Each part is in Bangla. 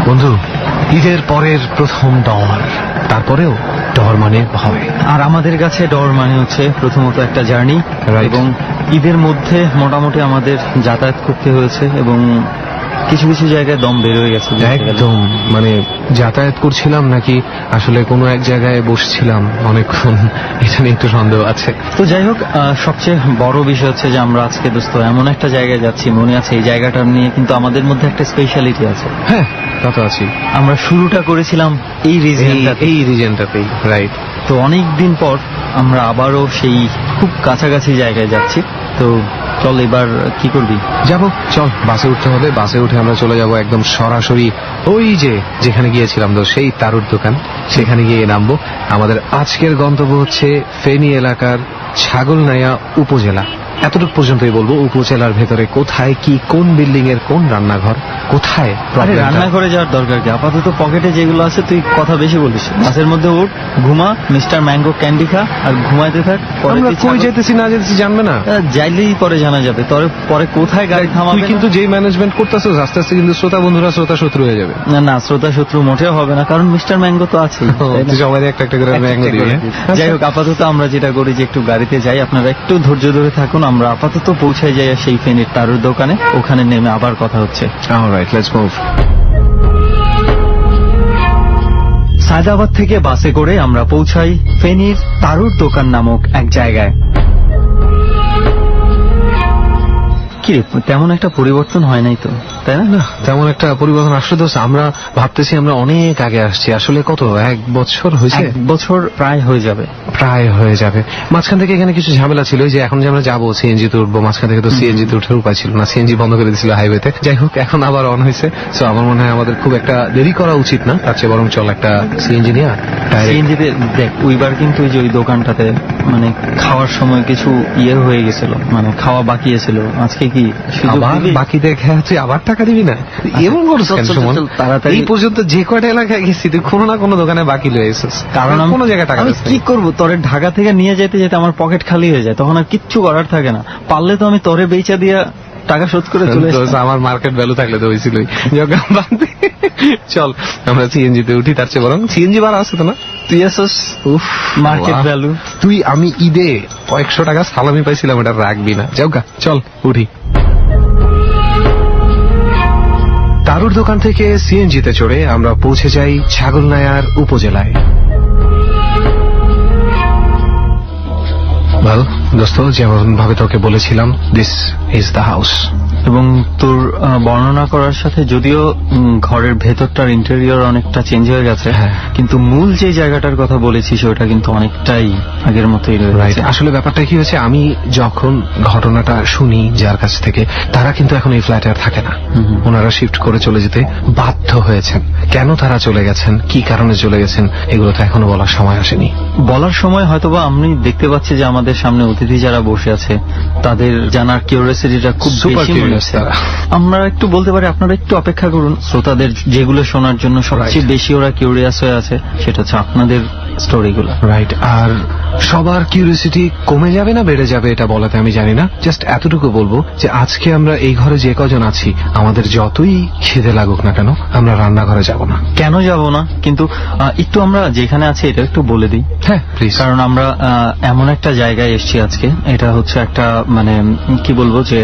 বন্ধু, ঈদের পরের প্রথম ডর, তারপরেও ডর মানে ভয়। আর আমাদের কাছে ডর মানে হচ্ছে প্রথমত একটা জার্নি, এবং ঈদের মধ্যে মোটামুটি আমাদের যাতায়াত করতে হয়েছে, এবং কিছু কিছু জায়গায় দম বের হয়ে গেছে একদম। মানে যাতায়াত করছিলাম নাকি আসলে কোনো এক জায়গায় বসছিলাম অনেকক্ষণ, এটা নিয়ে একটু সন্দেহ আছে। তো যাই হোক, সবচেয়ে বড় বিষয় হচ্ছে যে আমরা আজকে দোস্ত এমন একটা জায়গায় যাচ্ছি, মনে আছে এই জায়গাটা নিয়ে কিন্তু আমাদের মধ্যে একটা স্পেশালিটি আছে। হ্যাঁ, তা তো আছি। আমরা শুরুটা করেছিলাম এই রিজনটাতেই, রাইট। তো অনেক দিন পর আমরা আবারও সেই খুব কাছাকাছি জায়গায় যাচ্ছি। তো চল, এবার কি করবি? যাবো, চল বাসে উঠতে হবে। বাসে উঠে আমরা চলে যাব একদম সরাসরি ওই যেখানে গিয়েছিলাম তো সেই তারুর দোকান, সেখানে গিয়ে নামবো। আমাদের আজকের গন্তব্য হচ্ছে ফেনী এলাকার ছাগলনাইয়া উপজেলা। এতটুকু পর্যন্তই বলবো। উপজেলার ভেতরে কোথায় কি, কোন বিল্ডিং এর কোন রান্নাঘর, কোথায় রান্নাঘরে যাওয়ার দরকার কি? আপাতত পকেটে যেগুলো আছে তুই কথা বেশি বলিস। বাসের মধ্যে উঠ, ঘুমা, মিস্টার ম্যাঙ্গো ক্যান্ডি খা, আর ঘুমাইতে থাক। আমরা কই যেতেছি না যেতেছি জানবে না, যাইলেই পরে জানা যাবে। পরে কোথায় গাড়ি থামাবে। কিন্তু যেই ম্যানেজমেন্ট করতেছো আস্তে আস্তে কিন্তু শ্রোতা বন্ধুরা শ্রোতা শত্রু হয়ে যাবে। না, শ্রোতা শত্রু মোটেও হবে না, কারণ মিস্টার ম্যাঙ্গো তো আছে। সবাই একটা একটা করে ম্যাঙ্গো দিবে। যাই হোক, আপাতত আমরা যেটা করি যে একটু গাড়িতে যাই, আপনারা একটু ধৈর্য ধরে থাকুন। আমরা আপাতত পৌঁছে যাই সেই ফেনীর তারুর দোকানে, ওখানে নেমে আবার কথা হচ্ছে। Alright, let's move. সায়দাবাদ থেকে বাসে করে আমরা পৌঁছাই ফেনীর তারুর দোকান নামক এক জায়গায়। কি তেমন একটা পরিবর্তন হয় নাই তো, তাই না? তেমন একটা পরিবর্তন আসলে তো আমরা ভাবতেছি আমরা অনেক আগে আসছি। আসলে কত, 1 বছর হয়েছে? 1 বছর প্রায় হয়ে যাবে। মাঝখান থেকে এখানে কিছু ঝামেলা ছিল, যে এখন যে আমরা যাবো সিএনজি তে উঠবো, মাঝখান থেকে তো সিএনজি তে উঠার উপায় ছিল না, সিএনজি বন্ধ করে দিয়েছিল হাইওয়েতে। যাই হোক, এখন আবার অন হয়েছে। সো আমার মনে হয় আমাদের খুব একটা দেরি করা উচিত না, তার চেয়ে বরং চল একটা সিএনজি নিয়ে। সিএনজিতে দেখ, ওইবার কিন্তু ওই দোকানটাতে মানে খাওয়ার সময় কিছু হয়ে গেছিল, মানে খাওয়া বাকি ছিল। আজকে কি বাকি দেখে আছে, আবার টাকা দিবি না? এমন তাড়াতাড়ি এই পর্যন্ত যে কয়টা এলাকায় গেছি তুই কোনো না কোনো দোকানে বাকি লয়ে এসেছিস, কারণ কোনো জায়গায় টাকা। কি করবো, তোরে ঢাকা থেকে নিয়ে যেতে যেতে আমার পকেট খালি হয়ে যায়, তখন আর কিচ্ছু করার থাকে না। পারলে তো আমি তোরে বেচা দিয়া টাকা শোধ করে চলে আসতাম। আমার মার্কেট ভ্যালু থাকলে তো হয়েছিলই। চল আমরা সিএনজি তে উঠি, তার চেয়ে বরং সিএনজি ভাড়া আছে তো না? তুই আসস মার্কেট ভ্যালু। আমি ঈদে কয়েকশো টাকা সালামি পাইছিলাম, এটা রাখবি না। যাও গা, চল উঠি। তারুর দোকান থেকে সিএনজিতে চড়ে আমরা পৌঁছে যাই ছাগলনাইয়ার উপজেলায়। ভালো দোস্ত, যেমন ভাবে তোকে বলেছিলাম, দিস ইজ দ্য হাউস। এবং তোর বর্ণনা করার সাথে যদিও ঘরের ভেতরটার ইন্টেরিয়র অনেকটা চেঞ্জ হয়ে গেছে, কিন্তু মূল যে জায়গাটার কথা বলেছিস ওটা কিন্তু অনেকটাই আগের মতোই রয়েছে। আসলে ব্যাপারটা কি হয়েছে, আমি যখন ঘটনাটা শুনি যার কাছ থেকে, তারা কিন্তু এখন এই ফ্ল্যাটে আর থাকে না। ওনারা শিফট করে চলে যেতে বাধ্য হয়েছেন। কেন তারা চলে গেছেন, কি কারণে চলে গেছেন, এগুলো তো এখনো বলার সময় আসেনি। বলার সময় হয়তোবা আমি দেখতে পাচ্ছি যে আমাদের সামনে অতিথি যারা বসে আছে তাদের জানার কিউরিওসিটিটা খুব বেশি। আমরা একটু বলতে পারি আপনারা একটু অপেক্ষা করুন, শ্রোতাদের যেগুলো শোনার জন্য সবচেয়ে বেশি ওরা কিউরিয়াস হয়ে আছে সেটা হচ্ছে আপনাদের স্টোরিগুলো। রাইট। আর সবার কিউরিওসিটি কমে যাবে না বেড়ে যাবে এটা বলাতে আমি জানি না, জাস্ট এতটুকু বলবো যে আজকে আমরা এই ঘরে যে কজন আছি, আমাদের যতই খিদে লাগুক না কেন, আমরা রান্নাঘরে যাব না। কেন যাব না? কিন্তু একটু আমরা যেখানে আছি এটা একটু বলে দিই। হ্যাঁ প্লিজ। কারণ আমরা এমন একটা জায়গায় এসেছি আজকে, এটা হচ্ছে একটা মানে কি বলবো যে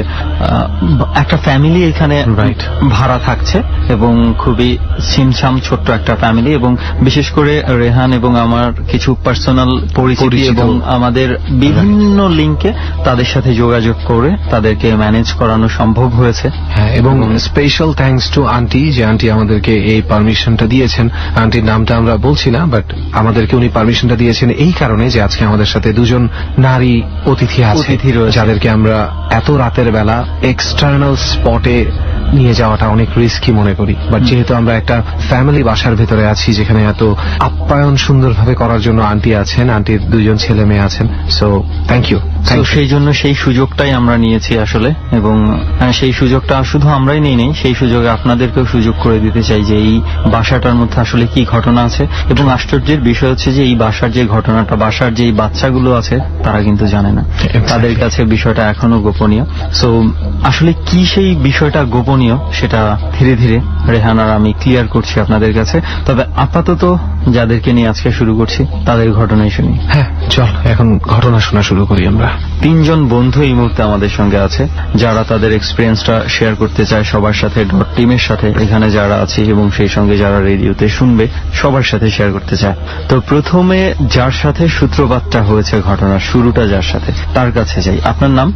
একটা ফ্যামিলি এখানে ভাড়া থাকছে, এবং খুবই ছিমছাম ছোট্ট একটা ফ্যামিলি, এবং বিশেষ করে রেহান এবং আমার কিছু পার্সোনাল পরিচিতি এবং আমাদের বিভিন্ন লিঙ্কে তাদের সাথে যোগাযোগ করে তাদেরকে ম্যানেজ করানো সম্ভব হয়েছে। হ্যাঁ, এবং স্পেশাল থ্যাঙ্কস টু আন্টি, যে আন্টি আমাদেরকে এই পারমিশনটা দিয়েছেন। আন্টির নামটা আমরা বলছি না, বাট আমাদেরকে উনি পারমিশনটা দিয়েছেন এই কারণে যে আজকে আমাদের সাথে দুজন নারী অতিথি আছে, যাদেরকে আমরা এত রাতের বেলা এক্সটার্নাল স্পটে নিয়ে যাওয়াটা অনেক রিস্কি মনে করি। বাট যেহেতু আমরা একটা ফ্যামিলি বাসার ভেতরে আছি, যেখানে এত আপ্যায়ন সুন্দরভাবে করার জন্য আন্টি আছেন, আন্টির 2 জন ছেলে মেয়ে আছেন। So thank you. তো সেই জন্য সেই সুযোগটাই আমরা নিয়েছি আসলে, এবং সেই সুযোগটা শুধু আমরাই নেই, সেই সুযোগে আপনাদেরকেও সুযোগ করে দিতে চাই যে এই বাসাটার মধ্যে আসলে কি ঘটনা আছে। এবং আশ্চর্যের বিষয় হচ্ছে যে এই বাসার যে ঘটনাটা, বাসার যে বাচ্চাগুলো আছে তারা কিন্তু জানে না, তাদের কাছে বিষয়টা এখনো গোপনীয়। সো আসলে কি সেই বিষয়টা গোপনীয় সেটা ধীরে ধীরে রেহান আর আমি ক্লিয়ার করছি আপনাদের কাছে। তবে আপাতত যাদেরকে নিয়ে আজকে শুরু করছি তাদের ঘটনাই শুনি। হ্যাঁ, চল এখন ঘটনা শোনা শুরু করি আমরা। 3 জন বন্ধু এই মুহূর্তে আমাদের সঙ্গে আছে, যারা তাদের এক্সপিরিয়েন্সটা শেয়ার করতে চায় সবার সাথে, ডট টিমের সাথে, এখানে যারা আছে এবং সেই সঙ্গে যারা রেডিওতে শুনবে সবার সাথে শেয়ার করতে চায়। তো প্রথমে যার সাথে সূত্রপাতটা হয়েছে, ঘটনার শুরুটা যার সাথে, তার কাছে যাই। আপনার নাম?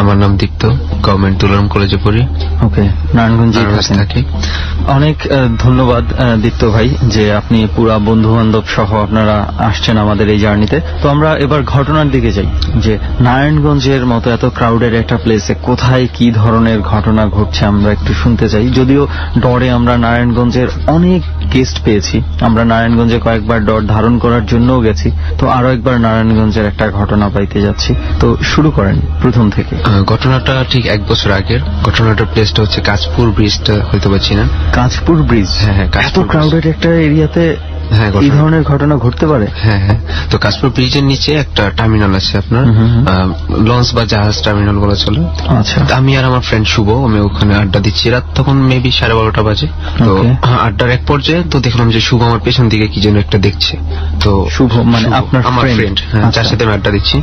আমার নাম দীপ্ত, গভর্নমেন্ট তুলন কলেজে পড়ি। ওকে, নারায়ণগঞ্জে থাকি। অনেক ধন্যবাদ দীপ্ত ভাই যে আপনি পুরা বন্ধু বান্ধব সহ আপনারা আসছেন আমাদের এই জার্নিতে। তো আমরা এবার ঘটনার দিকে যাই, যে নারায়ণগঞ্জের মতো এত ক্রাউডের একটা প্লেসে কোথায় কি ধরনের ঘটনা ঘটছে আমরা একটু শুনতে চাই। যদিও ডরে আমরা নারায়ণগঞ্জের অনেক গেস্ট পেয়েছি, আমরা নারায়ণগঞ্জে কয়েকবার ডর ধারণ করার জন্যও গেছি, তো আরো একবার নারায়ণগঞ্জের একটা ঘটনা পাইতে যাচ্ছি। তো শুরু করেন প্রথম থেকে। ঘটনাটা ঠিক 1 বছর আগের। ঘটনাটার প্লেসটা হচ্ছে কাঁচপুর ব্রিজটা, হয়তো পাচ্ছি না। কাঁচপুর ব্রিজ? হ্যাঁ, এত ক্রাউডেড একটা এরিয়াতে এই ধরনের ঘটনা ঘটতে পারে? হ্যাঁ হ্যাঁ। তো কাঁচপুর ব্রিজের নিচে একটা টার্মিনাল আছে আপনার, লঞ্চ বা জাহাজ টার্মিনাল বলা চলে। আচ্ছা। আমি আর আমার ফ্রেন্ড শুভ, আমি ওখানে আড্ডা দিচ্ছি। রাত তখন মেবি 12:30 বাজে। তো আড্ডার এক পর্যায়ে তো দেখলাম যে শুভ আমার পেছন দিকে কি যেন একটা দেখছে। তো শুভ মানে আপনার আমার ফ্রেন্ড, যার সাথে আমি আড্ডা দিচ্ছি।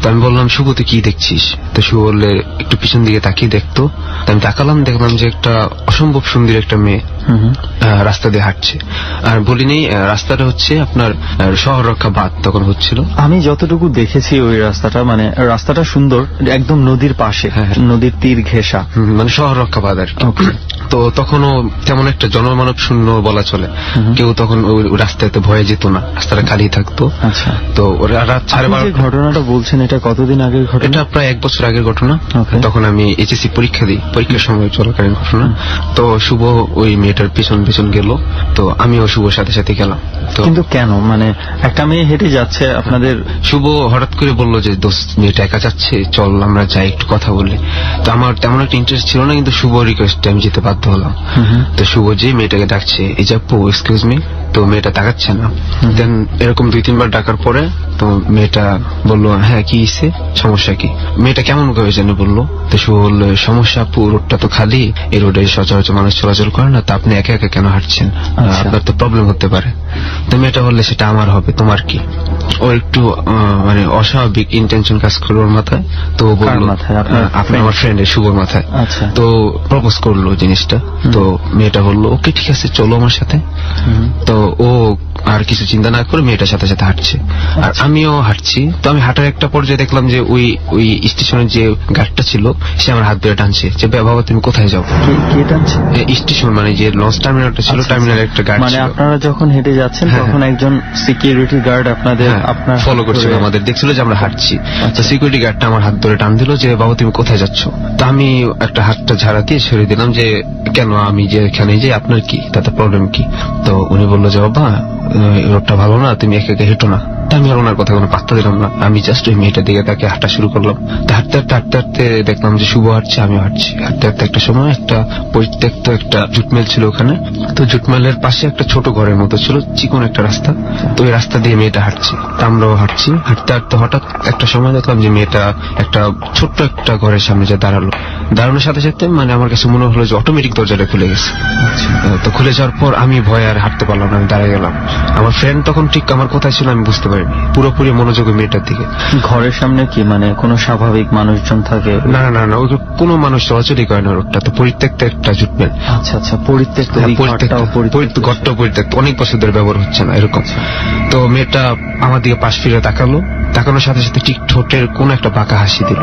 তো আমি বললাম, শুভ তুই কি দেখছিস? তো শুভ বললে একটু পিছন দিকে তাকিয়ে দেখতো। তো আমি তাকালাম, দেখলাম যে একটা অসম্ভব সুন্দর একটা মেয়ে রাস্তা দিয়ে হাঁটছে। আর বলিনি, রাস্তাটা হচ্ছে আপনার শহর রক্ষা বাঁধ তখন হচ্ছিল। আমি যতটুকু দেখেছি ওই রাস্তাটা, মানে রাস্তাটা সুন্দর, একদম নদীর পাশে, নদীর তীর ঘেঁষা, মানে শহর রক্ষা বাঁধ আর কি। তো তখনও তেমন একটা জনমানব শূন্য বলা চলে, কেউ তখন ওই রাস্তাতে ভয়ে যেত না, রাস্তাটা খালি থাকতো। আচ্ছা। তো রাত 12:30 ঘটনাটা বলছেন, এটা কতদিন আগের ঘটনা? এটা প্রায় 1 বছর আগের ঘটনা। তখন আমি এইচএসসি পরীক্ষা দিই, পরীক্ষার সময় চলাকালীন ঘটনা। তো শুভ ওই মেয়েটার পেছন পেছন গেল, তো আমিও শুভর সাথে সাথে গেলাম। কিন্তু কেন, মানে একটা মেয়ে হেঁটে যাচ্ছে, আপনাদের শুভ হঠাৎ করে বললো যে দোস্ত মেয়েটা একা যাচ্ছে, চল আমরা যাই একটু কথা বলি। তো আমার তেমন একটা ইন্টারেস্ট ছিল না, কিন্তু শুভ রিকোয়েস্টে আমি যেতে বাধ্য হলাম। তো শুভ যে মেয়েটাকে ডাকছে, এই যে আপু এক্সকিউজ মি, তো মেয়েটা তাকাচ্ছে না। দেন এরকম 2-3 বার ডাকার পরে তো মেয়েটা বললো, হ্যাঁ কি হয়েছে, সমস্যা কি? মেয়েটা কেমন করে যেন বললো। তো শুভ বললো, সমস্যা আপু, রোডটা তো খালি, এই রোডে সচরাচর মানুষ চলাচল করে না, তা আপনি একা একা কেন হাঁটছেন? আপনার তো প্রবলেম হতে পারে। তো মেয়েটা বললে, সেটা আমার হবে, তোমার কি? ও একটু মানে অস্বাভাবিক ইন্টেনশন কাজ করলো ওর মাথায়। তো বললো, আপনার আমার ফ্রেন্ডের শুভর মাথায়। তো প্রপোজ করলো জিনিসটা। তো মেয়েটা বললো, ওকে ঠিক আছে চলো আমার সাথে। তো ও আর কিছু চিন্তা না করে মেয়েটার সাথে সাথে হাঁটছে, আর আমিও হাঁটছি। তো আমি হাঁটার একটা পর্যায়ে দেখলাম যে ওই স্টেশনের যে গার্ডটা ছিল, সে আমার হাত ধরে টানছে যে, বাবা তুমি কোথায় যাও? কে টানছে? স্টেশন মানে যে লঞ্চ টার্মিনালটা ছিল, টার্মিনালের একটা গার্ড। মানে আপনারা যখন হেঁটে যাচ্ছেন তখন একজন সিকিউরিটি গার্ড আপনাদের ফলো করছিল, আমাদের দেখছিল যে আমরা হাঁটছি। তো সিকিউরিটি গার্ডটা আমার হাত ধরে টান দিল যে, বাবা তুমি কোথায় যাচ্ছ? তো আমি একটা হাতটা ঝাড়া দিয়ে ছেড়ে দিলাম যে, কেন, আমি যে এখানে যে আপনার কি, তাতে প্রবলেম কি? তো উনি বললো যে, বাবা রোডটা ভালো না, তুমি একা একা হেঁটো না। আমি আর ওনার কথা কোনো পাত্তা দিলাম না, আমি জাস্ট ওই মেয়েটার দিকে তাকে হাঁটা শুরু করলাম। হাঁটতে হাঁটতে হাঁটতে দেখলাম যে শুভ হাঁটছে, আমিও হাঁটছি। হাঁটতে হাঁটতে একটা সময় একটা পরিত্যক্ত একটা জুটমেল ছিল ওখানে। তো জুটমেলের পাশে একটা ছোট ঘরের মতো ছিল, চিকন একটা রাস্তা। তো ওই রাস্তা দিয়ে মেয়েটা হাঁটছে, আমরাও হাঁটছি। হাঁটতে হাঁটতে হঠাৎ একটা সময় দেখলাম যে মেয়েটা একটা ছোট্ট একটা ঘরের সামনে যে দাঁড়ালো। দাঁড়ানোর সাথে সাথে মানে আমার কাছে মনে হলো যে অটোমেটিক দরজাটা খুলে গেছে। তো খুলে যাওয়ার পর আমি ভয়ে আর হাঁটতে পারলাম না, আমি দাঁড়িয়ে গেলাম। আমার ফ্রেন্ড তখন ঠিক আমার কোথায় ছিল আমি বুঝতে পারিনি, পুরোপুরি মনোযোগ মেয়েটার দিকে। ঘরের সামনে কি মানে কোনো স্বাভাবিক মানুষজন থাকে? না না না, ওই কোনো মানুষ চলাচলই করে না, রোডটা তো পরিত্যক্ত একটা জুটমেল। আচ্ছা আচ্ছা, পরিত্যক্ত ঘরটাও পরিত্যক্ত, অনেক বছর ধরে ব্যবহার হচ্ছে না এরকম। তো মেয়েটা আমার দিকে পাশ ফিরে তাকালো, তাকানোর সাথে সাথে ঠিক ঠোঁটের কোন একটা বাঁকা হাসি দিল,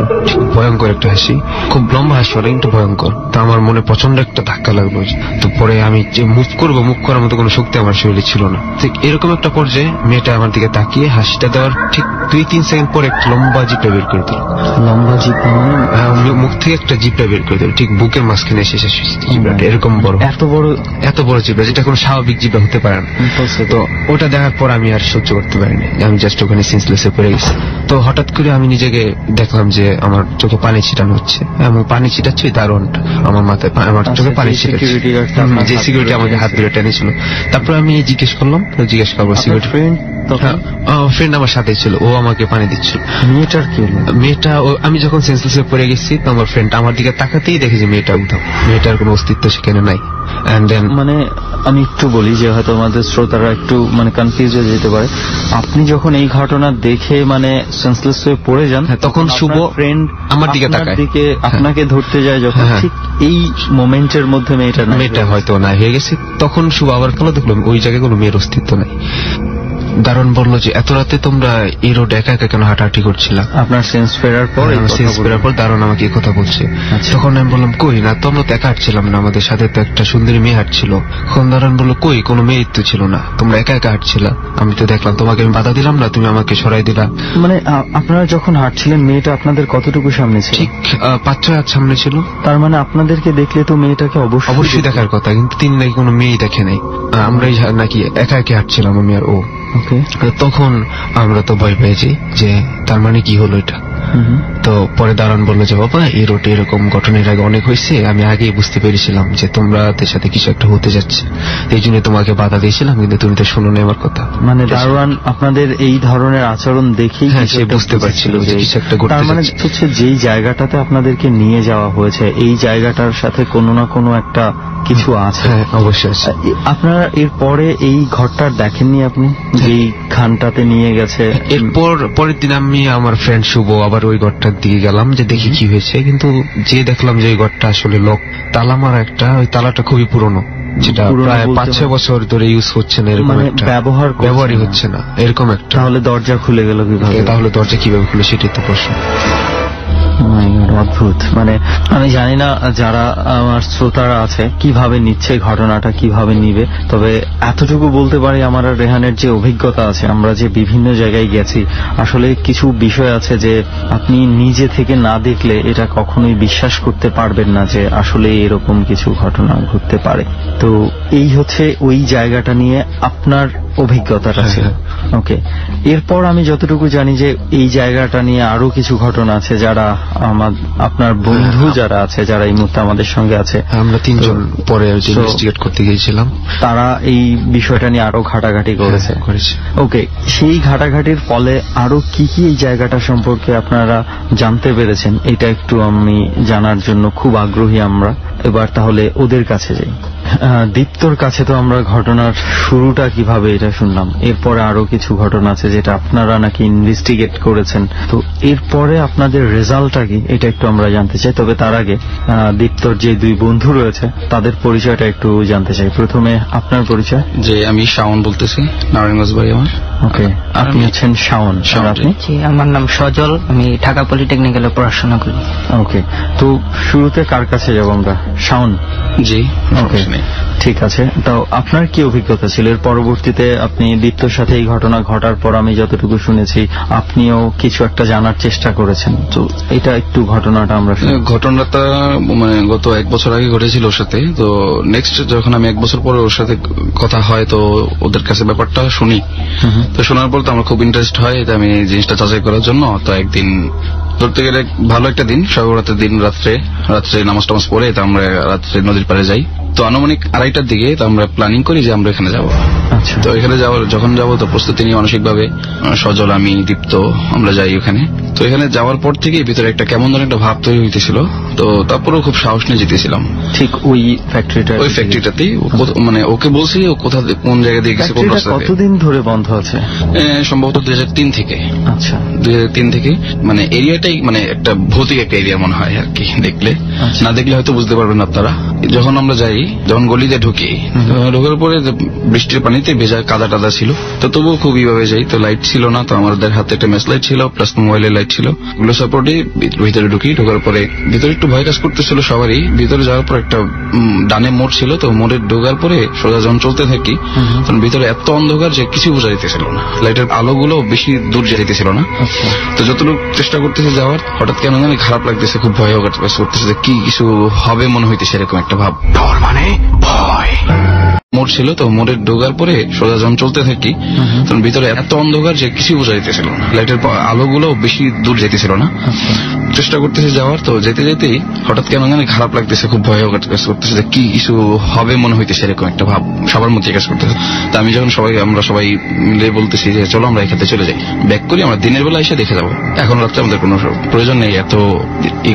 ভয়ঙ্কর একটা হাসি, খুব লম্বা হাসি হলো কিন্তু ভয়ঙ্কর। তো আমার মনে প্রচন্ড একটা ধাক্কা লাগলো। তো পরে আমি যে মুভ করবো, মুভ করার মতো কোনো শক্তি আমার শরীরে ছিল না। ঠিক এরকম একটা পর্যায়ে মেয়েটা আমার দিকে তাকিয়ে দিয়ে হাসিটা দেওয়ার ঠিক 2-3 সেকেন্ড পর একটা লম্বা জিপটা বের করে দিল। লম্বা জিপটা মানে মুখ থেকে একটা জিপটা বের করে দিল, ঠিক বুকের মাঝখানে এসে জিপটা এরকম বড়, এত বড় জিপটা, যেটা কোনো স্বাভাবিক জিপটা হতে পারে না। তো ওটা দেখার পর আমি আর সহ্য করতে পারিনি, আমি জাস্ট ওখানে সেন্সলেসে পড়ে গেছি। তো হঠাৎ করে আমি নিজেকে দেখলাম যে আমার চোখে পানি ছিটানো হচ্ছে, এবং পানি ছিটাচ্ছে দারোয়ানটা আমার মাথায়, আমার চোখে পানি ছিটাচ্ছে, যে সিকিউরিটি আমাকে হাত ধরে টেনেছিল। তারপর আমি জিজ্ঞেস করলাম, জিজ্ঞেস করবো সিকিউরিটি ফ্রেন্ড আমার সাথে ছিল, ও আমাকে পানি দিচ্ছিল। মেয়েটার কি হলো? মেয়েটা, আমি যখন সেন্সলেসে পড়ে গেছি তো আমার ফ্রেন্ড আমার দিকে তাকাতেই দেখে যে মেয়েটা উধাও, মেয়েটার কোনো অস্তিত্ব সেখানে নাই। মানে আমি একটু বলি যে হয়তো আমাদের শ্রোতারা একটু মানে কনফিউজ হয়ে যেতে পারে। আপনি যখন এই ঘটনা দেখে মানে সেন্সলেস হয়ে পড়ে যান, তখন শুভ ফ্রেন্ড আমার দিকে তাকায়, আপনাকে ধরতে যায় যখন, ঠিক এই মোমেন্টের মধ্যে মেয়েটা হয়তো না হয়ে গেছে। তখন শুভ আবার খেলা দেখলাম ওই জায়গায় কোনো মেয়ের অস্তিত্ব নাই। দারুণ বললো যে এত রাতে তোমরা এই রোড একা একা কেন হাঁটাহাঁটি করছিলাম? আপনার সেন্স ফেরার পর দারুণ আমাকে এই কথা বলছে। তখন আমি বললাম কই না, তো আমরা তো একা হাঁটছিলাম না, আমাদের সাথে তো একটা সুন্দরী মেয়ে হাঁটছিল। তখন দারুণ বললো কই, কোনো মেয়ে তো ছিল না, তোমরা একা একা হাঁটছিলাম, আমি তো দেখলাম, তোমাকে আমি বাধা দিলাম না, তুমি আমাকে সরাই দিলা। মানে আপনারা যখন হাঁটছিলেন মেয়েটা আপনাদের কতটুকু সামনে ছিল? ঠিক 5-6 হাত সামনে ছিল। তার মানে আপনাদেরকে দেখলে তো মেয়েটাকে অবশ্যই দেখার কথা, কিন্তু তিনি নাকি কোনো মেয়েই দেখে নাই, আমরাই নাকি একা একা হাঁটছিলাম আমি আর ও। তখন আমরা তো ভয় পেয়েছি যে তার মানে কি হলো এটা। তো পরে দারোয়ান বললো যে বাবা এই রোডে এরকম ঘটনার আগে অনেক হয়েছে, আমি আগেই বুঝতে পেরেছিলাম যে তোমাদের সাথে কিছু একটা হতে যাচ্ছে, এই জন্য তোমাকে বাধা দিয়েছিলাম, কিন্তু তুমি তো শোনো না আমার কথা। মানে দারোয়ান আপনাদের এই ধরনের আচরণ দেখেই সে বুঝতে পারছিল যে কিছু একটা ঘটতে যাচ্ছে। তার মানে হচ্ছে যেই জায়গাটাতে আপনাদেরকে নিয়ে যাওয়া হয়েছে এই জায়গাটার সাথে কোনো না কোনো একটা কিছু আছে। হ্যাঁ অবশ্যই। আপনারা এরপরে এই ঘরটার দেখেননি আপনি, যেই খানটাতে নিয়ে গেছে? এরপর পরের দিন আমি আমার ফ্রেন্ড শুভ আবার ওই ঘরটার দিকে গেলাম যে দেখি কি হয়েছে, কিন্তু যে দেখলাম যে ওই ঘরটা আসলে লক, তালা মারা একটা, ওই তালাটা খুবই পুরনো, যেটা প্রায় 5-6 বছর ধরে ইউজ হচ্ছে না, এরকম একটা ব্যবহারই হচ্ছে না এরকম একটা। তাহলে দরজা খুলে গেল কিভাবে? তাহলে দরজা কিভাবে খুলে সেটাই তো প্রশ্ন। অদ্ভুত। মানে আমি জানি না যারা আমার শ্রোতারা আছে কিভাবে নিচ্ছে ঘটনাটা, কিভাবে নিবে, তবে এতটুকু বলতে পারি আমার আর রেহানের যে অভিজ্ঞতা আছে, আমরা যে বিভিন্ন জায়গায় গেছি, আসলে কিছু বিষয় আছে যে আপনি নিজে থেকে না দেখলে এটা কখনোই বিশ্বাস করতে পারবেন না যে আসলে এরকম কিছু ঘটনা ঘটতে পারে। তো এই হচ্ছে ওই জায়গাটা নিয়ে আপনার অভিজ্ঞতাটা ছিল। ওকে, এরপর আমি যতটুকু জানি যে এই জায়গাটা নিয়ে আরো কিছু ঘটনা আছে, যারা আপনার বন্ধু যারা আছে, যারা এই মুহূর্তে আমাদের সঙ্গে আছে, আমরা 3 জন পরে ইনভেস্টিগেট করতে গিয়েছিলাম, তারা এই বিষয়টা নিয়ে আরো ঘাটাঘাটি করেছে। ওকে, সেই ঘাটাঘাটির ফলে আরো কি কি এই জায়গাটা সম্পর্কে আপনারা জানতে পেরেছেন, এটা একটু আমি জানার জন্য খুব আগ্রহী আমরা। এবার তাহলে ওদের কাছে যাই। দীপ্তর কাছে তো আমরা ঘটনার শুরুটা কিভাবে এটা শুনলাম, এরপরে আরো কিছু ঘটনা আছে যেটা আপনারা নাকি ইনভেস্টিগেট করেছেন, তো এরপরে আপনাদের রেজাল্টটা কি এটা একটু আমরা জানতে চাই। তবে তার আগে দীপ্তর যে 2 বন্ধু রয়েছে তাদের পরিচয়টা একটু জানতে চাই। প্রথমে আপনার পরিচয়। যে আমি শাওন বলতেছি, নারায়ণগঞ্জ বাড়ি আমার। ওকে, আপনি হচ্ছেন শাওন। আপনি? আমার নাম সজল, আমি ঢাকা পলিটেকনিক্যালে পড়াশোনা করি। ওকে, তো শুরুতে কার কাছে যাব আমরা? শাওন। জি, ওকে, ঠিক আছে। তো আপনার কি অভিজ্ঞতা ছিল এর পরবর্তীতে? আপনি দীপ্তর সাথে এই ঘটনা ঘটার পর আমি যতটুকু শুনেছি আপনিও কিছু একটা জানার চেষ্টা করেছেন, তো এটা একটু ঘটনাটা আমরা শুনি। ঘটনাটা মানে গত 1 বছর আগে ঘটেছিল ওর সাথে। তো নেক্সট যখন আমি 1 বছর পরে ওর সাথে কথা হয়, তো ওদের কাছে ব্যাপারটা শুনি। তো শোনার পর তো আমার খুব ইন্টারেস্ট হয়, এটা আমি জিনিসটা যাচাই করার জন্য। তো একদিন ধরতে গেলে ভালো একটা দিন, শবে-বরাতের দিন, রাত্রে নামাজ টামাজ পড়ে তো আমরা রাত্রে নদীর পাড়ে যাই। তো আনুমানিক 2:30টার দিকে তো আমরা প্ল্যানিং করি যে আমরা এখানে যাব। তো এখানে যখন যাবো তো প্রস্তুতি নিয়ে মানসিকভাবে সজল, আমি, দীপ্ত আমরা যাই ওখানে। তো এখানে যাওয়ার পর থেকে ভিতরে একটা কেমন ধরনের একটা ভাব তৈরি হইতেছিল। তো তারপরেও খুব সাহস নিয়ে যেতেছিলাম ঠিক ওই ফ্যাক্টরিটাতেই। মানে ওকে বলছি ও কোন জায়গা দিয়ে গেছে, কোন রাস্তা। কতদিন ধরে বন্ধ আছে? সম্ভবত 2003 থেকে। আচ্ছা, 2003 থেকে। মানে এরিয়াটাই মানে একটা ভৌতিক একটা এরিয়া মনে হয় আর কি, দেখলে। না দেখলে হয়তো বুঝতে পারবেন আপনারা। যখন আমরা যাই, যখন গলিতে ঢুকি, ঢোকার পরে বৃষ্টির পানিতে ভেজা কাদা টাদা ছিল, তো তবুও খুব এইভাবে যাই। তো লাইট ছিল না, তো আমাদের হাতে একটা ম্যাচ লাইট ছিল, প্লাস মোবাইলের লাইট ছিল, ওগুলো সাপোর্টে ভিতরে ঢুকি। ঢোকার পরে ভিতরে একটু ভয় কাজ করতেছিল সবারই। ভিতরে যাওয়ার পর একটা ডানে মোড় ছিল, তো মোড়ে ঢোকার পরে সোজা যখন চলতে থাকি তখন ভিতরে এত অন্ধকার যে কিছু বোঝা যেতেছিল না, লাইটের আলোগুলো বেশি দূর যেতেছিল না। তো যতটুকু চেষ্টা করতেছে যাওয়ার, হঠাৎ কেন জানি খারাপ লাগতেছে, খুব ভয় করতেছে যে কি কিছু হবে মনে হইতেছে, এরকম একটা ভাব। ডর মানে ভয়। মোড় ছিল, তো মোড়ে ঢোকার পরে সোজা যখন চলতে থাকি তখন ভিতরে এত অন্ধকার যে কিছু বোঝা যেতেছিল না, লাইটের আলোগুলো বেশি দূর যেতেছিল না। চেষ্টা করতেছে যাওয়ার, তো যেতে যেতেই হঠাৎ কেন জানি খারাপ লাগতেছে, খুব ভয় করতেছে যে কি কিছু হবে মনে হইতেছে, এরকম একটা ভাব সবার মধ্যে কাজ করতেছে। তো আমি যখন আমরা সবাই মিলে বলতেছি যে চলো আমরা এখানে চলে যাই, ব্যাক করি, আমরা দিনের বেলা এসে দেখে যাবো, এখন রাত্রে আমাদের কোনো প্রয়োজন নেই এত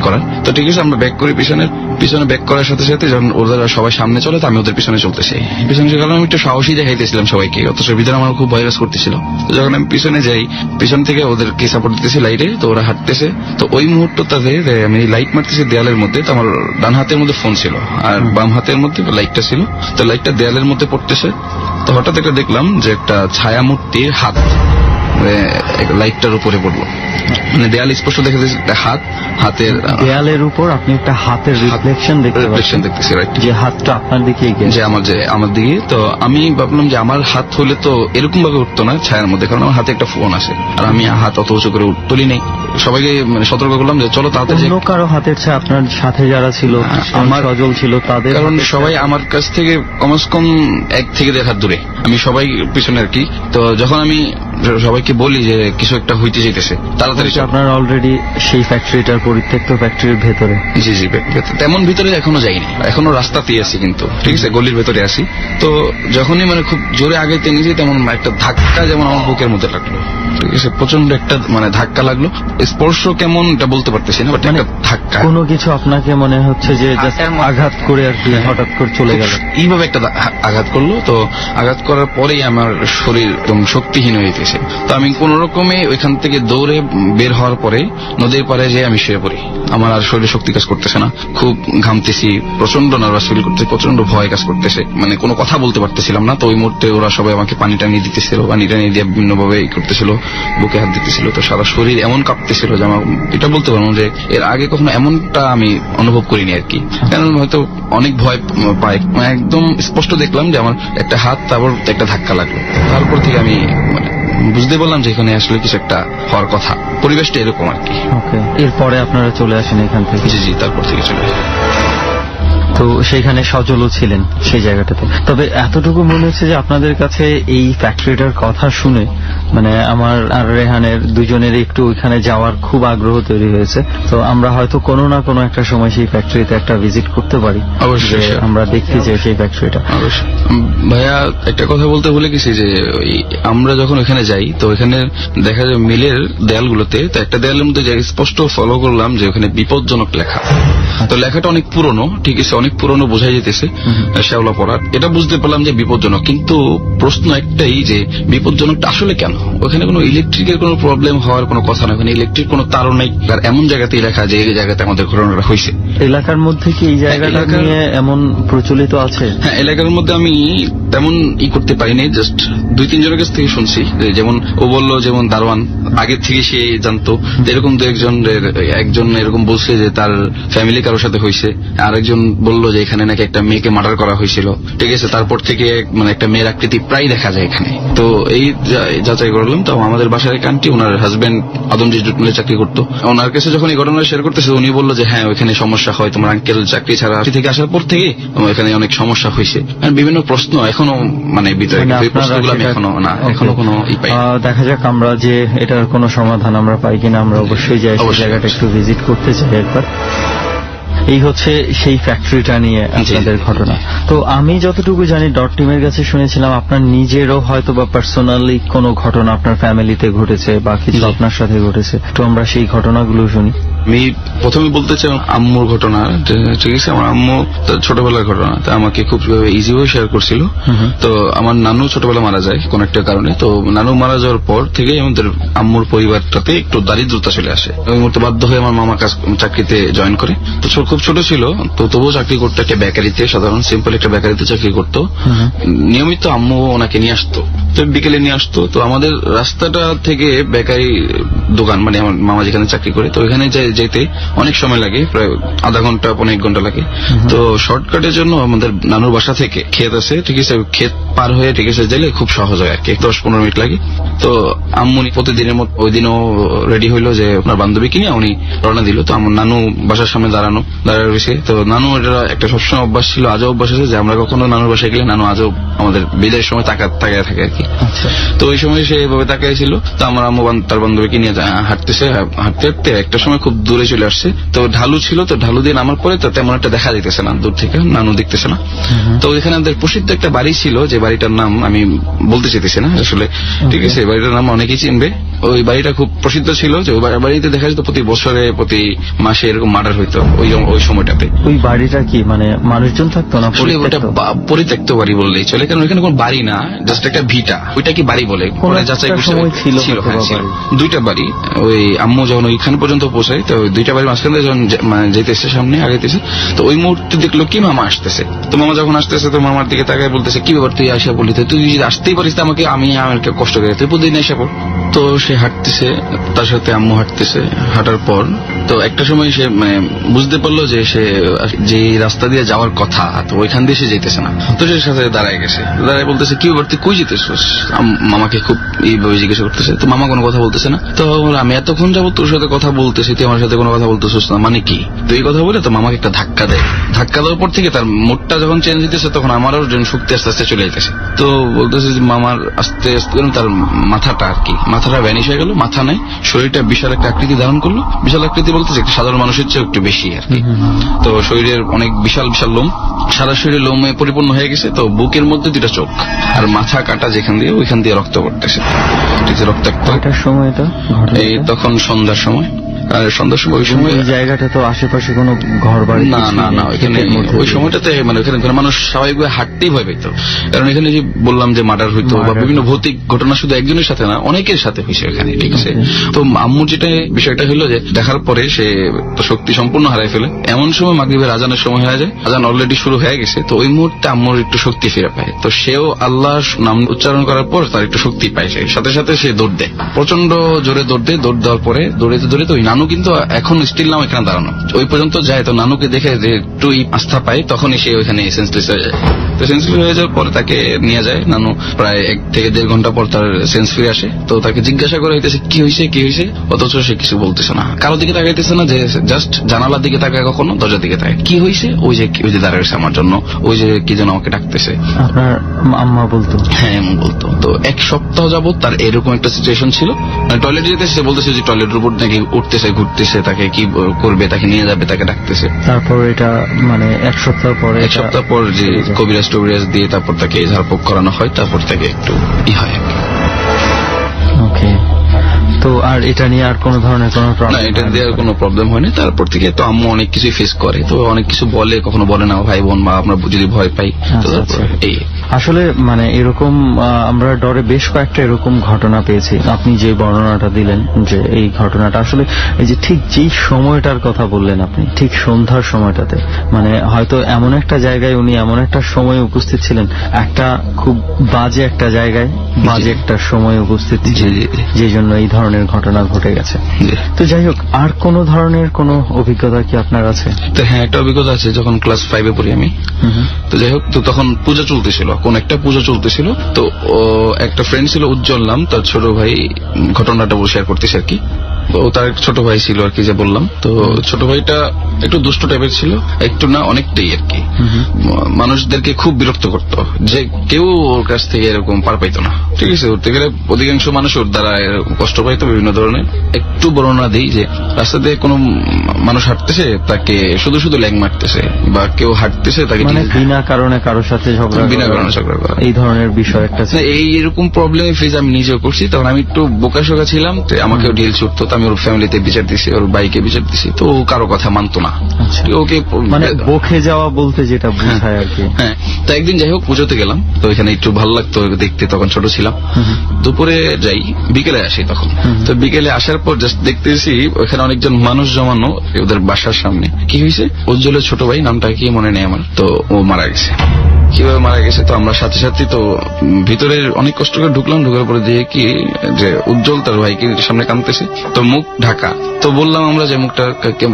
করার। তো ঠিক আছে, আমরা ব্যাক করি, পিছনে ব্যাক করার সাথে সাথে যখন ওরা সবাই সামনে চলে তো আমি ওদের পিছনে চলতেছি। পিছনে গেলাম, আমি একটু সাহসী দেখাইতেছিলাম সবাইকে, অথচ ভিতরে আমার খুব ভয় কাজ করতেছিল। তো যখন আমি পিছনে যাই, পিছন থেকে ওদেরকে সাপোর্ট দিতেছি লাইটে, তো ওরা হাঁটতেছে। তো ওই মুহূর্তটাতে আমি লাইট মারতেছি দেয়ালের মধ্যে, তো আমার ডান হাতের মধ্যে ফোন ছিল আর বাম হাতের মধ্যে লাইটটা ছিল, তো লাইটটা দেয়ালের মধ্যে পড়তেছে। তো হঠাৎ একটা দেখলাম যে একটা ছায়া মূর্তির হাত লাইটটার উপরে পড়লো, মানে দেয়াল স্পষ্ট দেখা যাচ্ছে হাতের দেয়ালের উপর আপনি একটা হাতের রিফ্লেকশন দেখতেছি, যে হাতটা আপনার দিকে যে আমার দিকে। তো আমি ভাবলাম যে আমার হাত হলে তো এরকম ভাবে উঠতো না ছায়ার মধ্যে, কারণ আমার হাতে একটা ফোন আছে আর আমি হাত অত উঁচু করে তুলি নেই। সবাইকে মানে সতর্ক করলাম যে চলো তাড়াতাড়ি। অন্য কারো হাতের ছায়া আপনার সাথে যারা ছিল, আমার সজল ছিল তাদের, কারণ সবাই আমার কাছ থেকে কমসে কম 1 থেকে 1.5 হাত দূরে, আমি সবাই পিছনে আর কি। তো যখন আমি সবাইকে বলি যে কিছু একটা হইতে যেতেছে তাড়াতাড়ি, আপনার অলরেডি সেই ফ্যাক্টরিটার পরিত্যক্ত ফ্যাক্টরির ভেতরে? জি তেমন ভিতরে এখনো যাইনি, এখনো রাস্তাতেই আছি, কিন্তু ঠিক আছে গলির ভেতরে আছি। তো যখনই মানে খুব জোরে আগাইতে নিয়েছি তেমন একটা ধাক্কা যেমন আমার বুকের মধ্যে লাগলো, ঠিক আছে প্রচন্ড একটা মানে ধাক্কা লাগলো, স্পর্শ কেমন এটা বলতে পারতেছি না, বাট একটা ধাক্কা, কোনো কিছু আপনাকে মনে হচ্ছে যে আঘাত করে আর কি হঠাৎ করে চলে গেল, এইভাবে একটা আঘাত করলো। তো আঘাত করার পরেই আমার শরীর একদম শক্তিহীন হয়ে গেছে। তো আমি কোন রকমে ওইখান থেকে দৌড়ে বের হওয়ার পরে নদীর পাড়ে যেয়ে আমি শুয়ে পড়ি। আমার আর শরীরে শক্তি কাজ করতেছে না, খুব ঘামতেছি, প্রচন্ড নার্ভাস ফিল করতেছে, প্রচন্ড ভয় কাজ করতেছে, মানে কোনো কথা বলতে পারতেছিলাম না। তো ওই মুহূর্তে ওরা সবাই আমাকে পানি টানিয়ে দিতেছিল, পানি টানিয়ে দিয়ে বিভিন্ন ভাবে করতেছিল, বুকে হাত দিতেছিল। তো সারা শরীর এমন কাঁপতেছিল যে আমার এটা বলতে পারবো যে এর আগে কখনো এমনটা আমি অনুভব করিনি আর কি, কারণ হয়তো অনেক ভয় পাই। একদম স্পষ্ট দেখলাম যে আমার একটা হাত, তারপর একটা ধাক্কা লাগলো, তারপর থেকে আমি মানে বুঝতে বললাম যে এখানে আসলে কিছু একটা হওয়ার কথা, পরিবেশটা এরকম আর কি। এরপরে আপনারা চলে আসেন এখান থেকে? জি তারপর থেকে চলে আসেন। তো সেইখানে সজলও ছিলেন সেই জায়গাটাতে। তবে এতটুকু মনে হচ্ছে যে আপনাদের কাছে এই ফ্যাক্টরিটার কথা শুনে মানে আমার আর রেহানের দুজনের একটু ওইখানে যাওয়ার খুব আগ্রহ তৈরি হয়েছে। তো আমরা হয়তো কোনো না কোনো একটা সময় সেই ফ্যাক্টরিতে একটা ভিজিট করতে পারি, অবশ্যই আমরা দেখতে চাই সেই ফ্যাক্টরিটা। অবশ্যই ভাইয়া, একটা কথা বলতে ভুলে গেছি যে আমরা যখন ওখানে যাই তো ওখানে দেখা যায় মিলের দেয়ালগুলোতে, তো একটা দেয়ালের মধ্যে স্পষ্ট ফলো করলাম যে ওখানে বিপজ্জনক লেখা। তো লেখাটা অনেক পুরনো, ঠিক আছে অনেক পুরনো বোঝাই যেতেছে, শ্যাওলা পড়ার, এটা বুঝতে পারলাম যে বিপজ্জনক। কিন্তু প্রশ্ন একটাই যে বিপজ্জনকটা আসলে কেন? ওখানে কোনো ইলেকট্রিকের কোনো প্রবলেম হওয়ার কোনো কথা না, ওখানে ইলেকট্রিক কোনো তারও নেই, আর এমন জায়গাতেই লেখা যে এই জায়গাতে আমাদের ঘটনাটা হয়েছে। এলাকার মধ্যে কি এই জায়গাটা নিয়ে এমন প্রচলিত আছে? হ্যাঁ, এলাকার মধ্যে আমি তেমন করতে পারিনি, জাস্ট 2-3 জনের কাছ থেকে শুনছি, যেমন ও বললো যেমন দারোয়ান আগে থেকে সে জানতো, এরকম 2-1 এরকম বলছে যে তার ফ্যামিলি কারোর সাথে হয়েছে, আরেকজন বললো যে এখানে নাকি একটা মেয়েকে মার্ডার করা হয়েছিল, ঠিক আছে তারপর থেকে মানে একটা মেয়ের আকৃতি প্রায় দেখা যায় এখানে। তো এই যাচাই করলাম। তো আমাদের বাসার এক আন্টি, ওনার হাজবেন্ড আদমজি জুট মিলে চাকরি করতো, ওনার কাছে যখন এই ঘটনা শেয়ার করতেছে উনি বললো যে হ্যাঁ ওইখানে সমস্যা হয়, তোমার আঙ্কেল চাকরি ছাড়া থেকে আসার পর থেকে এখানে অনেক সমস্যা হয়েছে, বিভিন্ন প্রশ্ন এখনো মানে ভিতরে, প্রশ্নগুলো আমি এখনো কোনো দেখা যাক আমরা যে এটার কোনো সমাধান আমরা পাই কিনা, আমরা অবশ্যই যাই সেই জায়গাটা একটু ভিজিট করতে চাই একবার। এই হচ্ছে সেই ফ্যাক্টরিটা নিয়ে আপনাদের ঘটনা। তো আমি যতটুকু জানি ডট টিমের কাছে শুনেছিলাম আপনার নিজেরও হয়তো বা পার্সোনালি কোনো ঘটনা আপনার ফ্যামিলিতে ঘটেছে বা কিছু আপনার সাথে ঘটেছে, তো আমরা সেই ঘটনাগুলো শুনি। আমি প্রথমে বলতে চাই আম্মুর ঘটনা, ঠিক আছে আমার আম্মু ছোটবেলার ঘটনা, তা আমাকে খুব ইজি ভাবে শেয়ার করছিল। তো আমার নানু ছোটবেলা মারা যায় কোন একটা কারণে, তো নানু মারা যাওয়ার পর থেকে আমাদের আম্মুর পরিবারটাতে একটু দারিদ্রতা চলে আসে। ওই মুহূর্তে বাধ্য হয়ে আমার মামা চাকরিতে জয়েন করে। তো খুব ছোট ছিল, তো তবুও চাকরি করতো একটা বেকারিতে, সাধারণ সিম্পল একটা বেকারিতে চাকরি করতো। নিয়মিত আম্মু ওনাকে নিয়ে আসতো। তো বিকেলে নিয়ে আসতো। তো আমাদের রাস্তাটা থেকে বেকারি দোকান, মানে আমার মামা যেখানে চাকরি করে, তো ওইখানে যেতে অনেক সময় লাগে, প্রায় আধা ঘন্টা 1.5 ঘন্টা লাগে। তো শর্টকাটের জন্য আমাদের নানুর বাসা থেকে ক্ষেত আছে, ঠিক আছে, ক্ষেত পার হয়ে ঠিক আছে গেলে খুব সহজ হয় আর কি, 10-15 মিনিট লাগে। তো আম্মু প্রতিদিনের মতো ওই দিনও রেডি হইলো যে আপনার বান্ধবীকে নিয়ে উনি রওনা দিল। তো আমার নানু বাসার সামনে দাঁড়ায় রয়েছে। তো নানু এটা একটা সবসময় অভ্যাস ছিল, আজও অভ্যাস আছে যে আমরা কখনো নানুর বাসায় গেলে নানু আজও আমাদের বিদায়ের সময় তাকায় থাকে আর কি। তো ওই সময় সে এভাবে তাকাই ছিল। তো আমার আম্মু তার বান্ধবীকে নিয়ে হাঁটতে হাঁটতে একটা সময় খুব দূরে চলে আসছে। তো ঢালু ছিল, তো ঢালু দিয়ে নামার পরে তো তেমন একটা দেখা যেতেছে না, দূর থেকে নানু দেখতেছে না। তো এখানে আমাদের প্রসিদ্ধ একটা বাড়ি ছিল, যে বাড়িটার নাম আমি বলতে চাইতেছি না আসলে, ঠিক আছে, বাড়িটার নাম অনেকেই চিনবে। ওই বাড়িটা খুব প্রসিদ্ধ ছিল, যে ওই বাড়িতে দেখা যেত প্রতি বছরে প্রতি মাসে এরকম মার্ডার হইতো ওই সময়টাতে। ওই বাড়িটা কি মানে মানুষজন থাকতো না? পরিত্যক্ত বাড়ি বললেই চলে, কারণ ওইখানে কোনো বাড়ি না, জাস্ট একটা ভিটা। ওইটা কি বাড়ি বলে যাচাই ছিল? দুইটা বাড়ি। ওই আম্মু যখন ওইখানে পর্যন্ত পৌঁছায়, তো দুইটা বাড়ির মাঝখানে যখন যেতেছে সামনে আগাইতেছে, তো ওই মুহূর্তে দেখলো কি মামা আসতেছে। তো মামা যখন আসতেছে, তো মামার দিকে তাকায় বলতেছে, কি ব্যাপার তুই আসা বলি, তুই যদি আসতেই পারিস আমাকে আমি কষ্ট করে, তুই প্রতিদিন এসে পড়। তো সে হাঁটতেছে, তার সাথে আম্মু হাঁটতেছে। হাঁটার পর তো একটা সময় সে মানে বুঝতে পারলো যে সে যে রাস্তা দিয়ে যাওয়ার কথা, তো ওইখান দিয়ে সে যেতেছে না। তো সে সাথে দাঁড়ায় গেছে, দাঁড়ায় বলতেছে, কি ব্যাপার তুই কই যেতেছিস? মামাকে খুব এইভাবে জিজ্ঞাসা করতেছে। তো মামা কোনো কথা বলতেছে না। তো আমি এতক্ষণ যাবো তোর সাথে কথা বলতেছি, তুই আমার সাথে কোনো কথা বলতেছিস না, মানে কি? তো এই কথা বলে তো মামাকে একটা ধাক্কা দেয়। ধাক্কা দেওয়ার পর থেকে তার মুডটা যখন চেঞ্জ হইতেছে, তখন আমারও শক্তি আস্তে আস্তে চলে যেতেছে। তো বলতেছে যে মামার আস্তে আস্তে তার মাথাটা আর কি, মাথাটা ভ্যানিশ হয়ে গেল, মাথা নাই, শরীরটা বিশাল একটা আকৃতি ধারণ করলো। বিশাল আকৃতি বলতেছে একটা সাধারণ মানুষের চেয়ে একটু বেশি আর কি। তো শরীরের অনেক বিশাল বিশাল লোম, সারা শরীরে লোমে পরিপূর্ণ হয়ে গেছে। তো বুকের মধ্যে 2টা চোখ, আর মাথা কাটা যেখান দিয়ে ওইখান দিয়ে রক্ত পড়তেছে, ঠিক আছে, রক্তাক্ত। এই তখন সন্ধ্যার সময়। আর সন্ধ্যার সময় ওই সময় জায়গাটা তো আশেপাশে কোনো ঘর বাড়ি না ওইখানে ওই সময়টাতে মানে ওখানে মানুষ স্বাভাবিকভাবে হাঁটতেই ভয় পেত, কারণ এখানে যে বললাম যে মার্ডার হইতো বা বিভিন্ন ভৌতিক ঘটনা শুধু একজনের সাথে না, অনেকের সাথে হয়েছে এখানে, ঠিক আছে। তো আম্মু যেটা বিষয়টা হলো যে দেখার পরে সে শক্তি সম্পূর্ণ হারাই ফেলে। এমন সময় মাগরিবের আজানের সময় হয়ে যায়, আজান অলরেডি শুরু হয়ে গেছে। তো ওই মুহূর্তে আম্মুর একটু শক্তি ফিরে পায়। তো সেও আল্লাহ নাম উচ্চারণ করার পর তার একটু শক্তি পায়, সাথে সাথে সে দৌড় দেয়, প্রচন্ড জোরে দৌড় দেওয়ার পরে দৌড়ে ওই নানু কিন্তু এখন স্টিল নাম এখানে দাঁড়ানো, ওই পর্যন্ত যায়। তো নানুকে দেখে যে একটু আস্থা পায়, তখনই সে ওইখানে সেন্সলেস হয়ে যায়। তো সেন্সলেস হয়ে যাওয়ার পরে তাকে নিয়ে যায় নানু, প্রায় 1 থেকে 1.5 ঘন্টা পর তার সেন্স ফিরে আসে। তো তাকে জিজ্ঞাসা করে হইতেছে কি হয়েছে, অথচ সে কিছু বলতেছে না, কারো দিকে তাকাইতেছে না, যে জাস্ট জানালার দিকে তাকায়, কখনো দরজার দিকে তাকায়। কি হয়েছে? ওই যে দাঁড়ায় আমার জন্য, ওই যে কি যেন আমাকে ডাকতেছে। আপনার আম্মা বলতো? হ্যাঁ এমন বলতো। তো 1 সপ্তাহ যাবত তার এরকম একটা সিচুয়েশন ছিল। টয়লেটে যেতে সে বলতেছে যে টয়লেটের উপর নাকি উঠতেছে, ঘুরতেছে, তাকে কি করবে, তাকে নিয়ে যাবে, তাকে ডাকতেছে। তারপর এটা মানে 1 সপ্তাহ পর যে কবিরাজ টবিরাজ দিয়ে তারপর তাকে ঝাড়ফুঁক করানো হয়, তারপর তাকে একটু হয়। ওকে। তো আর এটা নিয়ে আর কোন ধরনের কোনো প্রবলেম? না, এটা দিয়ে আর কোনো প্রবলেম হয়নি। তারপর থেকে তো আম্মু অনেক কিছু ফেস করে, তো অনেক কিছু বলে, কখনো বলে না, ভাই বোন বা আমরা যদি ভয় পাই। এই আসলে মানে এরকম আমরা ডরে বেশ কয়েকটা এরকম ঘটনা পেয়েছি। আপনি যে বর্ণনাটা দিলেন, যে এই ঘটনাটা আসলে এই যে ঠিক যেই সময়টার কথা বললেন আপনি, ঠিক সন্ধ্যার সময়টাতে, মানে হয়তো এমন একটা জায়গায় উনি এমন একটা সময় উপস্থিত ছিলেন, একটা খুব বাজে একটা জায়গায় বাজে একটা সময় উপস্থিত ছিলেন, যে জন্য এই ধরনের ঘটনা ঘটে গেছে। তো যাই হোক, আর কোন ধরনের কোন অভিজ্ঞতা কি আপনার আছে? তো হ্যাঁ, একটা অভিজ্ঞতা আছে। যখন ক্লাস 5-এ পড়ি আমি, তো যাই হোক, তো তখন পূজা চলতেছিল, কোন একটা পূজা চলতেছিল। তো একটা ফ্রেন্ড ছিল উজ্জ্বল নাম, তার ছোট ভাই ঘটনাটা শেয়ার করতেছে আর কি। ও তার ছোট ভাই ছিল আর কি, যে বললাম। তো ছোট ভাইটা একটু দুষ্ট টাইপের ছিল, একটু না অনেকটাই আর কি। মানুষদেরকে খুব বিরক্ত করত, যে কেউ ওর কাছ থেকে এরকম পার পাইতো না, ঠিক আছে। উঠতে গেলে অধিকাংশ মানুষ ওর দ্বারা কষ্ট পাইতো বিভিন্ন ধরনের। একটু বর্ণনা দিই যে রাস্তাতে কোনো মানুষ হাঁটতেছে, তাকে শুধু শুধু ল্যাং মারতেছে, বা কেউ হাঁটতেছে তাকে বিনা কারণে কারোর সাথে ঝগড়া করা, এই ধরনের বিষয় একটা। এইরকম প্রবলেম ফেস আমি নিজেও করছি। তখন আমি একটু বোকাশোকা ছিলাম, আমাকেও ডিল ছুটতো। আমি ওর ফ্যামিলিতে বিচার দিছি, ওর বাইকে বিচার দিছি, তো ও কারো কথা মানতো না। ওকে মানে বকে যাওয়া বলতে যেটা বোঝায় আর কি। হ্যাঁ, তো একদিন যাই হোক পুজোতে গেলাম, তো এখানে একটু ভালো লাগতো দেখতে, তখন ছোট ছিলাম। দুপুরে যাই, বিকেলে আসি তখন। তো বিকেলে আসার পর জাস্ট দেখতেছি ওখানে অনেকজন মানুষ জমানো ওদের বাসার সামনে। কি হয়েছে, উজ্জ্বলের ছোট ভাই, নামটা কি মনে নেই আমার, তো ও মারা গেছে। কিভাবে মারা গেছে, তো আমরা সাথে সাথে তো ভিতরে অনেক কষ্ট করে ঢুকলাম, ঢুকার পরে দিয়ে কি যে উজ্জ্বল তার ভাইকে সামনে কাঁদতেছে, তো মুখ ঢাকা। তো বললাম আমরা যে মুখটা,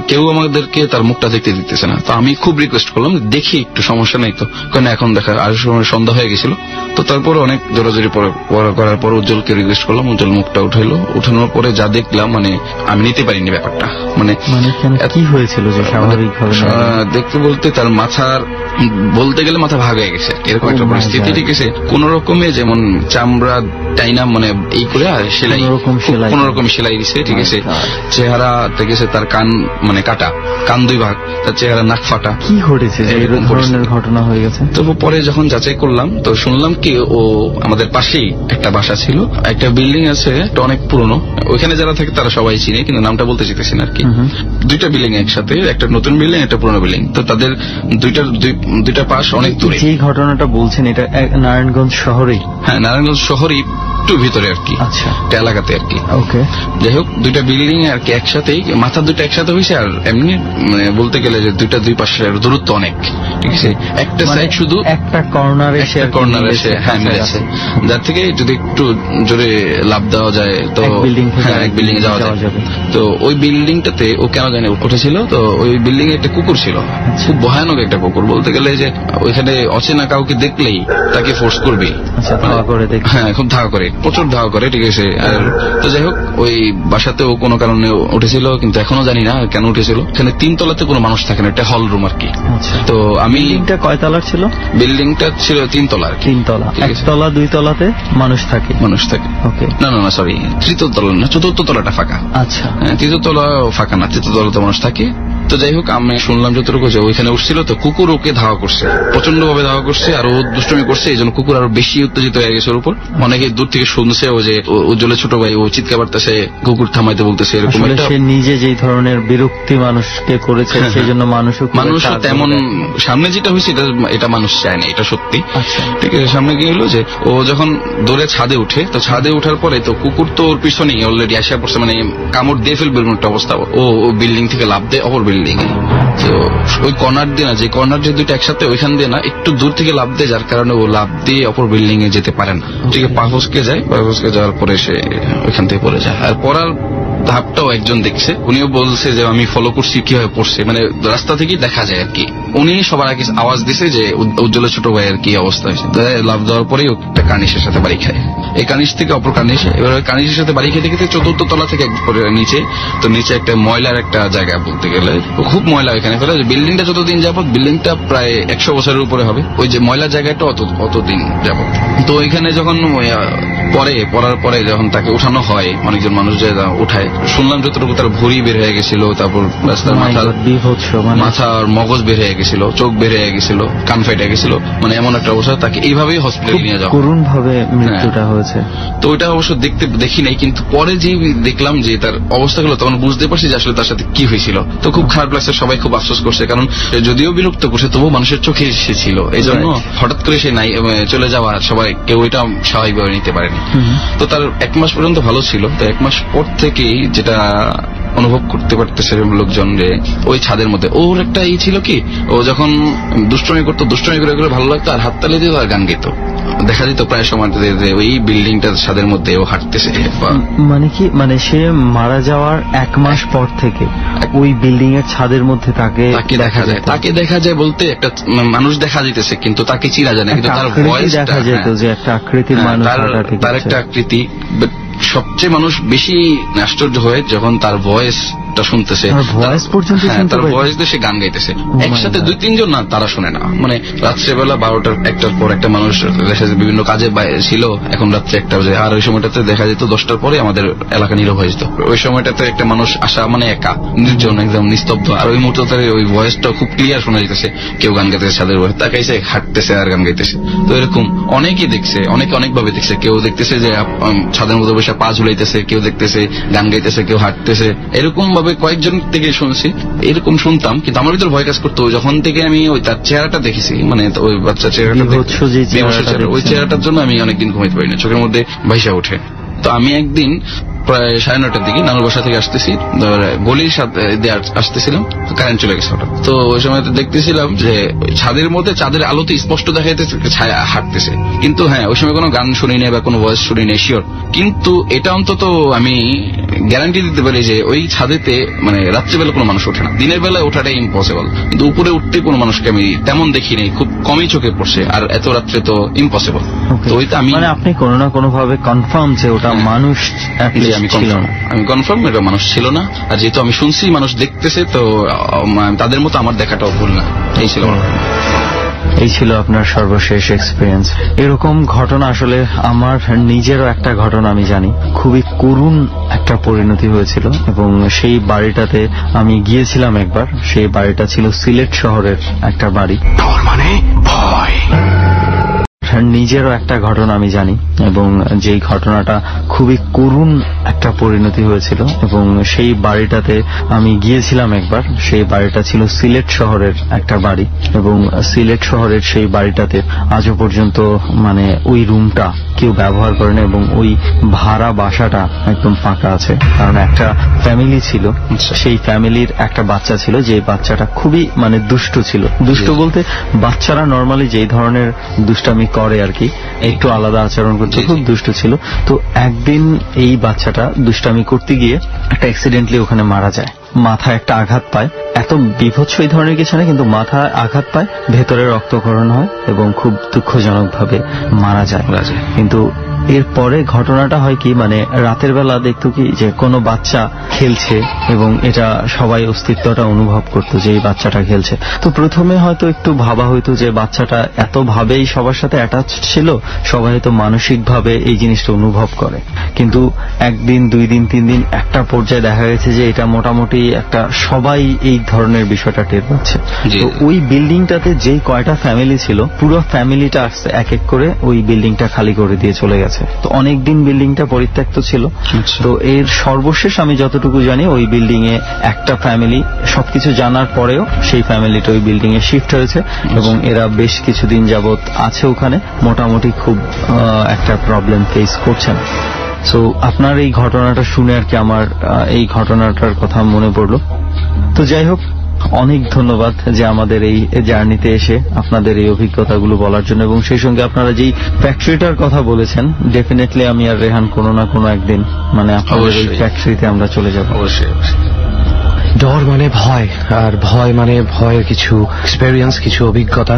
কেউ আমাদেরকে তার মুখটা দেখতে দিতেছে না। তো আমি খুব রিকোয়েস্ট করলাম, দেখি একটু, সমস্যা নেই তো, কেন এখন দেখা, আর সময় সন্ধ্যা হয়ে গেছিল। তো তারপরে অনেক জোরাজোরি করার পর উজ্জ্বলকে রিকোয়েস্ট করলাম, উজ্জ্বল মুখটা উঠাইলো। উঠানোর পরে যা দেখলাম, মানে আমি নিতে পারিনি ব্যাপারটা। মানে কি হয়েছিল যে স্বাভাবিকভাবে দেখতে বলতে তার মাথার, বলতে গেলে মাথা ভাগ হয়ে গেছে, এরকম একটা পরিস্থিতি। ঠিক আছে, কোন রকমে যেমন চামড়া টাইনা মানে এই করে সেলাই, কোন রকম সেলাই দিছে। ঠিক আছে, চেহারা ঠিক আছে, তার কান মানে কাটা, কান দুই ভাগ, তার চেহারা নাক ফাটা। কি ঘটেছে, এই ধরনের ঘটনা হয়ে গেছে। তো পরে যখন যাচাই করলাম, তো শুনলাম কি ও আমাদের পাশেই একটা বাসা ছিল, একটা বিল্ডিং আছে, এটা অনেক পুরনো। ওইখানে যারা থাকে তারা সবাই চিনে, কিন্তু নামটা বলতে চাইতেছি না আর কি। দুইটা বিল্ডিং একসাথে, একটা নতুন বিল্ডিং, একটা পুরনো বিল্ডিং। তো তাদের দুইটা পাশ অনেক দূরে। যে ঘটনাটা বলছেন এটা নারায়ণগঞ্জ শহরেই? হ্যাঁ, নারায়ণগঞ্জ শহরই একটু ভিতরে আর কি, আচ্ছা, এলাকাতে আর কি। ওকে, যাই হোক, দুইটা বিল্ডিং আর কি একসাথেই, মাথা দুটো একসাথে হয়েছে। আর এমনি মানে বলতে গেলে যে দুই পাশের দূরত্ব অনেক। ঠিক আছে, একটা সাইড শুধু একটা কর্নার এসে হ্যাঁ মিলেছে, যার থেকে যদি একটু জোরে লাফ দেওয়া যায় তো এক বিল্ডিং এ যাওয়া যাবে। তো ওই বিল্ডিংটাতে ও কেন জানে উঠেছিল, তো ওই বিল্ডিং এ একটা কুকুর ছিল, খুব ভয়ানক একটা কুকুর। বলতে গেলে যে ওইখানে অচেনা কাউকে দেখলেই তাকে ফোর্স করবে, হ্যাঁ খুব ধাওয়া করে, প্রচুর ধাওয়া করে। ঠিক আছে, আর তো যাই হোক ওই বাসাতেও কোনো কারণে উঠেছিল, কিন্তু এখনো জানি না কেন উঠেছিল। এখানে 3 তলাতে কোনো মানুষ থাকে না, এটা হল রুম আর কি। তো আমি, বিল্ডিংটা কয় তলার ছিল? বিল্ডিংটা ছিল 3 তলা আর কি। 3 তলা, 1 তলা 2 তলাতে মানুষ থাকে? ওকে, না সরি, 3য় তলা না, 4র্থ তলাটা ফাঁকা। আচ্ছা, 3য় তলা ফাঁকা না, 3য় তলাতে মানুষ থাকে। তো যাই হোক, আমি শুনলাম যতটুকু যে ওইখানে উঠছিল, তো কুকুর ওকে ধাওয়া করছে, প্রচন্ড ভাবে ধাওয়া করছে, আর ও দুষ্টমি করছে, এই জন্য কুকুর আরো বেশি উত্তেজিত হয়ে গেছে ওর উপর। অনেকে দূর থেকে শুনছে ও যে উজ্জ্বলের ছোট ভাই ও চিৎকার করতেছে, কুকুর থামাইতে বলতেছে, এরকম একটা। সে নিজে যেই ধরনের বিরক্তি মানুষকে করেছে, সেই জন্য মানুষ তেমন সামনে যেটা হয়েছে এটা মানুষ চায় না, এটা সত্যি। ঠিক আছে, সামনে কি হলো যে ও যখন দৌড়ে ছাদে উঠে, তো ছাদে উঠার পরে তো কুকুর তো ওর পিছনেই অলরেডি আসা পড়ছে, মানে কামড় দিয়ে ফেলবে একটা অবস্থা। ও বিল্ডিং থেকে লাফ দেয় অপর বিল্ডিং এ। তো ওই কর্নার দিয়ে না, যে কর্নার যে দুইটা একসাথে, ওইখান দিয়ে না একটু দূর থেকে লাফ দেয়, যার কারণে ও লাফ দিয়ে অপর বিল্ডিং এ যেতে পারে না। ঠিক আছে, পা ফসকে যাওয়ার পরে সে ওইখান থেকে পড়ে যায়। আর পড়ার ধাপটাও একজন দেখছে, উনিও বলছে যে আমি ফলো করছি কিভাবে পড়ছে, মানে রাস্তা থেকেই দেখা যায় আর কি। উনি সবার আগে আওয়াজ দিছে যে উজ্জ্বলের ছোট ভাইয়ের কি অবস্থা হয়েছে। লাভ দেওয়ার পরেই একটা কানিশের সাথে বাড়ি খায়, এই কানিশ থেকে অপর কানিশ। এবার কানিশের সাথে বাড়ি খেতে খেতে 4র্থ তলা থেকে নিচে, তো নিচে একটা ময়লার একটা জায়গা, বলতে গেলে খুব ময়লা এখানে ফেলে। বিল্ডিংটা যতদিন যাবত, বিল্ডিংটা প্রায় 100 বছরের উপরে হবে, ওই যে ময়লার জায়গাটা অতদিন যাবত। তো ওইখানে যখন পড়ার পরে যখন তাকে উঠানো হয়, অনেকজন মানুষ যে উঠায়, শুনলাম যতটুকু তার ভুঁড়ি বের হয়ে গেছিল, তারপর রাস্তার মাথার মগজ বের হয়ে গেছিল, চোখ বের হয়ে গেছিল, কান ফেটে গেছিল, মানে এমন একটা অবস্থা। তাকে এইভাবেই হসপিটালে নিয়ে যাওয়া, করুণ ভাবে মৃত্যুটা হয়েছে। তো ওইটা অবশ্য দেখি নাই, কিন্তু পরে যে দেখলাম যে তার অবস্থাগুলো, তখন বুঝতে পারছি যে আসলে তার সাথে কি হয়েছিল। তো খুব খারাপ লাগছে, সবাই খুব আফসোস করছে, কারণ যদিও বিরক্ত করছে তবুও মানুষের চোখে এসেছিল। এই জন্য হঠাৎ করে সে নাই চলে যাওয়া, সবাই কেউ এটা স্বাভাবিকভাবে নিতে পারেনি। তো তার 1 মাস পর্যন্ত ভালো ছিল। তো 1 মাস পর থেকেই যেটা অনুভব করতে পারতেছে লোকজন, যে ওই ছাদের মধ্যে ওর একটা ই ছিল কি, ও যখন দুষ্টমি করতো, দুষ্টমি করে ভালো লাগতো, আর হাততালি দিত আর গান গেত। দেখা যেত প্রায় সময় ওই বিল্ডিংটার ছাদের মধ্যে ও হাঁটতেছে। মানে কি, মানে সে মারা যাওয়ার 1 মাস পর থেকে ওই বিল্ডিং এর ছাদের মধ্যে তাকে দেখা যায় বলতে একটা মানুষ দেখা যেতেছে, কিন্তু তাকে চিনা যায় না, কিন্তু তার ভয়েস দেখা যেত যে একটা আকৃতির মানুষ, তার একটা আকৃতি। সবচেয়ে মানুষ বেশি আশ্চর্য হয় যখন তার ভয়েস গানটা শুনতেছে, ভয়েস পর্যন্ত তার ভয়েস দিয়ে সে গান গাইতেছে একসাথে 2-3 জন না, তারা শুনে না। মানে রাত্রেবেলা 12টার 1টার পর একটা মানুষ দেখা যায় বিভিন্ন কাজে ছিল, এখন রাত্রে 1টা বাজে, আর ওই সময়টাতে দেখা যেত 10টার পরে আমাদের এলাকা নীরব হয়ে যেত। ওই সময়টাতে একটা মানুষ আসা মানে একা, নির্জন, একদম নিস্তব্ধ, আর ওই মুহূর্তে ওই ভয়েসটা খুব ক্লিয়ার শোনা যেতেছে, কেউ গান গাইতেছে, ছাদের উপরে তাকাইছে, হাঁটতেছে আর গান গাইতেছে। তো এরকম অনেকেই দেখছে, অনেকভাবে দেখছে। কেউ দেখতেছে যে ছাদের মধ্যে বসে পা ঝুলাইতেছে, কেউ দেখতেছে গান গাইতেছে, কেউ হাঁটতেছে, এরকম ভাবে কয়েকজন থেকে শুনছি। এরকম শুনতাম, কিন্তু আমার ভিতর ভয় কাজ করতো যখন থেকে আমি ওই তার চেহারাটা দেখেছি, মানে ওই বাচ্চা চেহারাটা, ওই চেহারাটার জন্য আমি অনেকদিন ঘুমাইতে পারি না, চোখের মধ্যে ভাইসা ওঠে। তো আমি একদিন প্রায় 9:30টার দিকে নানুর বাসা থেকে আসতেছি, গলির সাথে আসতেছিলাম, কারেন্ট চলে গেছে হঠাৎ। তো ওই সময় দেখতেছিলাম যে ছাদের মধ্যে চাঁদের আলোতে স্পষ্ট দেখা যাইতেছে ছায়া হাঁটতেছে, কিন্তু হ্যাঁ ওই সময় কোনো গান শুনি নাই বা কোনো ভয়েস শুনি নাই শিওর, কিন্তু এটা অন্তত আমি গ্যারান্টি দিতে পারি যে ওই ছাদেতে মানে রাত্রিবেলা কোনো মানুষ ওঠে না, দিনের বেলায় ওঠাটাই ইম্পসিবল, কিন্তু উপরে উঠতে কোনো মানুষকে আমি তেমন দেখি নাই, খুব কমই চোখে পড়ছে, আর এত রাত্রে তো ইম্পসিবল। তো ওইটা আমি মানে আপনি কোনো না কোনো ভাবে কনফার্ম যে ওটা মানুষ, আমি কনফার্ম এটা মানুষ ছিল না। আর যেহেতু আমি শুনছি মানুষ দেখতেছে, তো তাদের মতো আমার দেখাটাও ভুল না। এই ছিল আপনার সর্বশেষ এক্সপিরিয়েন্স। এরকম ঘটনা আসলে আমার নিজেরও একটা ঘটনা আমি জানি, খুবই করুণ একটা পরিণতি হয়েছিল, এবং সেই বাড়িটাতে আমি গিয়েছিলাম একবার। সেই বাড়িটা ছিল সিলেট শহরের একটা বাড়ি। মানে ভয় নিজেরও একটা ঘটনা আমি জানি, এবং যেই ঘটনাটা খুবই করুণ একটা পরিণতি হয়েছিল, এবং সেই বাড়িটাতে আমি গিয়েছিলাম একবার। সেই বাড়িটা ছিল সিলেট শহরের একটা বাড়ি, এবং সিলেট শহরের সেই বাড়িটাতে আজও পর্যন্ত মানে ওই রুমটা কেউ ব্যবহার করে না, এবং ওই ভাড়া বাসাটা একদম ফাঁকা আছে। কারণ একটা ফ্যামিলি ছিল, সেই ফ্যামিলির একটা বাচ্চা ছিল, যে বাচ্চাটা খুবই মানে দুষ্ট ছিল। দুষ্ট বলতে বাচ্চারা নর্মালি যেই ধরনের দুষ্টামি করে আর কি, একটু আলাদা আচরণ করতে, খুব দুষ্ট ছিল। তো একদিন এই বাচ্চাটা দুষ্টামি করতে গিয়ে একটা অ্যাক্সিডেন্টলি ওখানে মারা যায়, মাথায় একটা আঘাত পায়। এত বিভৎস এই ধরনের কিছু না, কিন্তু মাথায় আঘাত পায়, ভেতরে রক্তক্ষরণ হয় এবং খুব দুঃখজনকভাবে মারা যায়। কিন্তু এরপরে ঘটনাটা হয় কি, মানে রাতের বেলা দেখতো কি যে কোনো বাচ্চা খেলছে, এবং এটা সবাই অস্তিত্বটা অনুভব করতো যে এই বাচ্চাটা খেলছে। তো প্রথমে হয়তো একটু ভাবা হইতো যে বাচ্চাটা এত ভাবেই সবার সাথে অ্যাটাচ ছিল, সবাই হয়তো মানসিকভাবে এই জিনিসটা অনুভব করে। কিন্তু একদিন, 2 দিন, 3 দিন, একটা পর্যায়ে দেখা গেছে যে এটা মোটামুটি একটা সবাই এই ধরনের বিষয়টা টের পাচ্ছে। তো ওই বিল্ডিংটাতে যেই কয়টা ফ্যামিলি ছিল, পুরো ফ্যামিলিটা আসছে এক এক করে ওই বিল্ডিংটা খালি করে দিয়ে চলে গেছে। তো অনেকদিন বিল্ডিংটা পরিত্যক্ত ছিল। তো এর সর্বশেষ আমি যতটুকু জানি, ওই বিল্ডিং এ একটা ফ্যামিলি সবকিছু জানার পরেও সেই ফ্যামিলিটা ওই বিল্ডিং এ শিফট হয়েছে, এবং এরা বেশ কিছুদিন যাবত আছে ওখানে, মোটামুটি খুব একটা প্রবলেম ফেস করছেন। সো আপনার এই ঘটনাটা শুনে আর কি আমার এই ঘটনাটার কথা মনে পড়লো। তো যাই হোক, অনেক ধন্যবাদ যে আমাদের এই জার্নিতে এসে আপনাদের এই অভিজ্ঞতাগুলো বলার জন্য, এবং সেই সঙ্গে আপনারা যেই ফ্যাক্টরিটার কথা বলেছেন, ডেফিনেটলি আমি আর রেহান কোনো না কোনো একদিন মানে আপনাদের এই ফ্যাক্টরিতে আমরা চলে যাব। অবশ্যই। ডর মানে ভয়, আর ভয় মানে ভয়ের কিছু এক্সপেরিয়েন্স, কিছু অভিজ্ঞতা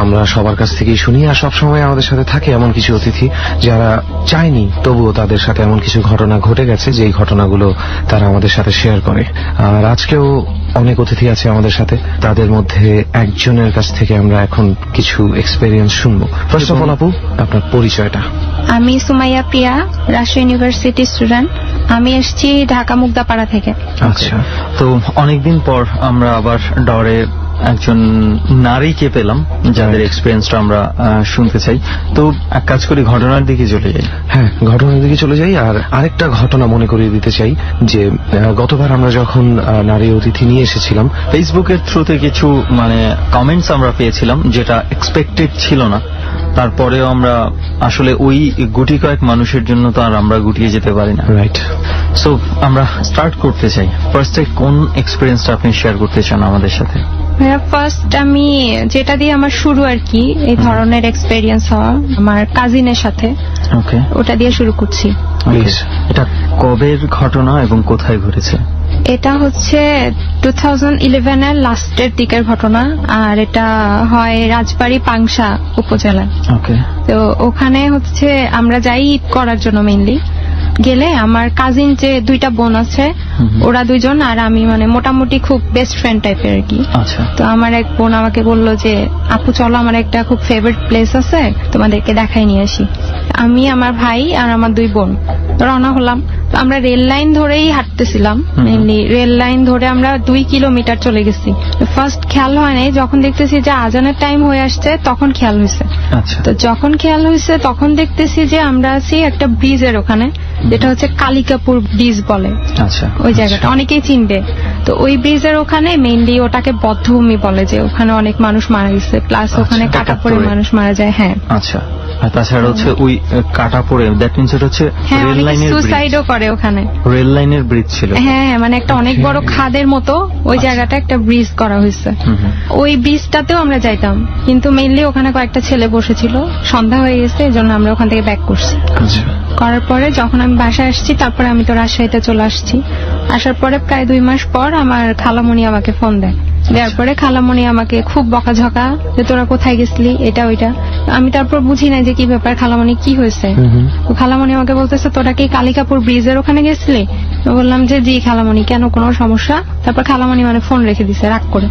আমরা সবার কাছ থেকেই শুনি। আর সবসময় আমাদের সাথে থাকে এমন কিছু অতিথি যারা চায়নি, তবুও তাদের সাথে এমন কিছু ঘটনা ঘটে গেছে যেই ঘটনাগুলো তারা আমাদের সাথে শেয়ার করে। আর আজকেও অনেক অতিথি আছে আমাদের সাথে, তাদের মধ্যে একজনের কাছ থেকে আমরা এখন কিছু এক্সপেরিয়েন্স শুনবো। ফার্স্ট অফ অল আপু, আপনার পরিচয়টা। আমি সুমাইয়া প্রিয়া, রাজশাহী ইউনিভার্সিটি স্টুডেন্ট। আমি এসেছি ঢাকা মুগদাপাড়া থেকে। আচ্ছা, তো অনেকদিন পর আমরা আবার ডরে একজন নারীকে পেলাম যাদের এক্সপিরিয়েন্সটা আমরা শুনতে চাই। তো এক কাজ করি, ঘটনার দিকে চলে যাই। হ্যাঁ, ঘটনার দিকে চলে যাই। আর আরেকটা ঘটনা মনে করিয়ে দিতে চাই যে গতবার আমরা যখন নারী অতিথি নিয়ে এসেছিলাম, ফেসবুকের থ্রুতে কিছু মানে কমেন্টস আমরা পেয়েছিলাম যেটা এক্সপেক্টেড ছিল না। তারপরেও আমরা আসলে ওই গুটি কয়েক মানুষের জন্য তো আর আমরা গুটিয়ে যেতে পারি না, রাইট? সো আমরা স্টার্ট করতে চাই। ফার্স্টে কোন এক্সপিরিয়েন্সটা আপনি শেয়ার করতে চান আমাদের সাথে? ফার্স্ট আমি যেটা দিয়ে আমার শুরু আর কি এই ধরনের এক্সপেরিয়েন্স হওয়া, আমার কাজিনের সাথে, ওকে, ওটা দিয়ে শুরু করছি। এটা কবের ঘটনা এবং কোথায় ঘটেছে? এটা হচ্ছে 2011 এর লাস্টের দিকের ঘটনা, আর এটা হয় রাজবাড়ী পাংশা উপজেলায়। ওকে। তো ওখানে হচ্ছে আমরা যাই ঈদ করার জন্য মেইনলি। গেলে আমার কাজিন যে 2টা বোন আছে ওরা 2জন আর আমি মানে মোটামুটি খুব বেস্ট ফ্রেন্ড টাইপের আর কি। আচ্ছা। তো আমার এক বোন আমাকে বলল যে আপু চলো আমার একটা খুব ফেভারিট প্লেস আছে তোমাদেরকে দেখাই নিয়ে আসি। আমি আমার ভাই আর আমার 2 বোন রওনা হলাম। তো আমরা রেল লাইন ধরেই হাঁটতেছিলাম, মেইনলি রেল লাইন ধরে আমরা 2 কিলোমিটার চলে গেছি। ফার্স্ট খেয়াল হয় নাই, যখন দেখতেছি যে আজানের টাইম হয়ে আসছে তখন খেয়াল হয়েছে। আচ্ছা। তো যখন খেয়াল হয়েছে তখন দেখতেছি যে আমরা আছি একটা ব্রিজের ওখানে, যেটা হচ্ছে কালিকাপুর ব্রিজ বলে। আচ্ছা। ওই জায়গাটা অনেকেই চিনবে। তো ওই ব্রিজের ওখানে মেইনলি ওটাকে বদ্ধভূমি বলে, যে ওখানে অনেক মানুষ মারা গেছে, প্লাস ওখানে কাটা পড়ে মানুষ মারা যায়। হ্যাঁ। আচ্ছা। আর তাছাড়া হচ্ছে ওই কাটা পড়ে, দ্যাট মিনস এটা হচ্ছে রেল লাইনের সুসাইডও করে ওখানে। রেল লাইনের ব্রিজ ছিল। হ্যাঁ, মানে একটা অনেক বড় খাদের মতো ওই জায়গাটা একটা ব্রিজ করা হয়েছে। ওই ব্রিজটাতেও আমরা যাইতাম, কিন্তু মেইনলি ওখানে কয়েকটা ছেলে বসেছিল, সন্ধ্যা হয়ে গেছে, এই জন্য আমরা ওখান থেকে ব্যাক করছি। করার পরে যখন আমি বাসায় আসছি, তারপরে আমি তো রাজশাহীতে চলে আসছি। আসার পরে প্রায় 2 মাস পর আমার খালামণি আমাকে ফোন দেয়। দেওয়ার পরে খালামণি আমাকে খুব বকাঝকা যে তোরা কোথায় গেছিলি, এটা ওইটা। আমি তারপর বুঝি না যে কি ব্যাপার, খালামণি কি হয়েছে। খালামণি আমাকে বলতেছে তোরা কি কালিকাপুর ব্রিজের ওখানে গেছিলি? বললাম যে জি খালামণি, কেন, কোনো সমস্যা? তারপর খালামণি মানে ফোন রেখে দিছে রাগ করে।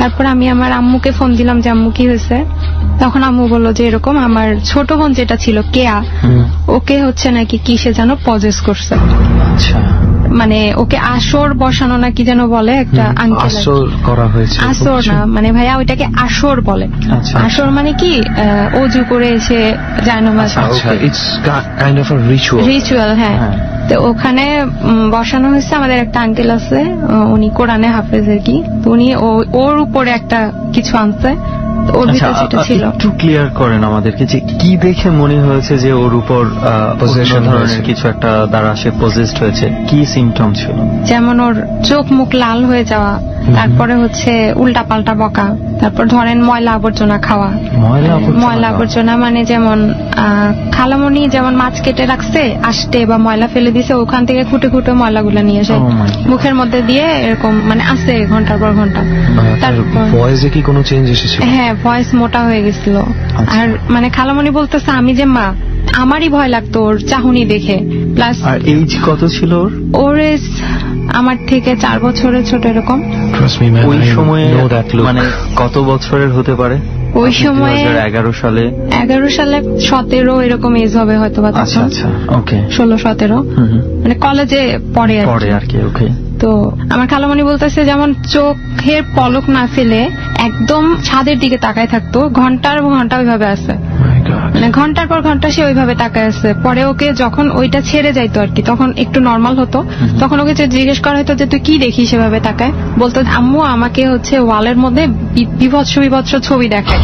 তারপর আমি আমার আম্মুকে ফোন দিলাম যে আম্মু কি হয়েছে। তখন আম্মু বললো যে এরকম আমার ছোট বোন যেটা ছিল কেয়া, ওকে হচ্ছে নাকি কিসে যেন পজেস করছে। মানে ওকে আসর বসানো না কি যেন বলে, একটা আঙ্কেল আসর করা হয়েছে। আসর না মানে ভাইয়া, ওইটাকে আসর বলে। আসর মানে কি অজু করে এসে জায়নামাজ। আচ্ছা, it's kind of a ritual. হ্যাঁ। তো ওখানে বসানো হয়েছে। আমাদের একটা আঙ্কেল আছে, উনি কোরআনে হাফেজ আর কি। তো উনি ওর উপরে একটা কিছু আনছে, ওর ভিতরে যেটা ছিল। একটু ক্লিয়ার করেন আমাদেরকে যে কি দেখে মনে হয়েছে যে ওর উপর ধরনের কিছু একটা দ্বারা সে পজেসড হয়েছে, কি সিমটম ছিল? যেমন ওর চোখ মুখ লাল হয়ে যাওয়া, তারপরে হচ্ছে উল্টা পাল্টা বকা, তারপর ধরেন ময়লা আবর্জনা খাওয়া। ময়লা আবর্জনা মানে যেমন খালামণি যেমন মাছ কেটে রাখছে, আষ্টে বা ময়লা ফেলে দিছে, ওখান থেকে খুঁটে খুঁটে ময়লাগুলো নিয়ে যায় মুখের মধ্যে দিয়ে, এরকম মানে আছে ঘন্টার পর ঘন্টা। তারপর ভয়েসে কি কোনো চেঞ্জ এসেছিল? হ্যাঁ, ভয়েস মোটা হয়ে গেছিল। আর মানে খালামণি বলতেছে আমি যে মা, আমারই ভয় লাগতো ওর চাহনি দেখে। প্লাস আর এইজ কত ছিল ওর? ওর এজ আমার থেকে 4 বছরের ছোট এরকম। ওই সময়ে মানে কত বছরের হতে পারে? ওই সময়ে 11 সালে 17 এরকম এজ হবে হয়তো বা। আচ্ছা আচ্ছা, ওকে। 16-17 মানে কলেজে পড়ে আর কি। ওকে। তো আমার খালামণি বলতেছে যেমন চোখের পলক না ফেলে একদম ছাদের দিকে তাকায় থাকতো, ঘন্টার ঘন্টা ওইভাবে আছে, মানে ঘন্টার পর ঘন্টা সে ওইভাবে তাকায় আছে। পরে ওকে যখন ওইটা ছেড়ে যাইতো আর কি, তখন একটু নর্মাল হতো, তখন ওকে জিজ্ঞেস করা হতো যে তুই কি দেখিস সেভাবে তাকায়, বলতো আম্মু আমাকে হচ্ছে ওয়ালের মধ্যে বিভৎস ছবি দেখায়।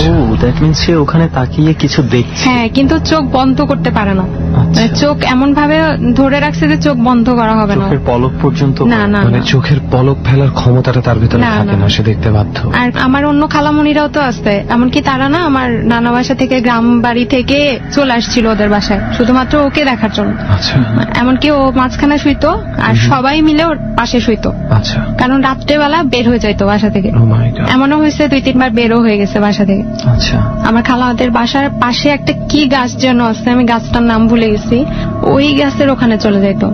ও, দ্যাট মিন্স সে ওখানে তাকিয়ে কিছু দেখছে। হ্যাঁ, কিন্তু চোখ বন্ধ করতে পারে না, মানে চোখ এমন ভাবে ধরে রাখছে যে চোখ বন্ধ করা হবে না, চোখের পলক পর্যন্ত না, মানে চোখের পলক ফেলার ক্ষমতাটা তার ভিতরে থাকে না, সে দেখতে বাধ্য। আর আমার অন্য খালামণিরাও তো আছে, এমনকি তারা না আমার নানা বাসা থেকে, গ্রাম বাড়ি থেকে চলে আসছিল ওদের বাসায় শুধুমাত্র ওকে দেখার জন্য। এমনকি ও মাঝখানে শুইতো আর সবাই মিলে ওর পাশে শুইতো। আচ্ছা। কারণ রাত্রেবেলা বের হয়ে যাইতো বাসা থেকে। এমনও হয়েছে 2-3 বার বেরও হয়ে গেছে বাসা থেকে। আচ্ছা। আমার খালাদের বাসার পাশে একটা কি গাছ যেন আছে, আমি গাছটার নাম ভুলে গেছি, ওই গাছের ওখানে চলে যাইতো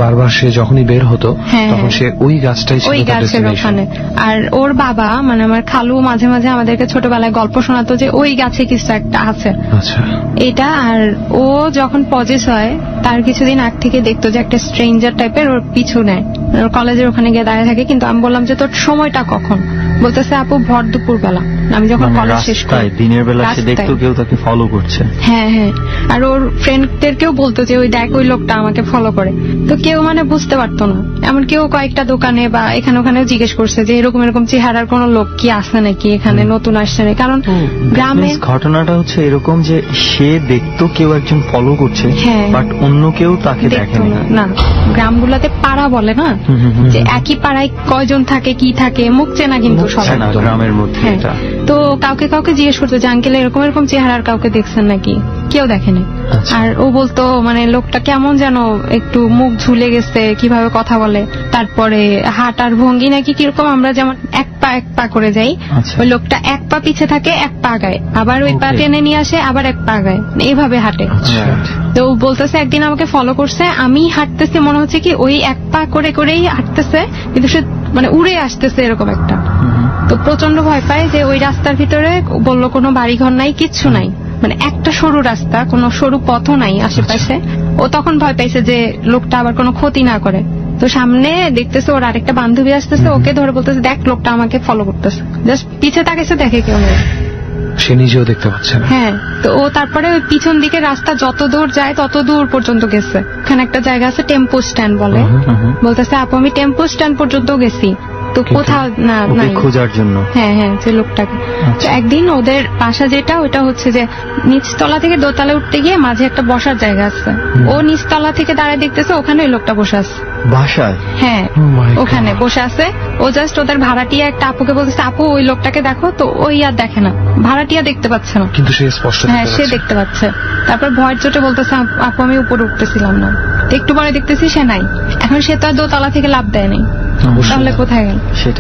বারবার। সে যখনই বের হতো তখন সে ওই গাছটাই ছিল, ওই গাছের ওখানে। আর ওর বাবা মানে আমার খালু মাঝে মাঝে আমাদেরকে ছোটবেলায় গল্প শোনাতো যে ওই গাছে কিছু একটা আছে। আচ্ছা। এটা আর ও যখন পজেস হয় তার কিছুদিন আগ থেকে দেখতো যে একটা স্ট্রেঞ্জার টাইপের ওর পিছু নেয়, ওর কলেজের ওখানে গিয়ে দাঁড়িয়ে থাকে। কিন্তু আমি বললাম যে তোর সময়টা কখন? বলতেছে আপু ভর দুপুর বেলা, আমি যখন কলেজ শেষ করি। দিনের বেলা সে দেখতো কেউ তাকে ফলো করছে। হ্যাঁ হ্যাঁ, আর ওর ফ্রেন্ডদেরকেও বলতো যে ওই দেখ ওই লোকটা আমাকে ফলো করে। তো কেউ মানে বুঝতে পারতো না, এমন কেউ কয়েকটা দোকানে বা এখানে ওখানেও জিজ্ঞেস করছে যে এরকম চেহারার কোন লোক কি আসে নাকি এখানে নতুন আসছে নাকি। কারণ গ্রামে ঘটনাটা হচ্ছে এরকম যে সে দেখতো কেউ একজন ফলো করছে, বাট অন্য কেউ তাকে দেখে না। গ্রামগুলোতে পাড়া বলে না, যে একই পাড়ায় কয়জন থাকে কি থাকে মুখ চেনা কিন্তু সবাই গ্রামের মধ্যে। তো কাউকে কাউকে জিজ্ঞেস করতো যে আঙ্কেল এরকম চেহারার কাউকে দেখছেন নাকি, কেউ দেখেনি। আর ও বলতো মানে লোকটা কেমন যেন একটু মুখ ঝুলে গেছে, কিভাবে কথা বলে, তারপরে হাঁটার ভঙ্গি নাকি কিরকম আমরা যেমন এক পা করে যাই, ওই লোকটা 1 পা পিছে থাকে 1 পা আগায়, আবার ওই পা টেনে নিয়ে আসে আবার 1 পা আগায়, এইভাবে হাঁটে। তো ও বলতেছে একদিন আমাকে ফলো করছে, আমি হাঁটতেছি মনে হচ্ছে কি ওই এক পা করে করেই হাঁটতেছে, কিন্তু সে মানে উড়ে আসতেছে এরকম একটা। তো প্রচন্ড ভয় পায় যে ওই রাস্তার ভিতরে বললো কোনো বাড়িঘর নাই, কিচ্ছু নাই, মানে একটা সরু রাস্তা, কোনো সরু পথও নাই আশেপাশে। ও তখন ভয় পাইছে যে লোকটা আবার কোনো ক্ষতি না করে। তো সামনে দেখতেছে ওর আরেকটা বান্ধবী আসতেছে, ওকে ধরে বলতেছে দেখ লোকটা আমাকে ফলো করতেছে, জাস্ট পিছে তাকাইছে, দেখে কেউ নেই, সে নিজেও দেখতে পাচ্ছে না। হ্যাঁ, তো ও তারপরে ওই পিছন দিকে রাস্তা যত দূর যায় তত দূর পর্যন্ত গেছে। ওখানে একটা জায়গা আছে টেম্পো স্ট্যান্ড বলে, বলতেছে আপু আমি টেম্পো স্ট্যান্ড পর্যন্ত গেছি, তো কোথাও না নাই খোঁজার জন্য। হ্যাঁ হ্যাঁ, যে লোকটাকে। তো একদিন ওদের বাসা যেটা ওটা হচ্ছে যে নিচতলা থেকে দোতলায় উঠতে গিয়ে মাঝে একটা বসার জায়গা আছে, ও নিচতলা থেকে দাঁড়ায় দেখতেছে ওখানে ওই লোকটা বসে আছে বাসায়। হ্যাঁ ওখানে বসে আছে। ও জাস্ট ওদের ভাড়াটিয়া একটা আপুকে বলতেছে আপু ওই লোকটাকে দেখো, তো ওই আর দেখে না, ভাড়াটিয়া দেখতে পাচ্ছে না, কিন্তু সে স্পষ্ট হ্যাঁ সে দেখতে পাচ্ছে। তারপর ভয়ের চোটে বলতেছে আপু আমি উপরে উঠতেছিলাম না, একটু পরে দেখতেছি সে নাই। এখন সে তো আর দোতলা থেকে লাফ দেয় নাই, তাহলে কোথায় গেল?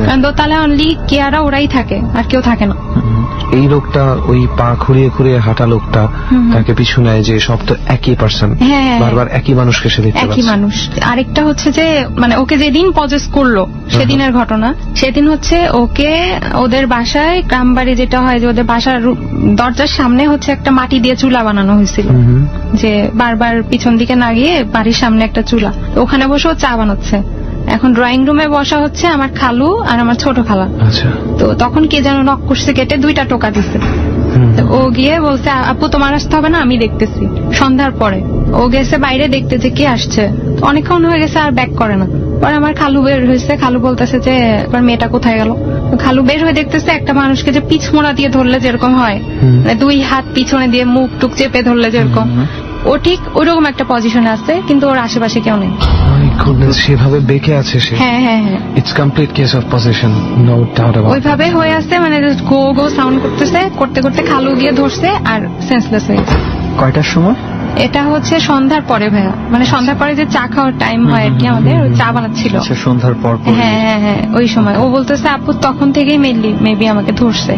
কারণ দোতলায় অনলি কেয়ারা ওরাই থাকে, আর কেউ থাকে না। এই লোকটা ওই পা খুঁড়িয়ে খুঁড়িয়ে হাঁটা লোকটা তাকে পিছু নেয়, যে সব তো একই পার্সন, বারবার একই মানুষকে সে দেখতে পাচ্ছে। একই মানুষ। আরেকটা হচ্ছে যে মানে ওকে যেদিন পজেস করলো সেদিনের ঘটনা, সেদিন হচ্ছে ওকে ওদের বাসায় গ্রামবাড়ি যেটা হয় যে ওদের বাসার দরজার সামনে হচ্ছে একটা মাটি দিয়ে চুলা বানানো হয়েছিল, যে বারবার পিছন দিকে না গিয়ে বাড়ির সামনে একটা চুলা, ওখানে বসে ও চা বানাচ্ছে। এখন ড্রয়িং রুমে বসা হচ্ছে আমার খালু আর আমার ছোট খালা। তো তখন কে যেন নক করছে, কেটে 2টা টোকা দিচ্ছে। ও গিয়ে বলছে আপু তোমার আসতে হবে না, আমি দেখতেছি। সন্ধ্যার পরে ও গেছে বাইরে দেখতে যে কে আসছে, অনেকক্ষণ হয়ে গেছে আর ব্যাক করে না। পরে আমার খালু বের হয়েছে, খালু বলতেছে যে এবার মেয়েটা কোথায় গেল। খালু বের হয়ে দেখতেছে একটা মানুষকে যে পিছমোড়া দিয়ে ধরলে যেরকম হয়, 2 হাত পিছনে দিয়ে মুখ টুক চেপে ধরলে যেরকম, ও ঠিক ওরকম একটা পজিশনে আছে, কিন্তু ওর আশেপাশে কেউ নেই। সেভাবে বেঁকে আছে সে। হ্যাঁ হ্যাঁ হ্যাঁ, it's complete case of possession, no doubt about. ওইভাবে হয়ে আছে, মানে গো গো সাউন্ড করতেছে, করতে করতে খালু গিয়ে ধরছে আর সেন্সলেস হয়ে গেছে। কয়টার সময়? এটা হচ্ছে সন্ধ্যার পরে ভাইয়া, মানে সন্ধ্যার পরে যে চা খাওয়ার টাইম হয় আর কি, আমাদের ওই চা বানাচ্ছিল সন্ধ্যার পর। হ্যাঁ হ্যাঁ হ্যাঁ, ওই সময় ও বলতেছে আপু তখন থেকেই মেবি আমাকে ধরছে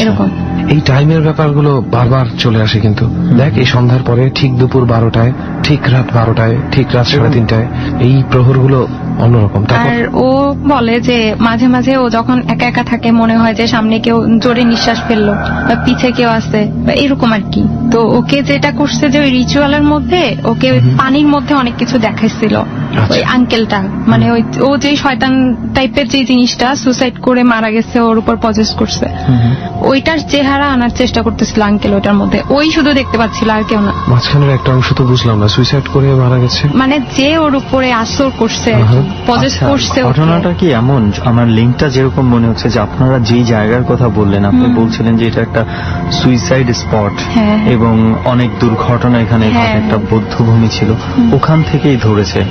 এরকম। এই টাইমের ব্যাপারগুলো বারবার চলে আসে, কিন্তু দেখ এই সন্ধ্যার পরে ঠিক দুপুর 12টায়, ঠিক রাত 12টায়, ঠিক রাত 3:30টায়, এই প্রহরগুলো অন্যরকম। আর ও বলে যে মাঝে মাঝে ও যখন একা একা থাকে মনে হয় যে সামনে কেউ জোরে নিঃশ্বাস ফেললো বা পিছে কেউ আছে বা এরকম আর কি। তো ওকে যেটা করছে যে ওই রিচুয়ালের মধ্যে ওকে ওই পানির মধ্যে অনেক কিছু দেখাইছিল ওই আঙ্কেলটা, মানে ওই ও যে শয়তান টাইপের যে জিনিসটা সুসাইড করে মারা গেছে ওর উপর পজেস করছে, ওইটার চেহারা আনার চেষ্টা করতেছিল আঙ্কেল ওইটার মধ্যে, ওই শুধু দেখতে পাচ্ছিল আর কেউ না। মাঝখানের একটা অংশ তো বুঝলাম না, সুইসাইড করে মারা গেছে মানে যে ওর উপরে আসর করছে, পজেস করছে। ঘটনাটা কি এমন, আমার লিঙ্কটা যেরকম মনে হচ্ছে যে আপনারা যেই জায়গার কথা বললেন, আপনি বলছিলেন যে এটা একটা সুইসাইড স্পট এবং অনেক দুর্ঘটনা এখানে একটা বৌদ্ধভূমি ছিল, ওখান থেকেই ধরেছে।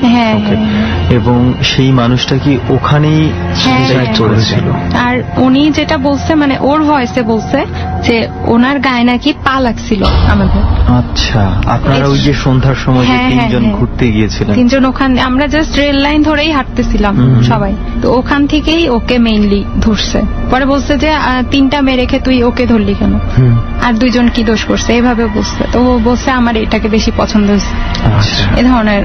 এবং সেই মানুষটা কি ওখানেই সুইসাইড করেছিল। আর উনি যেটা বলছে মানে ওর ভয়েসে বলছে যে ওনার গায়ে নাকি পা লাগছিল আমাদের। আচ্ছা, আপনারা ওই যে সন্ধ্যার সময় 3জন ঘুরতে গিয়েছিলেন? 3জন ওখানে, আমরা জাস্ট রেল লাইন ধরেই হাঁটতেছিলাম সবাই, তো ওখান থেকেই ওকে মেইনলি ধরছে। পরে বলছে যে 3টা মেয়ে রেখে তুই ওকে ধরলি কেন, আর 2জন কি দোষ করছে, এভাবে বলছে। তো ও বলছে আমার এটাকে বেশি পছন্দ হয়েছে, এ ধরনের।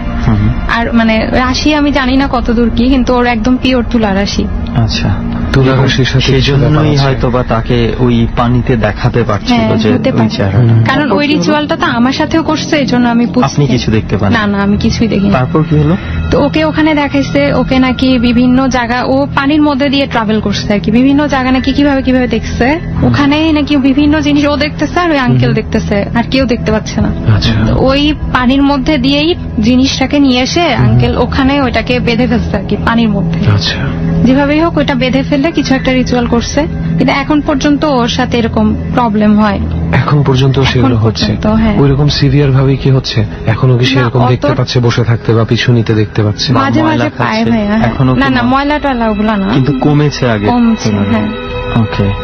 আর মানে রাশি আমি জানি না কতদূর কি, কিন্তু ওর একদম পিওর তুলা রাশি। আচ্ছা, তুলা রাশির সাথে সেজন্যই হয়তো বা তাকে ওই পানিতে দেখাতে পারছিল যে ওই চেহারাটা, কারণ ওই রিচুয়ালটা তো আমার সাথেও করছে, এই জন্য আমি আপনি কিছু দেখতে পান না? না, আমি কিছুই দেখিনি। তারপর কি হলো? তো ওকে ওখানে দেখাইছে, ওকে নাকি বিভিন্ন জায়গা, ও পানির মধ্যে দিয়ে ট্রাভেল করছে আর কি, বিভিন্ন জায়গা নাকি কিভাবে কিভাবে দেখছে, ওখানে নাকি বিভিন্ন জিনিস ও দেখতেছে আর ওই আঙ্কেল দেখতেছে, আর কেউ দেখতে পাচ্ছে না। ওই পানির মধ্যে দিয়েই জিনিসটাকে নিয়ে এসে আঙ্কেল ওখানে ওইটাকে বেঁধে ফেলছে আর কি পানির মধ্যে। যেভাবেই হোক ওইটা বেঁধে ফেললে কিছু একটা রিচুয়াল করছে, কিন্তু এখন পর্যন্ত ওর সাথে এরকম প্রবলেম হয়। এখন পর্যন্ত সেগুলো হচ্ছে ওইরকম সিভিয়ার ভাবে কি হচ্ছে? এখনো কি সেরকম দেখতে পাচ্ছে বসে থাকতে বা পিছু নিতে দেখতে পাচ্ছে? মাঝে মাঝে পায় ভাইয়া। না না, ময়লা টয়লা ওগুলো না, কিন্তু কমেছে আগে, কমছে। হ্যাঁ,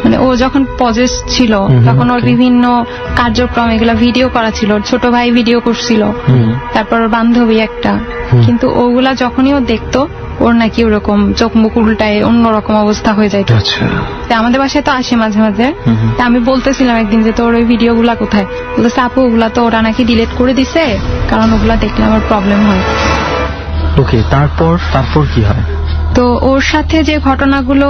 মানে ও যখন পজেস ছিল তখন ওর বিভিন্ন কার্যক্রম এগুলা ভিডিও করা ছিল, ছোট ভাই ভিডিও করছিল, তারপর ওর বান্ধবী একটা, কিন্তু ওগুলা যখনই ও দেখতো ওর নাকি ওরকম চোখ মুখ উল্টায় অন্যরকম অবস্থা হয়ে যায়। আচ্ছা, আমাদের বাসায় তো আসে মাঝে মাঝে। তা আমি বলতেছিলাম একদিন যে তোর ওই ভিডিও গুলা কোথায়, বলতেছে আপু ওগুলা তো ওরা নাকি ডিলিট করে দিছে, কারণ ওগুলা দেখলে আমার প্রবলেম হয়। ওকে, তারপর কি হয়? তো ওর সাথে যে ঘটনাগুলো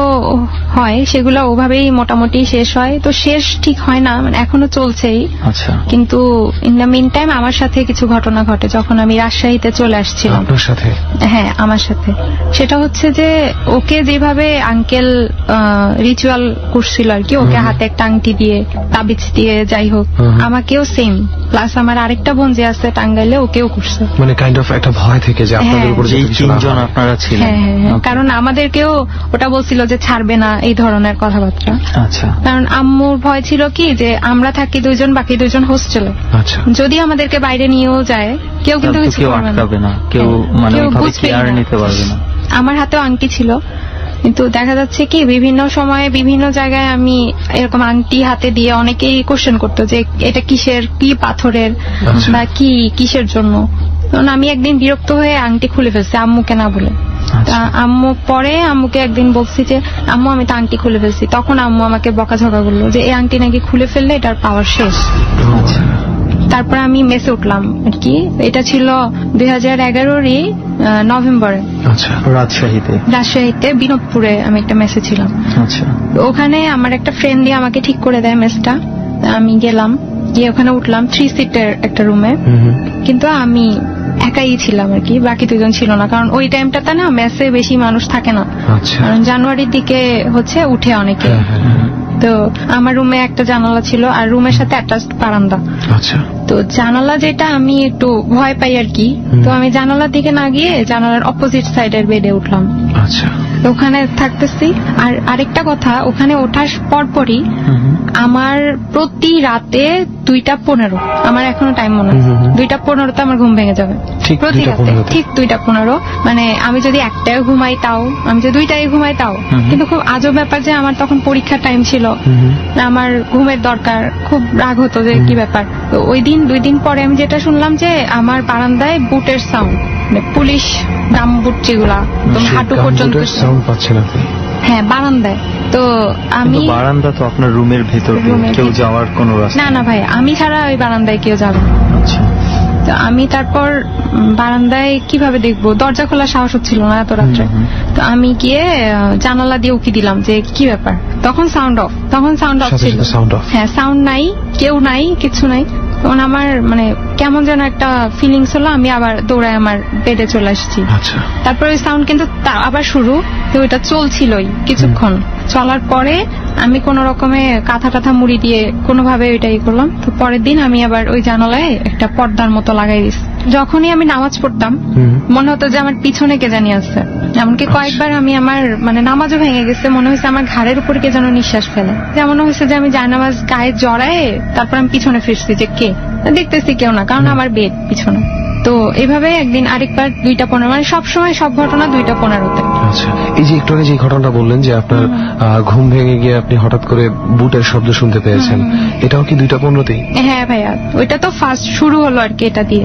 হয় সেগুলো ওভাবেই মোটামুটি শেষ হয়। তো শেষ ঠিক হয় না, মানে এখনো চলছেই। আচ্ছা, কিন্তু ইন দ্য মিন টাইম আমার সাথে কিছু ঘটনা ঘটে যখন আমি রাজশাহীতে চলে আসছিলাম। আপনার সাথে? হ্যাঁ, আমার সাথে। সেটা হচ্ছে যে ওকে যেভাবে আঙ্কেল রিচুয়াল করছিল আর কি, ওকে হাতে একটা আংটি দিয়ে তাবিজ দিয়ে যাই হোক, আমাকেও সেম। প্লাস আমার আরেকটা বোন যে আছে টাঙ্গাইলে, ওকেও করছে। মানে কাইন্ড অফ একটা ভয় থেকে যে আপনাদের উপর যে তিনজন আপনারা ছিলেন। হ্যাঁ, কারণ আমাদেরকেও ওটা বলছিল যে ছাড়বে না এই ধরনের কথাবার্তা। আচ্ছা, কারণ আম্মুর ভয় ছিল কি যে আমরা থাকি 2 জন, বাকি 2 জন হোস্টেলে। আচ্ছা, যদি আমাদেরকে বাইরে নিয়েও যায় কেউ কিন্তু কিছু করবে না, কেউ মানে ওইভাবে কেয়ার নিতে পারবে না। আমার হাতেও আংটি ছিল, কিন্তু দেখা যাচ্ছে কি বিভিন্ন সময়ে বিভিন্ন জায়গায় আমি এরকম আংটি হাতে দিয়ে অনেকেই কোশ্চেন করতো যে এটা কিসের, কি পাথরের বা কি কিসের জন্য। তখন আমি একদিন বিরক্ত হয়ে আংটি খুলে ফেলছি আম্মুকে না বলে। আম্মুকে একদিন বলছি যে আম্মু আমি তো আংটি খুলে ফেলছি। তখন আম্মু আমাকে বকাঝকা করলো যে এই আংটি নাকি খুলে ফেললে এটার পাওয়ার শেষ। তারপর আমি মেসে উঠলাম আর কি। এটা ছিল 2011-ই নভেম্বরে। আচ্ছা, রাজশাহীতে বিনোদপুরে আমি একটা মেসে ছিলাম। আচ্ছা, ওখানে আমার একটা ফ্রেন্ড দিয়ে আমাকে ঠিক করে দেয় মেসটা। আমি গেলাম, গিয়ে ওখানে উঠলাম 3 সিটের একটা রুমে। কিন্তু আমি একাই ছিলাম আর কি, বাকি 2 জন ছিল না। কারণ ওই টাইমটাতে না মেসে বেশি মানুষ থাকে না, কারণ জানুয়ারির দিকে হচ্ছে উঠে অনেকে। তো আমার রুমে একটা জানালা ছিল আর রুমের সাথে অ্যাটাচড বারান্দা। আচ্ছা, তো জানালা যেটা আমি একটু ভয় পাই আর কি, তো আমি জানালার দিকে না গিয়ে জানালার অপোজিট সাইডের বেডে উঠলাম। আচ্ছা, ওখানে থাকতেছি। আর আরেকটা কথা, ওখানে ওঠার পরপরই আমার প্রতি রাতে 2:15, আমার এখনো টাইম মনে আছে, 2:15 আমার ঘুম ভেঙে যাবে প্রতি রাতে, ঠিক 2:15। মানে আমি যদি 1টায় ঘুমাই তাও, আমি যদি 2টায় ঘুমাই তাও। কিন্তু খুব আজব ব্যাপার যে আমার তখন পরীক্ষার টাইম ছিল, আমার ঘুমের দরকার, খুব রাগ হতো যে কি ব্যাপার। তো ওই দিন 2 দিন পরে আমি যেটা শুনলাম যে আমার বারান্দায় বুটের সাউন্ড, মানে পুলিশ দাম বুট যেগুলা একদম হাঁটু পর্যন্ত সাউন্ড পাচ্ছেন আপনি? হ্যাঁ, বারান্দায়। তো আমি বারান্দা তো আপনার রুমের ভেতর, কেউ যাওয়ার কোনো রাস্তা না ভাই, আমি ছাড়া ওই বারান্দায় কেউ যাবে না। আচ্ছা, তো আমি তারপর বারান্দায় কিভাবে দেখবো, দরজা খোলার সাহস হচ্ছিল না এত রাত্রে। তো আমি গিয়ে জানালা দিয়ে উকি দিলাম যে কি ব্যাপার। তখন সাউন্ড অফ ছিল। হ্যাঁ, সাউন্ড নাই, কেউ নাই, কিছু নাই। তখন আমার মানে কেমন যেন একটা ফিলিংস হলো, আমি আবার দৌড়ায় আমার বেডে চলে আসছি। তারপর ওই সাউন্ড কিন্তু আবার শুরু, তো ওইটা চলছিলই কিছুক্ষণ। চলার পরে আমি কোন রকমে কাঁথা টাথা মুড়ি দিয়ে কোনোভাবে ওইটাই করলাম। তো পরের দিন আমি আবার ওই জানালায় একটা পর্দার মতো লাগাই দিচ্ছি। যখনই আমি নামাজ পড়তাম মনে হতো যে আমার পিছনে কে জানি আছে। এমনকি কয়েকবার আমি আমার মানে নামাজও ভেঙে গেছে, মনে হয়েছে আমার ঘাড়ের উপর কে যেন নিঃশ্বাস ফেলে। যেমন হয়েছে যে আমি জায়নামাজ গায়ে জড়ায় তারপর আমি পিছনে ফিরছি যে কে, দেখতেছি কেউ না, কারণ আমার বেড পিছনে। তো এভাবে একদিন আরেকবার 2:15, মানে সবসময় সব ঘটনা 2:15-তে। আচ্ছা, এই যে একটু আগে যে ঘটনাটা বললেন যে আপনার ঘুম ভেঙে গিয়ে আপনি হঠাৎ করে বুটের শব্দ শুনতে পেয়েছেন, এটাও কি 2:15-তেই? হ্যাঁ ভাইয়া, ওইটা তো ফার্স্ট শুরু হলো আর কি এটা দিয়ে।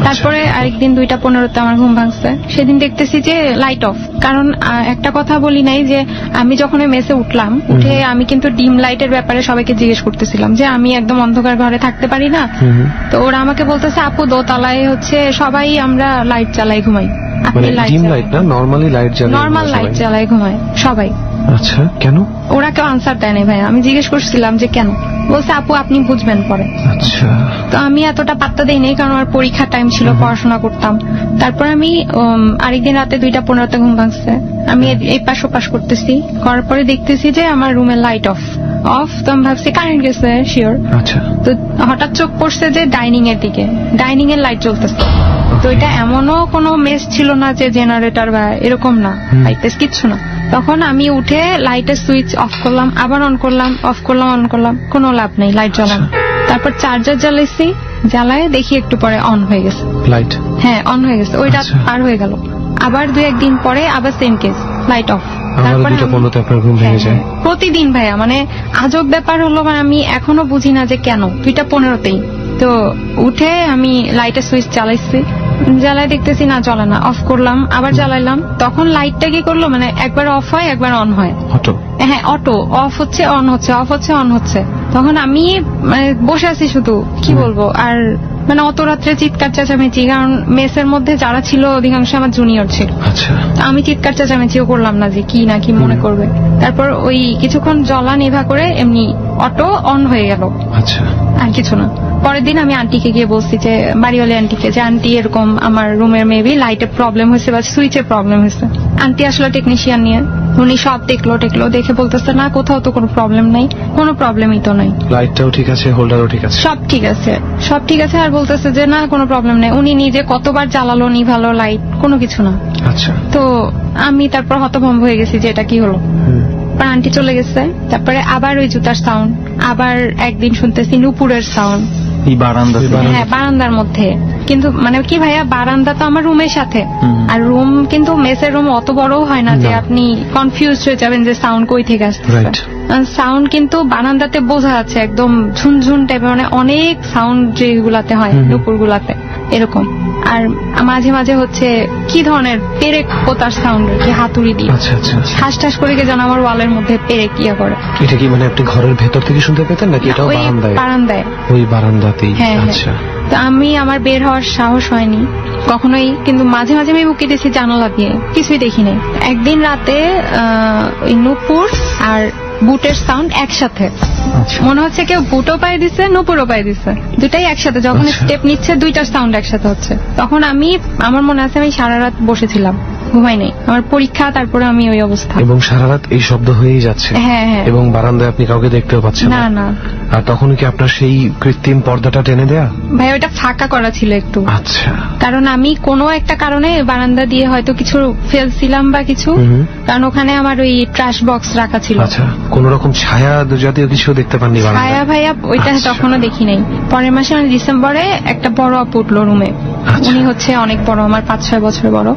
তারপরে আরেকদিন 2:15-তে আমার ঘুম ভাঙছে। সেদিন দেখতেছি যে লাইট অফ। কারণ একটা কথা বলি নাই যে আমি যখন মেসে উঠলাম, উঠে আমি কিন্তু ডিম লাইটের ব্যাপারে সবাইকে জিজ্ঞেস করতেছিলাম যে আমি একদম অন্ধকার ঘরে থাকতে পারি না। তো ওরা আমাকে বলতেছে আপু দোতলায় হচ্ছে সবাই আমরা লাইট জ্বালাই ঘুমাই। মানে ডিম লাইট না, নরমালি লাইট জ্বালাই, নরমাল লাইট জ্বালাই ঘুমায় সবাই। আচ্ছা, কেন? ওরা কেউ আনসার দেয় নাই ভাই। আমি জিজ্ঞেস করছিলাম যে কেন, বলছে আপু আপনি বুঝবেন পরে। আচ্ছা, তো আমি এতটা পাত্তা দেই নাই, কারণ আমার পরীক্ষার টাইম ছিল, পড়াশোনা করতাম। তারপর আমি আরেকদিন রাতে 2:15-তে ঘুম ভাঙছে। আমি এই পাশ ওপাশ করতেছি, করার পরে দেখতেছি যে আমার রুমের লাইট অফ। তো আমি ভাবছি কারেন্ট গেছে শিওর। আচ্ছা, তো হঠাৎ চোখ পড়ছে যে ডাইনিং এর দিকে, ডাইনিং এর লাইট জ্বলতেছে। তো এটা এমনও কোনো মেস ছিল না যে জেনারেটর বা এরকম না, লাইটের কিচ্ছু না। তখন আমি উঠে লাইটের সুইচ অফ করলাম, আবার অন করলাম, অফ করলাম, অন করলাম, কোনো লাভ নেই, লাইট জ্বলানো। তারপর চার্জার জ্বালাইছি, জ্বালায় দেখি একটু পরে অন হয়ে গেছে লাইট। হ্যাঁ, অন হয়ে গেছে। ওই রাত পার হয়ে গেল, আবার 2-1 দিন পরে আবার সেম কেস, লাইট অফ। তারপরে প্রতিদিন ভাইয়া, মানে আজব ব্যাপার হলো, মানে আমি এখনো বুঝি না যে কেন 2:15-তেই। তো উঠে আমি লাইটের সুইচ চালাইছি, জ্বালায় দেখতেছি না চলে না, অফ করলাম, আবার জ্বালাইলাম, তখন লাইটটা কি করলো মানে একবার অফ হয় একবার অন হয়। অটো? হ্যাঁ অটো, অফ হচ্ছে অন হচ্ছে, অফ হচ্ছে অন হচ্ছে। তখন আমি মানে বসে আছি শুধু, কি বলবো আর, মানে অত রাত্রে চিৎকার চেঁচামেচি, কারণ মেসের মধ্যে যারা ছিল অধিকাংশ আমার জুনিয়র ছিল। আচ্ছা। আমি চিৎকার চেঁচামেচিও করলাম না যে কি না কি মনে করবে। তারপর ওই কিছুক্ষণ জ্বলা নিভা করে এমনি অটো অন হয়ে গেল। আচ্ছা। আর কিছু না। পরের দিন আমি আন্টিকে গিয়ে বলছি যে বাড়িওয়ালি আন্টিকে যে আন্টি এরকম আমার রুমের মেবি লাইটের প্রবলেম হয়েছে বা সুইচের প্রবলেম হয়েছে। আন্টি আসলে টেকনিশিয়ান নিয়ে, উনি সব দেখলো দেখে বলতেছে না কোথাও তো কোনো প্রবলেম নাই, কোনো প্রবলেমই তো নাই, লাইটটাও ঠিক আছে, হোল্ডারও ঠিক আছে, সব ঠিক আছে, সব ঠিক আছে। আর বলতেছে যে না কোনো প্রবলেম নেই, উনি নিজে কতবার জ্বালালো নিভালো লাইট, কোনো কিছু না। আচ্ছা। তো আমি তারপর হতভম্ব হয়ে গেছি যে এটা কি হলো। আন্টি চলে গেছে, তারপরে আবার ওই জুতার সাউন্ড, আবার একদিন শুনতেছি নুপুরের সাউন্ড এই বারান্দা। হ্যাঁ বারান্দার মধ্যে, কিন্তু মানে কি ভাইয়া বারান্দা তো আমার রুমের সাথে, আর রুম কিন্তু মেসের রুম অত বড় হয় না যে আপনি কনফিউজ হয়ে যাবেন যে সাউন্ড কই থেকে আসছে। সাউন্ড কিন্তু বারান্দাতে বোঝা যাচ্ছে একদম ঝুনঝুন টাইপের, মানে অনেক সাউন্ড যেগুলাতে হয় নুপুর গুলাতে এরকম। আর মাঝে মাঝে হচ্ছে কি ধরনের পেরেক পোতার সাউন্ড, কি হাতুড়ি দিয়ে ঠাস ঠাস করে কে যেন আমার ওয়ালের মধ্যে পেরেক ইয়া করে। এটা কি মানে আপনি ঘরের ভেতর থেকে শুনতে পেতেন নাকি এটাও বারান্দায়? বারান্দায়, ওই বারান্দাতেই। আচ্ছা। তো আমি আমার বের হওয়ার সাহস হয়নি কখনোই, কিন্তু মাঝে মাঝে আমি উকি দিয়েছি জানালা দিয়ে, কিছুই দেখি নাই। একদিন রাতে ওই নুপুর আর বুটের সাউন্ড একসাথে, মনে হচ্ছে কেউ বুটও পায়ে দিচ্ছে নুপুরও পায়ে দিচ্ছে, দুটাই একসাথে। যখন স্টেপ নিচ্ছে দুইটার সাউন্ড একসাথে হচ্ছে। তখন আমার মনে আছে আমি সারা রাত বসেছিলাম, ঘুমাই নাই, আমার পরীক্ষা, তারপরে আমি ওই অবস্থা। এবং সারা রাত এই শব্দ হয়েই যাচ্ছে? হ্যাঁ হ্যাঁ। এবং বারান্দায় আপনি কাউকে দেখতেও পাচ্ছেন না? না। আর তখন কি আপনার সেই কৃত্রিম পর্দাটা টেনে দেয়া? ভাই ওটা ফাঁকা করা ছিল একটু। আচ্ছা। কারণ আমি কোনো একটা কারণে বারান্দা দিয়ে হয়তো কিছু ফেলছিলাম বা কিছু, কারণ ওখানে আমার ওই ট্রাশ বক্স রাখা ছিল। আচ্ছা। কোন রকম ছায়া জাতীয় কিছু দেখতে পাননি? ছায়া ভাইয়া ওইটা তখনও দেখি নাই। পরের মাসে মানে ডিসেম্বরে একটা বড় আপু উঠলো রুমে, উনি হচ্ছে অনেক বড়, আমার 5-6 বছর বড়।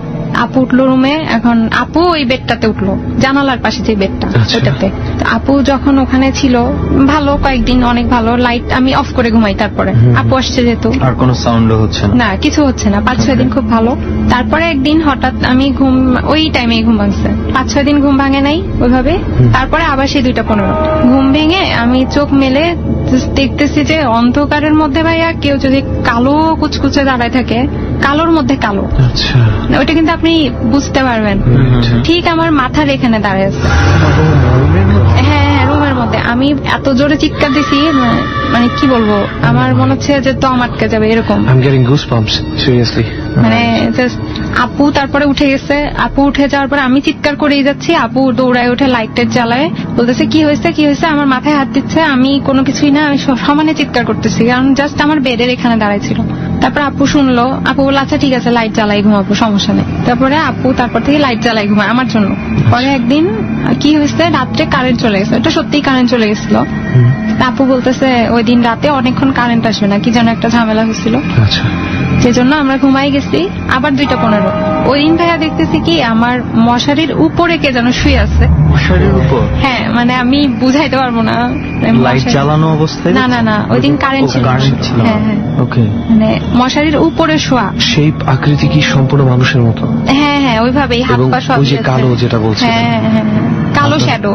আপু উঠলো রুমে, এখন আপু ওই বেডটাতে উঠলো, জানালার পাশে যে বেডটা ওইটাতে। আপু যখন ওখানে ছিল ভালো কয়েকদিন, অনেক ভালো, লাইট আমি অফ করে ঘুমাই। তারপরে আপু আসছে যেহেতু আর কোনো সাউন্ডও হচ্ছে না, কিছু হচ্ছে না। 5-6 দিন খুব ভালো। তারপরে একদিন হঠাৎ আমি ওই টাইমে ঘুম ভাঙছে, 5-6 দিন ঘুম ভাঙে নাই ওইভাবে। তারপরে আবার সেই 2:15 ঘুম ভেঙে আমি চোখ মেলে দেখতেছি যে অন্ধকারের মধ্যে ভাইয়া কেউ যদি কালো কুচকুচে দাঁড়ায় থাকে, কালোর মধ্যে কালো। আচ্ছা। ওইটা কিন্তু আপনি বুঝতে পারবেন, ঠিক আমার মাথার এখানে দাঁড়ায় আছে। হ্যাঁ রুমের মধ্যে। আমি এত জোরে চিৎকার দিছি, মানে কি বলবো, আমার মনে হচ্ছে যে দম আটকে যাবে এরকম। মানে আপু তারপরে উঠে গেছে, আপু উঠে যাওয়ার পরে আমি চিৎকার করেই যাচ্ছি, আপু দৌড়ায় উঠে লাইট টাইট জ্বালায়, বলতেছে কি হয়েছে কি হয়েছে, আমার মাথায় হাত দিচ্ছে। আমি কোনো কিছুই না, আমি সমানে চিৎকার করতেছি, কারণ জাস্ট আমার বেডের এখানে দাঁড়ায় ছিল। তারপর আপু শুনলো, আপু বলল আচ্ছা ঠিক আছে লাইট জ্বালাই ঘুমাবো, সমস্যা নেই। তারপরে আপু তারপর থেকে লাইট জ্বালাই ঘুমায় আমার জন্য। পরে একদিন কি হয়েছে, রাত্রে কারেন্ট চলে গেছে, এটা সত্যিই কারেন্ট চলে গেছিল। আপু বলতেছে ওই দিন রাতে অনেকক্ষণ কারেন্ট আসবে না, কি যেন একটা ঝামেলা হয়েছিল, সেজন্য আমরা ঘুমাই গেছি। আবার 2:15 ওই দিন ভাইয়া দেখতেছি কি আমার মশারির উপরে কে যেন শুয়ে আছে। মশারির উপর? হ্যাঁ, মানে আমি বুঝাইতে পারবো না। লাইট জ্বালানো অবস্থায়? না, ওই দিন কারেন্ট ছিল। হ্যাঁ, ওকে। মানে মশারির উপরে শোয়া। সেই আকৃতি কি সম্পূর্ণ মানুষের মতো? হ্যাঁ, ওইভাবেই হাত পা সব। ওই যে কালো যেটা বলছেন? হ্যাঁ, কালো শ্যাডো,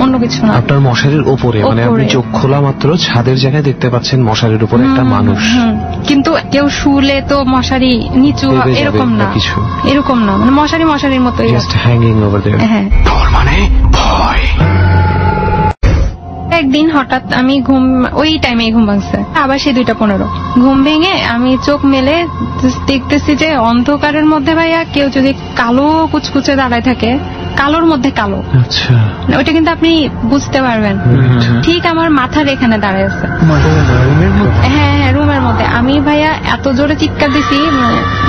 অন্য কিছু না। আপনার মশারির উপরে, মানে আপনি চোখ খোলা মাত্র ছাদের জায়গায় দেখতে পাচ্ছেন মশারির উপরে একটা মানুষ। কিন্তু কেউ শুলে তো মশারি নিচু এরকম না, এরকম না, মানে মশারির মতোই জাস্ট হ্যাঙ্গিং ওভার देयर। হ্যাঁ, মানে ভয়। একদিন হঠাৎ আমি ওই টাইমে ঘুম ভাঙছে, আবার সেই 2:15 ঘুম ভেঙে আমি চোখ মেলে দেখতেছি যে অন্ধকারের মধ্যে ভাইয়া কেউ যদি কালো কুচকুচে দাঁড়ায় থাকে, কালোর মধ্যে কালো। আচ্ছা। ওইটা কিন্তু আপনি বুঝতে পারবেন, ঠিক আমার মাথার এখানে দাঁড়ায় আছে। হ্যাঁ, রুমের মধ্যে। আমি ভাইয়া এত জোরে চিৎকার দিছি,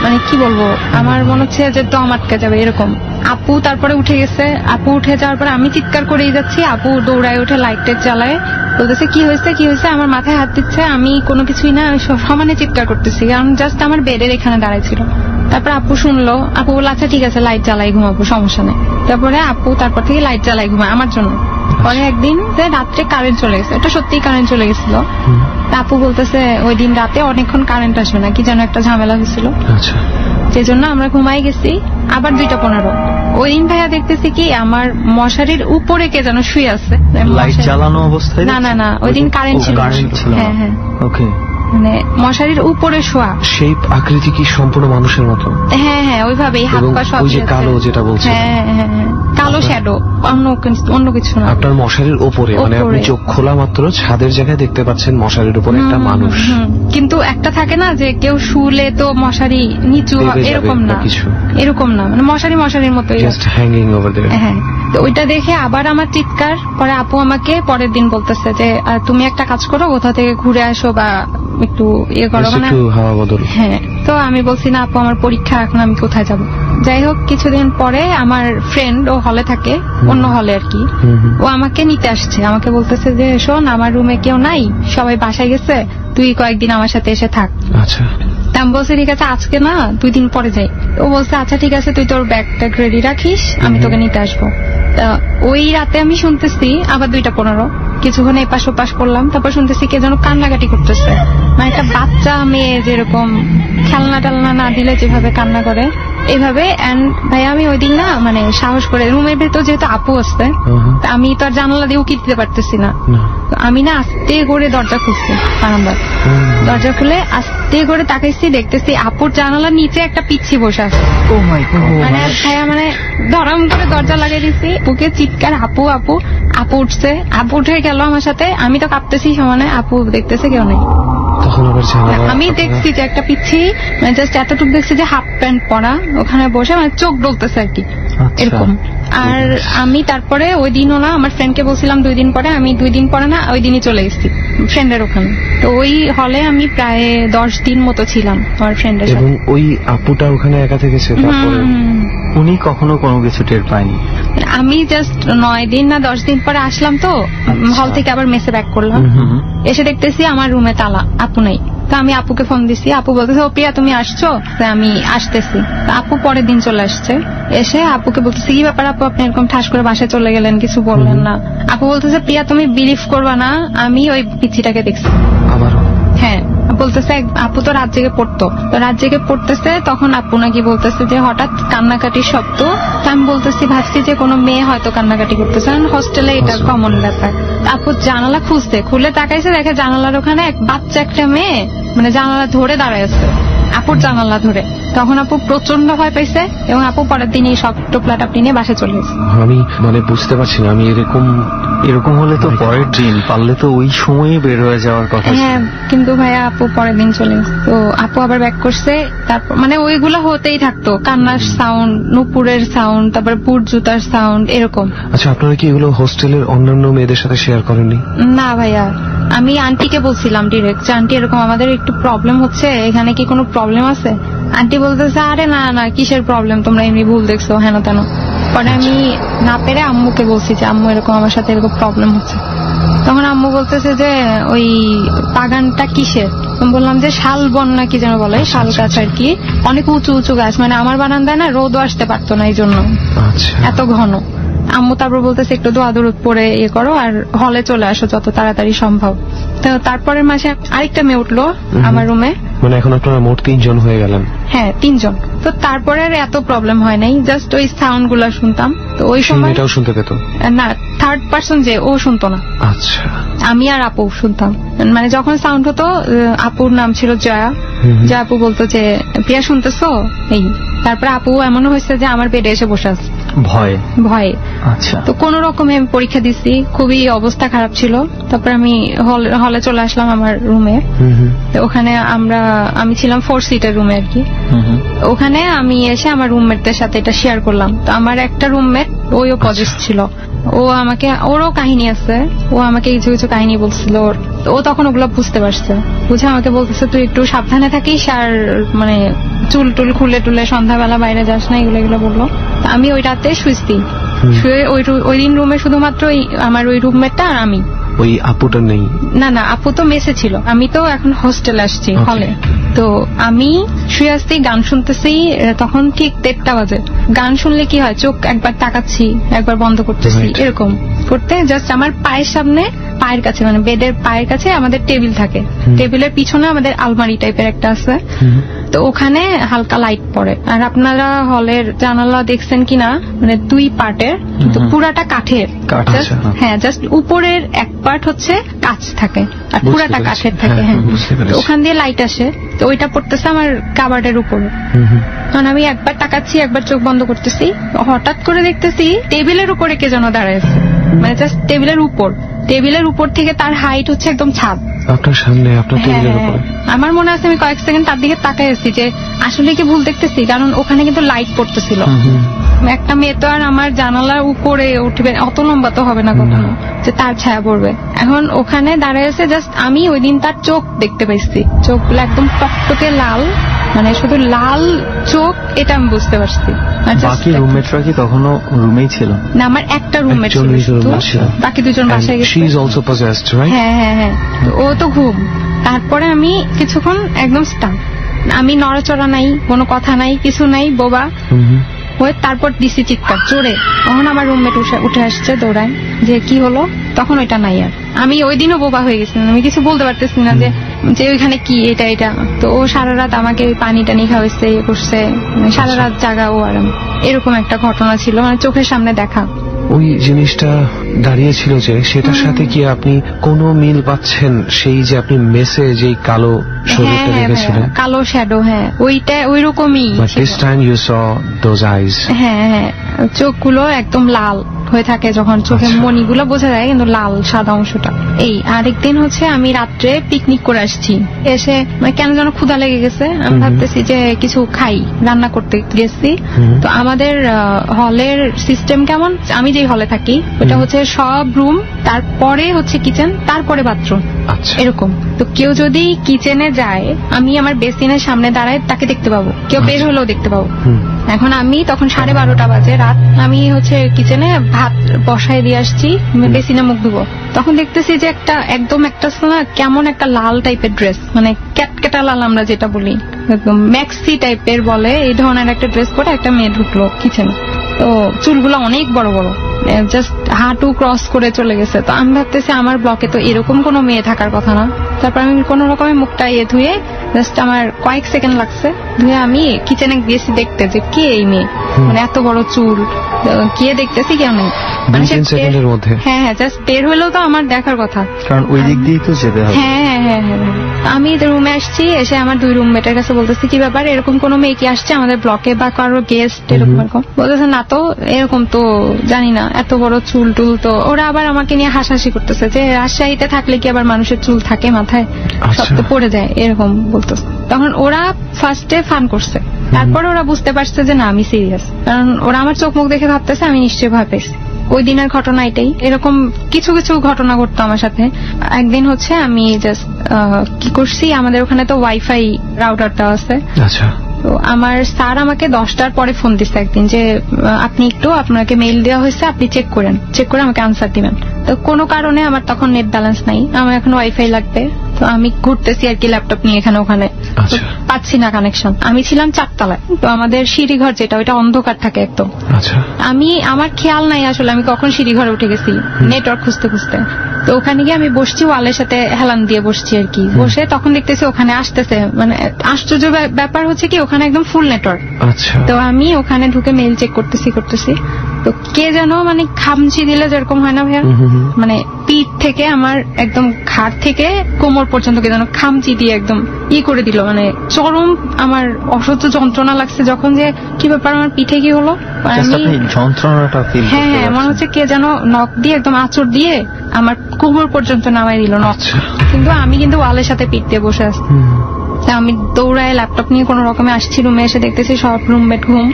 মানে কি বলবো, আমার মনে হচ্ছে যে দম আটকে যাবে এরকম। আপু তারপরে উঠে গেছে, আপু উঠে যাওয়ার পরে আমি চিৎকার করেই যাচ্ছি, আপু দৌড়ায় উঠে লাইট টাইট জ্বালায়, বলতেছে কি হয়েছে কি হয়েছে, আমার মাথায় হাত দিচ্ছে। আমি কোনো কিছুই না, আমি সমানে চিৎকার করতেছি, কারণ জাস্ট আমার বেডের এখানে দাঁড়ায় ছিল। তারপর আপু শুনলো, আপু বলল আচ্ছা ঠিক আছে লাইট জ্বালাই ঘুমাবো, সমস্যা নেই। তারপরে আপু তারপর থেকে লাইট জ্বালাই ঘুমায় আমার জন্য। পরে একদিন রাত্রে কারেন্ট চলে গেছে, এটা সত্যিই কারেন্ট চলে গেছিল। আপু বলতেছে ওই দিন রাতে অনেকক্ষণ কারেন্ট আসবে না, কি যেন একটা ঝামেলা হয়েছিল, আচ্ছা সেজন্য আমরা ঘুমাই গেছি। আবার 2:15 ওই দিন ভাইয়া দেখতেছি কি আমার মশারির উপরে কে যেন শুয়ে আছে। লাইট জ্বালানো অবস্থায়? না না না, ওই দিন কারেন্ট ছিল। হ্যাঁ হ্যাঁ, ওকে। মানে মশারির উপরে শোয়া। সেই আকৃতি কি সম্পূর্ণ মানুষের মতো? হ্যাঁ হ্যাঁ, ওইভাবেই হাত পা সব। ওই যে কালো যেটা বলছেন? হ্যাঁ হ্যাঁ হ্যাঁ, কালো শ্যাডো, অন্য কিছু না। আপনার মশারির উপরে, মানে আপনি চোখ খোলা মাত্র ছাদের জায়গায় দেখতে পাচ্ছেন মশারির উপরে একটা মানুষ। কিন্তু একটা থাকে না যে কেউ শুলে তো মশারি নিচু, এরকম না, এরকম না, মানে মশারির মতো জাস্ট হ্যাঙ্গিং ওভার দেয়ার। হ্যাঁ, তো ওইটা দেখে আবার আমার চিৎকার। পরে আপু আমাকে পরের দিন বলতেছে যে তুমি একটা কাজ করো, কোথা থেকে ঘুরে আসো বা একটু ইয়ে করো, মানে একটু হাওয়া বদল। হ্যাঁ, তো আমি বলছি না আপু আমার পরীক্ষা, এখন আমি কোথায় যাব। যাই হোক, কিছুদিন পরে আমার ফ্রেন্ড, ও হলে থাকে, অন্য হলে আর কি, ও আমাকে নিতে আসছে। আমাকে বলতেছে যে শোন, আমার রুমে কেউ নাই, সবাই বাসায় গেছে, তুই কয়েকদিন আমার সাথে এসে থাক। আচ্ছা। আমি বলছি ঠিক আছে, আজকে না 2 দিন পরে যাই। ও বলছে আচ্ছা ঠিক আছে, তুই তোর ব্যাগ ট্যাগ রেডি রাখিস, আমি তোকে নিতে আসবো। ওই রাতে আমি শুনতেছি আবার 2:15, কিছুক্ষণ এপাশ ওপাশ করলাম, তারপর শুনতেছি কে যেন কান্নাকাটি করতেছে, মানে একটা বাচ্চা মেয়ে যেরকম খেলনা টালনা না দিলে যেভাবে কান্না করে এইভাবে। এন্ড ভাই আমি ওই দিন না মানে সাহস করে, রুমের ভেতর যেহেতু আপু আসছে, আমি তো আর জানালা দিয়ে উকি দিতে পারতেছি না, আমি না আস্তে করে দরজা খুলছি, বারান্দার দরজা খুলে আস্তে করে তাকাইছি, দেখতেছি আপুর জানালার নিচে একটা পিচ্ছি বসে আছে। ও মাই গড! মানে ভাইয়া মানে ধরাম করে দরজা লাগিয়ে দিচ্ছি, বুকে চিৎকার, আপু আপু। আপু উঠছে, আপু উঠে গেল আমার সাথে, আমি তো কাঁপতেছি সমানে, আপু দেখতেছে কেউ নেই। তখন আবার আমি দেখছি যে একটা পিচ্ছি, মানে জাস্ট এতটুকু দেখছি যে হাফ প্যান্ট পরা, ওখানে বসে মানে চোখ ডলতেছে আর কি, এরকম। আর আমি তারপরে ওই দিনও না, আমার ফ্রেন্ডকে বলছিলাম 2 দিন পরে, আমি 2 দিন পরে না ওই দিনই চলে গেছি ফ্রেন্ডের ওখানে। তো ওই হলে আমি প্রায় 10 দিন মতো ছিলাম আমার ফ্রেন্ডের সাথে। এবং ওই আপুটা ওখানে একা থেকেছে? তারপরে উনি কখনো কোনো কিছু টের পায়নি? আমি জাস্ট 9 দিন না 10 দিন পরে আসলাম, তো হল থেকে আবার মেসে ব্যাক করলাম, এসে দেখতেছি আমার রুমে তালা, আপু নাই। তো আমি আপুকে ফোন দিছি, আপু বলতেছে ও প্রিয়া তুমি আসছো? আমি আসতেছি। আপু পরের দিন চলে আসছে, এসে আপুকে বলতেছে কি ব্যাপার আপু, আপনি এরকম ঠাস করে বাসায় চলে গেলেন, কিছু বললেন না। আপু বলতেছে প্রিয়া তুমি বিলিভ করবা না, আমি ওই পিচ্ছিটাকে দেখছি। আবার? হ্যাঁ, বলতেছে আপু তো রাত জেগে পড়তো, তো রাত জেগে পড়তেছে, তখন আপু নাকি বলতেছে যে হঠাৎ কান্নাকাটির শব্দ। আমি বলতেছি ভাবছি যে কোনো মেয়ে হয়তো কান্নাকাটি করতেছে, কারণ হোস্টেলে এটা কমন ব্যাপার। আপু জানালা খুঁজতে, খুলে তাকাইছে, দেখে জানালার ওখানে এক বাচ্চা একটা মেয়ে মানে জানালা ধরে দাঁড়ায় আছে, আপুর জানালা ধরে। তখন আপু প্রচন্ড ভয় পাইছে এবং আপু পরের দিনই সব টোপলা টাপলি নিয়ে বাসায় চলে গেছে। আমি মানে বুঝতে পারছি না, আমি এরকম হলে তো পরের দিন পারলে তো ওই সময়ে বের হয়ে যাওয়ার কথা। হ্যাঁ, কিন্তু ভাইয়া আপু পরের দিন চলে গেছে। তো আপু আবার ব্যাক করছে, তারপর মানে ওইগুলো হতেই থাকতো, কান্নার সাউন্ড, নুপুরের সাউন্ড, তারপর বুট জুতার সাউন্ড, এরকম। আচ্ছা, আপনারা কি এগুলো হোস্টেলের অন্যান্য মেয়েদের সাথে শেয়ার করেননি? না ভাইয়া, আমি আন্টিকে বলছিলাম ডিরেক্ট, আন্টি এরকম আমাদের একটু প্রবলেম হচ্ছে, এখানে কি কোনো প্রবলেম আছে? আন্টি বলতেছে আরে না না, কিসের প্রবলেম, তোমরা এমনি ভুল দেখছো হেন তেন। পরে আমি না পেরে আম্মুকে বলছি যে আম্মু এরকম আমার সাথে এরকম প্রবলেম হচ্ছে। তখন আম্মু বলতেছে যে ওই বাগানটা কিসের? বললাম যে শালবন না কি যেন বলে, শাল গাছ আর কি, অনেক উঁচু উঁচু গাছ, মানে আমার বারান্দায় না রোদও আসতে পারতো না, এই জন্য এত ঘন। আম্মু তারপর বলতেছে একটু দোয়া দরুদ পরে ইয়ে করো আর হলে চলে আসো যত তাড়াতাড়ি সম্ভব। তো তারপরের মাসে আরেকটা মেয়ে উঠলো আমার রুমে, মানে এখন আপনারা মোট 3 জন হয়ে গেলেন? হ্যাঁ 3 জন। তো তারপরে আর এত প্রবলেম হয় নাই, জাস্ট ওই সাউন্ড গুলা শুনতাম। তো ওই সময় এটাও শুনতে পেত না, থার্ড পার্সন যে ও শুনতো না। আচ্ছা, আমি আর আপু শুনতাম। মানে যখন সাউন্ড হতো, আপুর নাম ছিল জয়া, যে আপু বলতো যে প্রিয়া শুনতেছো এই। তারপরে আপু এমনও হয়েছে যে আমার বেডে এসে বসে আছে ভয়ে। আচ্ছা, তো কোন রকমে পরীক্ষা দিছি, খুবই অবস্থা খারাপ ছিল। তারপর আমি হলে চলে আসলাম আমার রুমে। ওখানে আমি ছিলাম 4 সিটের রুমে আর কি। ওখানে আমি এসে আমার রুমমেটদের সাথে এটা শেয়ার করলাম। তো আমার একটা রুমমেট ওইও পজিটিভ ছিল, ওরও কাহিনী আছে, ও আমাকে কিছু কিছু কাহিনী বলছিল। ও তখন ওগুলো বুঝতে পারছে, বুঝে আমাকে বলতেছে তুই একটু সাবধানে থাকিস, আর মানে চুল টুল খুলে টুলে সন্ধ্যাবেলা বাইরে যাস না, এগুলো বললো। আমি ওই রাতে শুয়েছি, শুয়ে ওই দিন রুমে শুধুমাত্র আমার ওই রুমমেটটা আর আমি। ওই আপুটা নেই? না না, আপু তো মেসে ছিল, আমি তো এখন হোস্টেলে আসছি হলে। তো আমি শুয়ে আসছি, গান শুনতেছি, তখন ঠিক 1:30 বাজে। গান শুনলে কি হয়, চোখ একবার তাকাচ্ছি, একবার বন্ধ করতেছি, এরকম করতে জাস্ট আমার পায়ের সামনে পায়ের কাছে, মানে বেডের পায়ের কাছে আমাদের টেবিল থাকে, টেবিলের পিছনে আমাদের আলমারি টাইপের একটা আছে, তো ওখানে হালকা লাইট পড়ে। আর আপনারা হলের জানালা দেখছেন কিনা, মানে 2 পার্টের, কিন্তু পুরাটা কাঠের। হ্যাঁ, জাস্ট উপরের এক পার্ট হচ্ছে কাঁচ থাকে আর পুরাটা কাঠের থাকে। হ্যাঁ, ওখান দিয়ে লাইট আসে, তো ওইটা পড়তেছে আমার কাবার্ডের উপরে। কারণ আমি একবার তাকাচ্ছি, একবার চোখ বন্ধ করতেছি, হঠাৎ করে দেখতেছি টেবিলের উপরে কে যেন দাঁড়ায় আছে, মানে জাস্ট টেবিলের উপর থেকে তার হাইট হচ্ছে একদম ছাদ আপনার সামনে, আপনার টেবিলের উপরে। আমার মনে আছে আমি কয়েক সেকেন্ড তার দিকে তাকাই আছি যে আসলে কি ভুল দেখতেছি, কারণ ওখানে কিন্তু লাইট পড়তেছিল। একটা মেয়ে তো আর আমার জানালার উপরে উঠবে, অত লম্বা তো হবে না কখনো যে তার ছায়া পড়বে। এখন ওখানে দাঁড়ায় আছে, জাস্ট আমি ওই দিন তার চোখ দেখতে পাইছি, চোখগুলো একদম টকটকে লাল, মানে শুধু লাল চোখ, এটা আমি বুঝতে পারছি। বাকি রুমমেটরা কি তখনও রুমেই ছিল? না, আমার একটা রুমমেট ছিল, বাকি 2 জন বাসায় গেছে। হ্যাঁ হ্যাঁ হ্যাঁ, ও তো ঘুম। তারপরে আমি কিছুক্ষণ একদম স্টান, আমি নড়াচড়া নাই, কোনো কথা নাই, কিছু নাই, বোবা হয়ে তারপর দিছি চিৎকার জোরে। তখন আমার রুমমেট উঠে আসছে দৌড়ায়, যে কি হলো, তখন ওইটা নাই। আর আমি ওই দিনও বোবা হয়ে গেছিলাম, আমি কিছু বলতে পারতেছি না যে ওইখানে কি এটা। তো ও সারা রাত আমাকে পানি টানি খাওয়াইছে, করছে, সারা রাত জাগা ও আরাম। এরকম একটা ঘটনা ছিল, মানে চোখের সামনে দেখা। ওই জিনিসটা দাঁড়িয়েছিল যে সেটার সাথে কি আপনি কোনো মিল পাচ্ছেন সেই যে আপনি মেসে যেই কালো শরীরটা দেখেছিলেন? কালো শ্যাডো, হ্যাঁ, ওইটা ওইরকমই। This time you saw those eyes. হ্যাঁ, চোখগুলো একদম লাল হয়ে থাকে, যখন চোখের মণিগুলো বোঝা যায়, কিন্তু লাল সাদা অংশটা। এই আরেকদিন হচ্ছে আমি রাত্রে পিকনিক করে আসছি, এসে মানে কেন যেন ক্ষুধা লেগে গেছে, আমি ভাবতেছি যে কিছু খাই, রান্না করতে গেছি। তো আমাদের হলের সিস্টেম কেমন, আমি যেই হলে থাকি ওটা হচ্ছে সব রুম, তারপরে হচ্ছে কিচেন, তারপরে বাথরুম, এরকম। তো কেউ যদি কিচেনে যায়, আমি আমার বেসিনের সামনে দাঁড়ায় তাকে দেখতে পাবো, কেউ বের হলেও দেখতে পাবো। এখন আমি তখন 12:30 বাজে রাত, আমি হচ্ছে কিচেনে ভাত বসাই দিয়ে আসছি, বেসিনে মুখ ধুবো, তখন দেখতেছি যে একদম একটা কেমন একটা লাল টাইপের ড্রেস, মানে ক্যাটকেটা লাল আমরা যেটা বলি, একদম ম্যাক্সি টাইপের বলে, এই ধরনের একটা ড্রেস পরে একটা মেয়ে ঢুকলো কিচেনে। তো চুলগুলো অনেক বড় বড়, জাস্ট হাঁটু ক্রস করে চলে গেছে। তো আমি ভাবতেছি আমার ব্লকে তো এরকম কোনো মেয়ে থাকার কথা না। তারপর আমি কোনো রকমের মুখটা ধুয়ে, জাস্ট আমার কয়েক সেকেন্ড লাগছে ধুয়ে, আমি কিচেনে গেছি দেখতে যে কে এই মেয়ে, মানে এত বড় চুল, কে দেখতেছি কেউ নেই। হ্যাঁ, জাস্ট বের হলেও তো আমার দেখার কথা, কারণ ওই দিক দিয়েই তো যেতে হবে। হ্যাঁ, আমি রুমে আসছি, এসে আমার 2 রুমমেটের কাছে বলতেছি কি ব্যাপার, এরকম কোনো মেয়ে কি আসছে আমাদের ব্লকে বা কারো গেস্ট এরকম? বলতেছে না তো, এরকম তো জানি না, এত বড় চুল টুল। তো ওরা আবার আমাকে নিয়ে হাসাহাসি করতেছে যে রাজশাহীতে থাকলে কি আবার মানুষের চুল থাকে মাথায়, সব তো পড়ে যায়, এরকম বলতেছে। তখন ওরা ফার্স্টে ফান করছে, তারপর ওরা বুঝতে পারছে যে না আমি সিরিয়াস, কারণ ওরা আমার চোখ মুখ দেখে ভাবতেছে আমি নিশ্চয়ই ভয় পেয়েছি। ওই দিনের ঘটনা এটাই। এরকম কিছু কিছু ঘটনা ঘটতো আমার সাথে। একদিন হচ্ছে আমি জাস্ট কি করছি, আমাদের ওখানে তো ওয়াইফাই রাউটারটা আছে। আচ্ছা। তো আমার স্যার আমাকে 10টার পরে ফোন দিচ্ছে একদিন যে আপনি একটু, আপনাকে মেইল দেওয়া হয়েছে, আপনি চেক করে আমাকে আনসার দিবেন। তো কোনো কারণে আমার তখন নেট ব্যালেন্স নাই, আমার এখন ওয়াইফাই লাগবে। তো আমি ঘুরতেছি আর কি ল্যাপটপ নিয়ে এখানে ওখানে, পাচ্ছি না কানেকশন। আমি ছিলাম 4 তলায়, তো আমাদের সিঁড়িঘর যেটা ওইটা অন্ধকার থাকে একদম। আমার খেয়াল নাই আসলে আমি কখন সিঁড়িঘরে উঠে গেছি নেটওয়ার্ক খুঁজতে খুঁজতে। তো ওখানে গিয়ে আমি বসছি, ওয়ালের সাথে হেলান দিয়ে বসছি আর কি, বসে তখন দেখতেছি ওখানে আসতেছে, মানে আশ্চর্য ব্যাপার হচ্ছে কি ওখানে একদম ফুল নেটওয়ার্ক। তো আমি ওখানে ঢুকে মেইল চেক করতেছি, তো কে যেন মানে খামচি দিলে যেরকম হয় না ভাইয়া, মানে পিঠ থেকে আমার একদম ঘাড় থেকে কোমর পর্যন্ত কে যেন খামচি দিয়ে একদম করে দিল, মানে চরম আমার অসহ্য যন্ত্রণা লাগছে যখন, যে কি ব্যাপার আমার পিঠে কি হলো, যন্ত্রণাটা ফিল। হ্যাঁ, মনে হচ্ছে কে যেন নখ দিয়ে একদম আঁচড় দিয়ে আমার কোমর পর্যন্ত নামাই দিল নখ, কিন্তু আমি কিন্তু ওয়ালের সাথে পিঠ দিয়ে বসে আছি। আমি দৌড়ায় ল্যাপটপ নিয়ে কোন রকমে আসছি, রুমে এসে দেখতেছি সব রুমমেট ঘুম,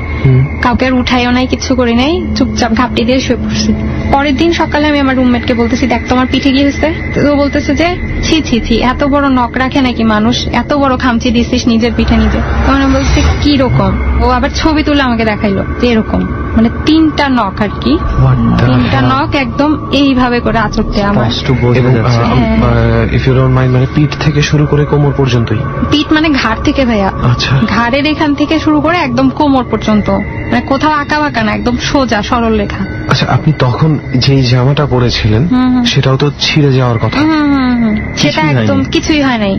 কাউকে আর উঠাইও নাই, কিছু করি নাই, চুপচাপ ঘাপটি দিয়ে শুয়ে পড়ছি। পরের দিন সকালে আমি আমার রুমমেটকে বলতেছি দেখ তোমার পিঠে কি হয়েছে, তো বলতেছে যে ছি ছি ছি, এত বড় নখ রাখে নাকি মানুষ, এত বড় খামচি দিছিস নিজের পিঠে নিজে। তখন আমি বলছি কি রকম, ও আবার ছবি তুলে আমাকে দেখাইলো যে এরকম, মানে 3টা নখ আর কি, 3টা নখ একদম এইভাবে করে আঁচড়তে আমার। ইফ ইউ ডোন্ট মাইন্ড, মানে পিঠ থেকে শুরু করে কোমর পর্যন্তই? পিঠ মানে ঘাড় থেকে ভাইয়া, আচ্ছা, ঘাড়ের এখান থেকে শুরু করে একদম কোমর পর্যন্ত, মানে কোথাও আঁকা বাঁকা না, একদম সোজা সরল রেখা। আচ্ছা, আপনি তখন যেই জামাটা পরেছিলেন সেটাও তো ছিঁড়ে যাওয়ার কথা। সেটা একদম কিছুই হয় নাই,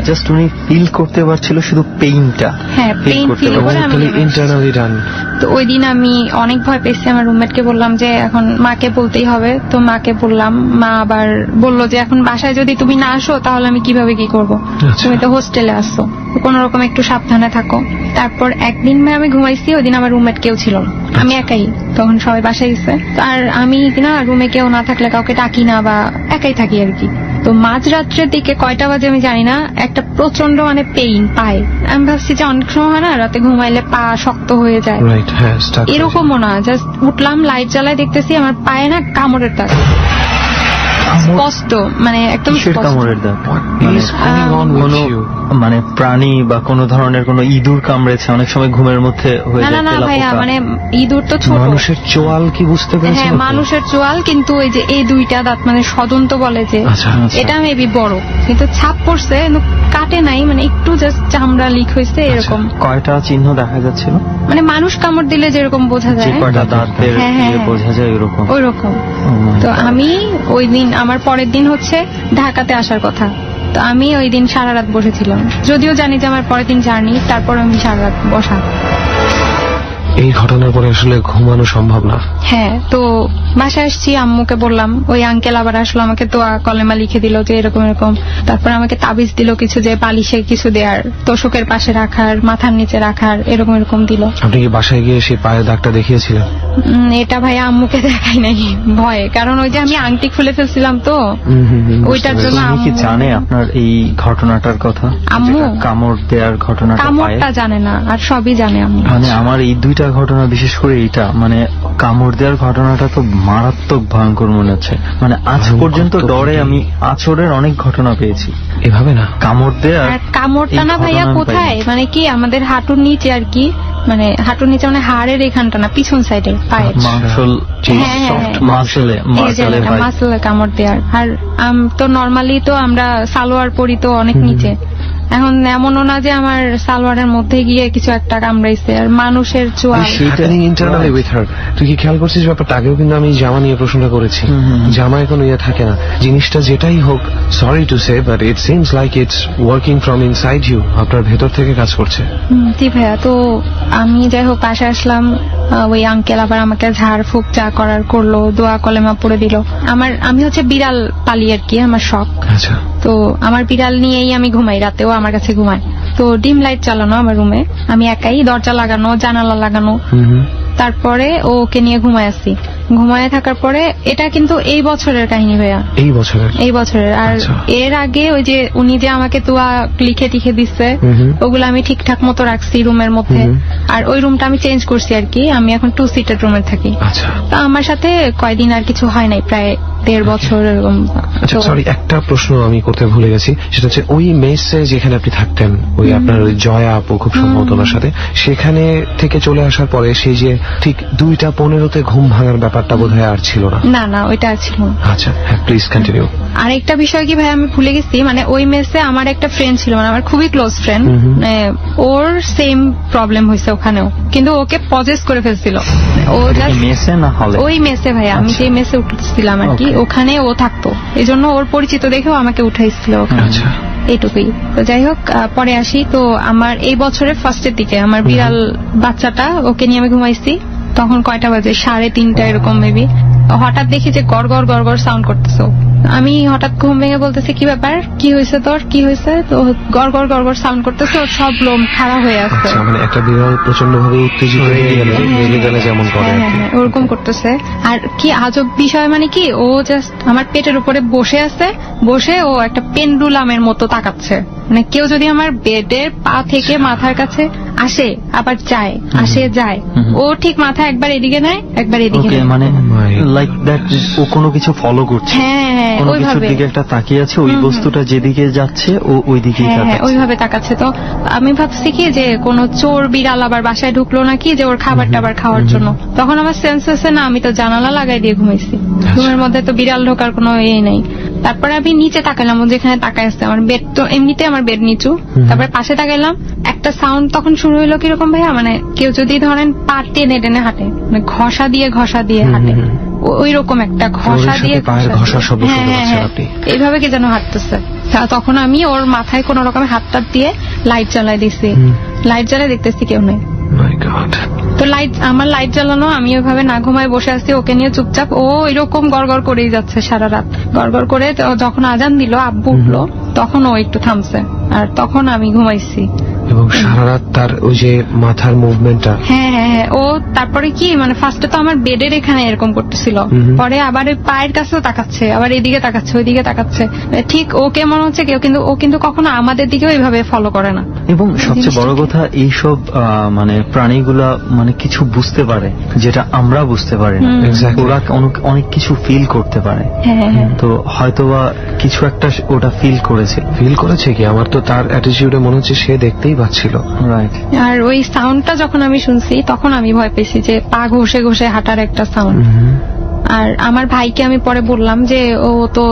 জাস্ট উনি ফিল করতে পারছিল শুধু পেইনটা। হ্যাঁ, পেইন ফিল করে আমি ইন্টারনালি ডান। তো ওই দিন আমি অনেক ভয় পেয়েছি, আমার রুমমেটকে বললাম যে এখন মাকে বলতেই হবে। তো মাকে বললাম, মা আবার বললো যে এখন বাসায় যদি তুমি না আসো তাহলে আমি কিভাবে কি করবো, তুমি তো হোস্টেলে আসছো, কোন রকম একটু সাবধানে থাকো। তারপর একদিন আমি ঘুমাইছি, ওই দিন আমার রুমমেট কেউ ছিল না, আমি একাই, তখন সবাই বাসায় গেছে। আর আমি না রুমে কেউ না থাকলে কাউকে ডাকি না বা একাই থাকি আর কি। তো মাঝরাত্রের দিকে কয়টা বাজে আমি জানি না, একটা প্রচন্ড মানে পেইন পায়। আমি ভাবছি যে অনেক সময় হয় না রাতে ঘুমাইলে পা শক্ত হয়ে যায়, এরকমও না, জাস্ট উঠলাম লাইট জ্বালায় দেখতেছি আমার পায়ে না কামড়ের দাগ, স্পষ্ট, মানে একদম কামড়ের দাগ, মানে প্রাণী বা কোন ধরনের কোন ইঁদুর কামড়েছে অনেক সময় ঘুমের মধ্যে হয়ে যায়। না ভাইয়া, মানে ইঁদুর তো ছোট, মানুষের চোয়াল কি বুঝতে পেরেছেন? হ্যাঁ, মানুষের চোয়াল, কিন্তু ওই যে এই 2টা দাঁত মানে সদন্ত বলে যে, এটা মেবি বড়, কিন্তু ছাপ পড়ছে, কাটে নাই, মানে একটু জাস্ট চামড়া লিক হয়েছে এরকম। কয়টা চিহ্ন দেখা যাচ্ছিল? মানে মানুষ কামড় দিলে যেরকম বোঝা যায়, কয়টা দাঁতের বোঝা যায় ওইরকম। তো আমি ওই দিন, আমার পরের দিন হচ্ছে ঢাকাতে আসার কথা, তো আমি ওই দিন সারা রাত বসেছিলাম, যদিও জানি যে আমার পরের দিন জার্নি, তারপর আমি সারা রাত বসা। এই ঘটনার পরে আসলে ঘুমানো সম্ভব না। হ্যাঁ, তো বাসায় আসছি, আম্মুকে বললাম, ওই আঙ্কেল আবার আসলো, আমাকে দোয়া কলেমা লিখে দিল যে এরকম এরকম, তারপর আমাকে তাবিজ দিল কিছু, যে বালিশে কিছু দেয়ার, তোষকের পাশে রাখার, মাথার নিচে রাখার, এরকম এরকম দিল। আপনি কি বাসায় গিয়ে সেই পায়ের দাগটা দেখিয়েছিলেন? এটা ভাইয়া আম্মুকে দেখাই নাই ভয়ে, কারণ ওই যে আমি আংটি খুলে ফেলছিলাম তো, ওইটার জন্য। কি জানে আপনার এই ঘটনাটার কথা? আম্মু কামড় দেওয়ার ঘটনাটা? কামড়টা জানে না, আর সবই জানে আম্মু। মানে আমার এই 2টা ঘটনা, বিশেষ করে এইটা, মানে কামড় দেওয়ার ঘটনাটা তো মারাত্মক ভয়ঙ্কর মনে হচ্ছে। মানে আজ পর্যন্ত ডরে আমি আচরের অনেক ঘটনা পেয়েছি, এভাবে না কামড় দেওয়ার। কামড়টা না ভাইয়া কোথায়, মানে কি আমাদের হাঁটুর নিচে আর কি, মানে হাঁটুর নিচে, মানে হাড়ের এখানটা না, পিছন সাইডে পায়ের মাসলে কামড় দেওয়ার। আর তো নর্মালি তো আমরা সালোয়ার পরি তো অনেক নিচে, এখন এমনও না যে আমার সালোয়ারের মধ্যে গিয়ে কিছু একটা কামড়াইছে, আর মানুষের চোয়াল। তুই কি খেয়াল করছিস ব্যাপারটা? আগেও কিন্তু আমি জামা নিয়ে প্রশ্নটা করেছি, জামা এখন ইয়ে থাকে না, জিনিসটা যেটাই হোক, sorry to say, but it seems like it's working from inside you, আপনার ভেতর থেকে কাজ করছে। জি ভাইয়া, তো আমি যাই হোক বাসায় আসলাম, ওই আঙ্কেল আবার আমাকে ঝাড় ফুঁক যা করার করলো, দোয়া কলেমা পড়ে দিল। আমি হচ্ছে বিড়াল পালি আর কি, আমার শখ। আচ্ছা, তো আমার বিড়াল নিয়েই আমি ঘুমাই, রাতেও আমার কাছে ঘুমায়। তো ডিম লাইট চালানো আমার রুমে, আমি একাই, দরজা লাগানো, জানালা লাগানো। তারপরে ওকে নিয়ে ঘুমায় আসছি, ঘুমায় থাকার পরে, এটা কিন্তু এই বছরের কাহিনী ভাইয়া, এই বছরের। আর এর আগে ওই যে উনি যে আমাকে তোয়া লিখে টিখে দিচ্ছে, ওগুলো আমি ঠিকঠাক মতো রাখছি রুমের মধ্যে। আর ওই রুমটা আমি চেঞ্জ করছি আর কি, আমি এখন 2 সিটের রুমে থাকি। তো আমার সাথে কয়দিন আর কিছু হয় নাই, প্রায় 1.5 বছর এরকম। সরি, একটা প্রশ্ন আমি করতে ভুলে গেছি, সেটা হচ্ছে ওই মেসে যেখানে আপনি থাকতেন, ওই আপনার ওই জয়া আপু খুব সম্ভবত ওনার সাথে, সেখানে থেকে চলে আসার পরে সেই যে ঠিক 2:15 ঘুম ভাঙার ব্যাপারটা বোধহয় আর ছিল না? না, ওইটা আর ছিল না। আচ্ছা, হ্যাঁ, প্লিজ কন্টিনিউ। আরেকটা বিষয় কি ভাই, আমি ভুলে গেছি, মানে ওই মেসে আমার একটা ফ্রেন্ড ছিল, মানে আমার খুবই ক্লোজ ফ্রেন্ড, ওর সেম প্রবলেম হয়েছে ওখানেও, কিন্তু ওকে পজেস করে ফেলছিল। ও ওই মেসে ভাইয়া, আমি যে মেসে উঠছিলাম আর কি, ওখানে ও থাকতো, এই জন্য ওর পরিচিত দেখেও আমাকে উঠাইছিল। আচ্ছা, এইটুকুই। তো যাই হোক, পরে আসি। তো আমার এই বছরের ফার্স্টের দিকে আমার বিড়াল বাচ্চাটা, ওকে নিয়ে আমি ঘুমাইছি, তখন কয়টা বাজে, 3:30 এরকম মেবি। হঠাৎ দেখি যে গড় গড় গড় গড় সাউন্ড করতেছে। আমি হঠাৎ ঘুম ভেঙে বলতেছি, কি ব্যাপার, কি হয়েছে তোর, কি হয়েছে? তো গড় গড় গড় গড় সাউন্ড করতেছে, ওর সব লোম খাড়া হয়ে আসছে। মানে একটা বিড়াল প্রচন্ড ভাবে উত্তেজিত হয়ে গেলে যেমন করে ওরকম করতেছে। আর কি আজব বিষয়, মানে কি, ও জাস্ট আমার পেটের উপরে বসে আছে, বসে ও একটা পেন্ডুলামের মতো তাকাচ্ছে, মানে কেউ যদি আমার বেডের পা থেকে মাথার কাছে আসে আবার যায়, আসে যায়। ও ঠিক মাথা একবার এদিকে নেয়, একবার এদিকে নেয়। মানে লাইক দ্যাট, ও কোনো কিছু ফলো করছে, হ্যাঁ কোনো কিছুর ওইভাবে দিকে একটা তাকিয়ে আছে, ওই বস্তুটা যেদিকে যাচ্ছে ও ওই দিকেই হ্যাঁ তাকাচ্ছে। ওইভাবে তাকাচ্ছে। তো আমি ভাবছি কি যে কোনো চোর বিড়াল আবার বাসায় ঢুকলো নাকি, যে ওর খাবার টাবার খাওয়ার জন্য। তখন আমার সেন্স হচ্ছে না, আমি তো জানালা লাগাই দিয়ে ঘুমাইছি, রুমের মধ্যে তো বিড়াল ঢোকার কোনো ইয়ে নেই। তারপরে আমি নিচে তাকাইলাম, ও যেখানে তাকাই আছে, আমার বেড তো এমনিতে আমার বেড নিচু, তারপরে পাশে তাকাইলাম, একটা সাউন্ড তখন শুরু হইলো কিরকম ভাইয়া, মানে কেউ যদি ধরেন পা টেনে টেনে হাঁটে, মানে ঘষা দিয়ে হাঁটে, ওই রকম একটা ঘষা দিয়ে ঘষার শব্দ শুনতে পাচ্ছেন আপনি? এইভাবে কি যেন হাঁটতেছে। তখন আমি ওর মাথায় কোন রকমের হাতটা দিয়ে লাইট জ্বালাই দিছি, লাইট জ্বালাই দেখতেছি কেউ নেই। তো আমার লাইট জ্বালানো, আমি ওইভাবে না ঘুমায় বসে আছি ওকে নিয়ে চুপচাপ। ও এরকম গড়গড় করেই যাচ্ছে সারা রাত, গড়গড় করে। যখন আজান দিল, আব্বু উঠলো, তখন ও একটু থামছে, আর তখন আমি ঘুমাইছি। এবং সারা রাত তার ওই যে মাথার মুভমেন্টটা, হ্যাঁ ও তারপরে কি মানে ফার্স্টে তো আমার বেডের এখানে এরকম করতেছিল, পরে আবার ওই পায়ের কাছেও তাকাচ্ছে, আবার এদিকে তাকাচ্ছে, ওইদিকে তাকাচ্ছে। ঠিক ওকে মনে হচ্ছে কেউ, কিন্তু ও কিন্তু কখনো আমাদের দিকেও এইভাবে ফলো করে না। এবং সবচেয়ে বড় কথা, এইসব মানে প্রাণীগুলা মানে কিছু বুঝতে পারে যেটা আমরা বুঝতে পারি না। ওরা অনেক কিছু ফিল করতে পারে। তো হয়তোবা কিছু একটা ওটা ফিল করেছে কি, আমার তো তার অ্যাটিটিউডে মনে হচ্ছে সে দেখতেই পাচ্ছিল। রাইট। আর ওই সাউন্ডটা যখন আমি শুনছি, তখন আমি ভয় পেয়েছি, যে পা ঘষে ঘষে হাঁটার একটা সাউন্ড। আর আমার ভাইকে আমি পরে বললাম যে ও তো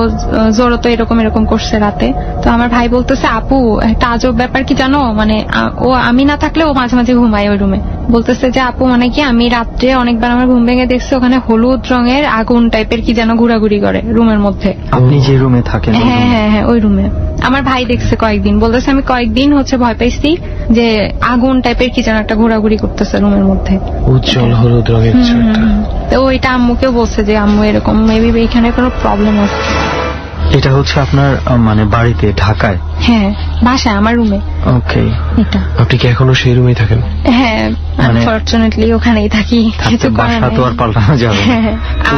জোর তো এরকম করছে রাতে। তো আমার ভাই বলতেছে, আপু একটা আজব ব্যাপার কি জানো, মানে ও আমি না থাকলে ও মাঝে মাঝে ঘুমায় ওই রুমে। বলতেছে যে আপু মানে কি, আমি রাত্রে অনেকবার আমার ঘুম ভেঙে দেখছি ওখানে হলুদ রঙের আগুন টাইপের কি যেন ঘোরাঘুরি করে রুমের মধ্যে। আপনি যে রুমে থাকেন? হ্যাঁ ওই রুমে। আমার ভাই দেখছে কয়েকদিন, বলতেছে আমি কয়েকদিন হচ্ছে ভয় পাইছি যে আগুন টাইপের কি যেন একটা ঘোরাঘুরি করতেছে রুমের মধ্যে, উজ্জ্বল হলুদ রঙের কিছু একটা। তো ওইটা আম্মুকেও বলছে যে আম্মু এরকম মেবি এখানে কোনো প্রবলেম আছে। এটা হচ্ছে আপনার মানে বাড়িতে ঢাকায়? হ্যাঁ বাসায় আমার রুমে। ওকে। এটা আপনি কি এখনো সেই রুমেই থাকেন? হ্যাঁ আনফরচুনেটলি ওখানেই থাকি, কিছু করার নেই, তো আর পাল্টানো যাবে না।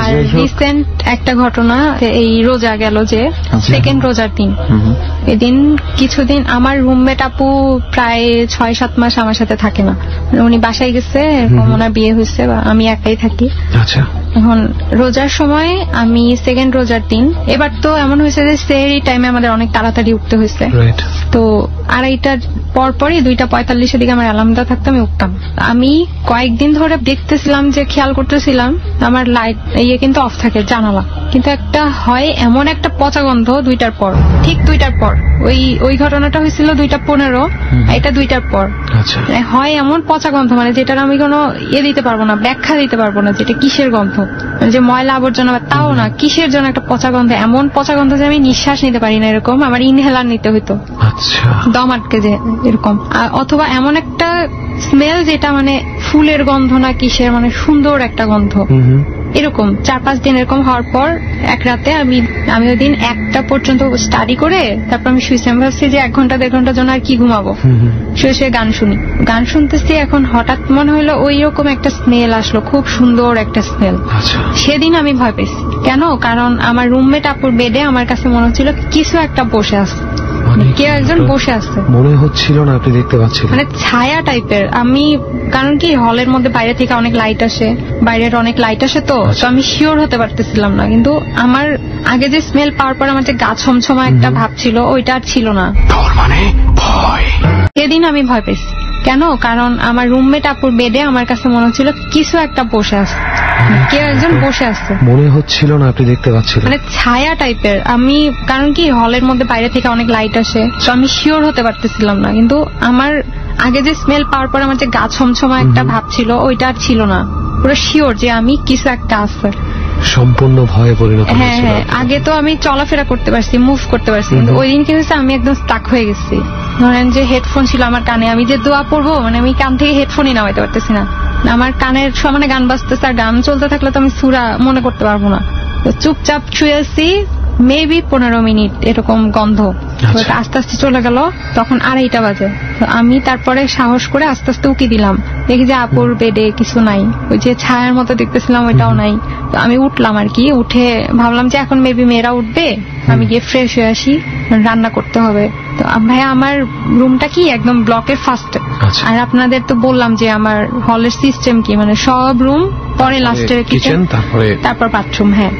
আর রিসেন্ট একটা ঘটনা, এই রোজা গেল যে সেকেন্ড রোজার দিন, এদিন কিছুদিন আমার রুমমেট আপু প্রায় 6-7 মাস আমার সাথে থাকে না, উনি বাসায় গেছে, এরকম ওনার বিয়ে হয়েছে, আমি একাই থাকি। আচ্ছা। এখন রোজার সময় আমি সেকেন্ড রোজার দিন, এবার তো এমন হয়েছে যে সেহরি টাইমে আমাদের অনেক তাড়াতাড়ি উঠতে হয়েছে। তো 2:30টার পরপরই 2:45 দিকে আমার অ্যালার্মটা থাকতো, আমি উঠতাম। আমি কয়েকদিন ধরে দেখতেছিলাম, যে খেয়াল করতেছিলাম আমার লাইট কিন্তু অফ থাকে জানালা, কিন্তু একটা হয় এমন একটা পচা গন্ধ 2টার পর, ঠিক 2টার পর। ওই ঘটনাটা হয়েছিল 2:15, এটা 2টার পর। হয় এমন পচা গন্ধ, মানে যেটার আমি কোনো দিতে পারবো না, ব্যাখ্যা দিতে পারবো না যেটা কিসের গন্ধ, যে ময়লা আবর্জনা তাও না, কিসের জন্য একটা পচা গন্ধ, এমন পচা গন্ধ যে আমি নিঃশ্বাস নিতে পারি না, এরকম আমার ইনহেলার নিতে হইতো, দম আটকে যে এরকম। অথবা এমন একটা স্মেল যেটা মানে ফুলের গন্ধ না কিসের, মানে সুন্দর একটা গন্ধ, এরকম 4-5 দিন এরকম হওয়ার পর এক রাতে আমি ওই দিন 1টা পর্যন্ত স্টাডি করে তারপর আমি শুয়েছি। আমি ভাবছি যে 1-1.5 ঘন্টার জন্য আর কি ঘুমাবো, শুয়ে গান শুনতেছি। এখন হঠাৎ মনে হলো ওই রকম একটা স্মেল আসলো, খুব সুন্দর একটা স্মেল। সেদিন আমি ভয় পেয়েছি। কেন? কারণ আমার রুমমেট আপুর বেডে আমার কাছে মনে হচ্ছিল কিছু একটা বসে আছে, কেউ একজন বসে আছে, মনে হচ্ছিল না আপনি দেখতে পাচ্ছিলেন, মানে ছায়া টাইপের। আমি কারণ কি হলের মধ্যে বাইরে থেকে অনেক লাইট আসে, বাইরের অনেক লাইট আসে, তো আমি শিওর হতে পারতেছিলাম না। কিন্তু আমার আগে যে স্মেল পাওয়ার পর আমার যে গা ছমছমা একটা ভাব ছিল, ওইটা আর ছিল না। মানে ভয়। সেদিন আমি ভয় পেয়েছি। কেন? কারণ আমার রুমমেট আপুর বেডে আমার কাছে মনে হচ্ছিল কিছু একটা বসে আছে, কেউ একজন বসে আছে, মনে হচ্ছিল না আপনি দেখতে পাচ্ছিলেন, মানে ছায়া টাইপের। আমি কারণ কি হলের মধ্যে বাইরে থেকে অনেক লাইট আসে, তো আমি শিওর হতে পারতেছিলাম না। কিন্তু আমার আগে যে স্মেল পাওয়ার পর আমার যে গা ছমছমা একটা ভাব ছিল, ওইটা আর ছিল না। পুরো শিওর যে আমি কিছু একটা আছে, সম্পূর্ণ ভয়ে পরিণত হয়েছিল। হ্যাঁ, আগে তো আমি চলাফেরা করতে পারছি, মুভ করতে পারছি, কিন্তু ওই দিন কি হয়েছে, আমি একদম স্টাক হয়ে গেছি। ধরেন যে হেডফোন ছিল আমার কানে, আমি যে দোয়া পড়বো, মানে আমি কান থেকে হেডফোনই নামাইতে পারতেছি না। আমার কানের সমানে গান বাজতেছে, আর গান চলতে থাকলে তো আমি সূরা মনে করতে পারবো না। তো চুপচাপ শুয়েছি, মেবি 15 মিনিট এরকম গন্ধ, আস্তে আস্তে চলে গেল। তখন 2:30 বাজে। তো আমি তারপরে সাহস করে আস্তে আস্তে উকি দিলাম, দেখি যে আপুর বেডে কিছু নাই, ওই যে ছায়ার মতো দেখতেছিলাম ওইটাও নাই। তো আমি উঠলাম আর কি, উঠে ভাবলাম যে এখন মেবি মেয়েরা উঠবে, আমি গিয়ে ফ্রেশ হয়ে আসি, রান্না করতে হবে। তো ভাইয়া আমার রুমটা কি একদম ব্লকের ফার্স্টে। আর আপনাদের তো বললাম যে আমার হলের সিস্টেম কি, মানে সব রুম, পরে লাস্টে কিচেন, তারপর বাথরুম। হ্যাঁ,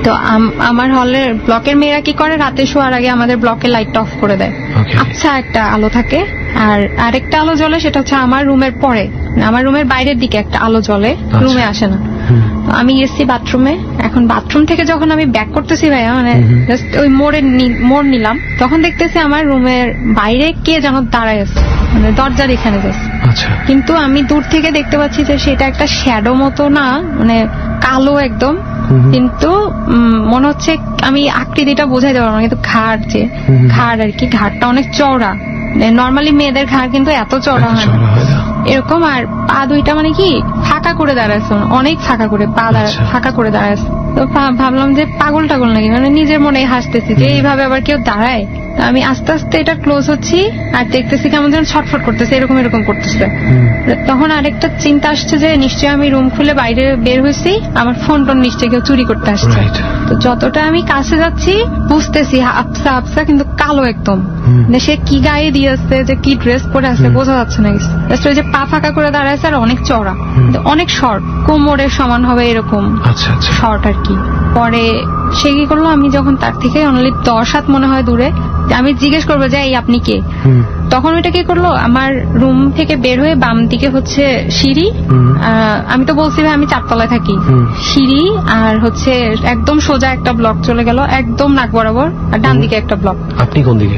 তো আমার হলের ব্লকের মেয়েরা কি করে, রাতে শোয়ার আগে আমাদের ব্লকের লাইটটা অফ করে দেয়। আচ্ছা, একটা আলো থাকে, আর আরেকটা আলো জ্বলে, সেটা হচ্ছে আমার রুমের পরে, আমার রুমের বাইরের দিকে একটা আলো জ্বলে, রুমে আসে না। আমি গেছি বাথরুমে। এখন বাথরুম থেকে যখন আমি ব্যাক করতেছি ভাইয়া, মানে জাস্ট ওই মোড় নিলাম, তখন দেখতেছি আমার রুমের বাইরে কে যেন দাঁড়ায় আছে, মানে দরজার এখানে যাচ্ছে। কিন্তু আমি দূর থেকে দেখতে পাচ্ছি যে সেটা একটা শ্যাডো মতো না, মানে কালো একদম, কিন্তু মনে হচ্ছে, আমি আকৃতিটা বোঝাইতে পারবো না, কিন্তু ঘাড় আর কি, ঘাড়টা অনেক চওড়া। নর্মালি মেয়েদের ঘাড় কিন্তু এত চওড়া হয় না এরকম। আর পা দুইটা মানে কি ফাঁকা করে দাঁড়াচ্ছে, অনেক ফাঁকা করে পা ফাঁকা করে দাঁড়াচ্ছে। তো ভাবলাম যে পাগল টাগল নাকি, মানে নিজের মনে হাসতেছি যে এইভাবে আবার কেউ দাঁড়ায়। আমি আস্তে আস্তে এটা ক্লোজ হচ্ছি আর দেখতেছি কেমন যেন ছটফট করতেছে, এরকম করতেছে। তখন আরেকটা চিন্তা আসছে যে নিশ্চয়ই আমি রুম খুলে বাইরে বের হয়েছি, আমার ফোন টোন নিশ্চয়ই কেউ চুরি করতে আসছে। তো যতটা আমি কাছে যাচ্ছি বুঝতেছি আপসা কিন্তু কালো একদম, সে কি গায়ে দিয়েছে, যে কি ড্রেস পরে আছে বোঝা যাচ্ছে না কিছু। ওই যে পা ফাঁকা করে দাঁড়াচ্ছে আর অনেক চওড়া, অনেক শর্ট, কোমরের সমান হবে এরকম শর্ট আর কি। পরে সে কি করলো, আমি যখন তার থেকে অনলি 10 হাত মনে হয় দূরে, আমি জিজ্ঞেস করবো যে এই আপনি কে। তখন ওইটা কি করলো, আমার রুম থেকে বের হয়ে বাম দিকে হচ্ছে সিঁড়ি, আমি তো বলছি ভাই আমি 4 তলায় থাকি, সিঁড়ি আর হচ্ছে একদম সোজা একটা ব্লক চলে গেল, একদম নাক বরাবর, আর ডান দিকে একটা ব্লক। আপনি কোন দিকে?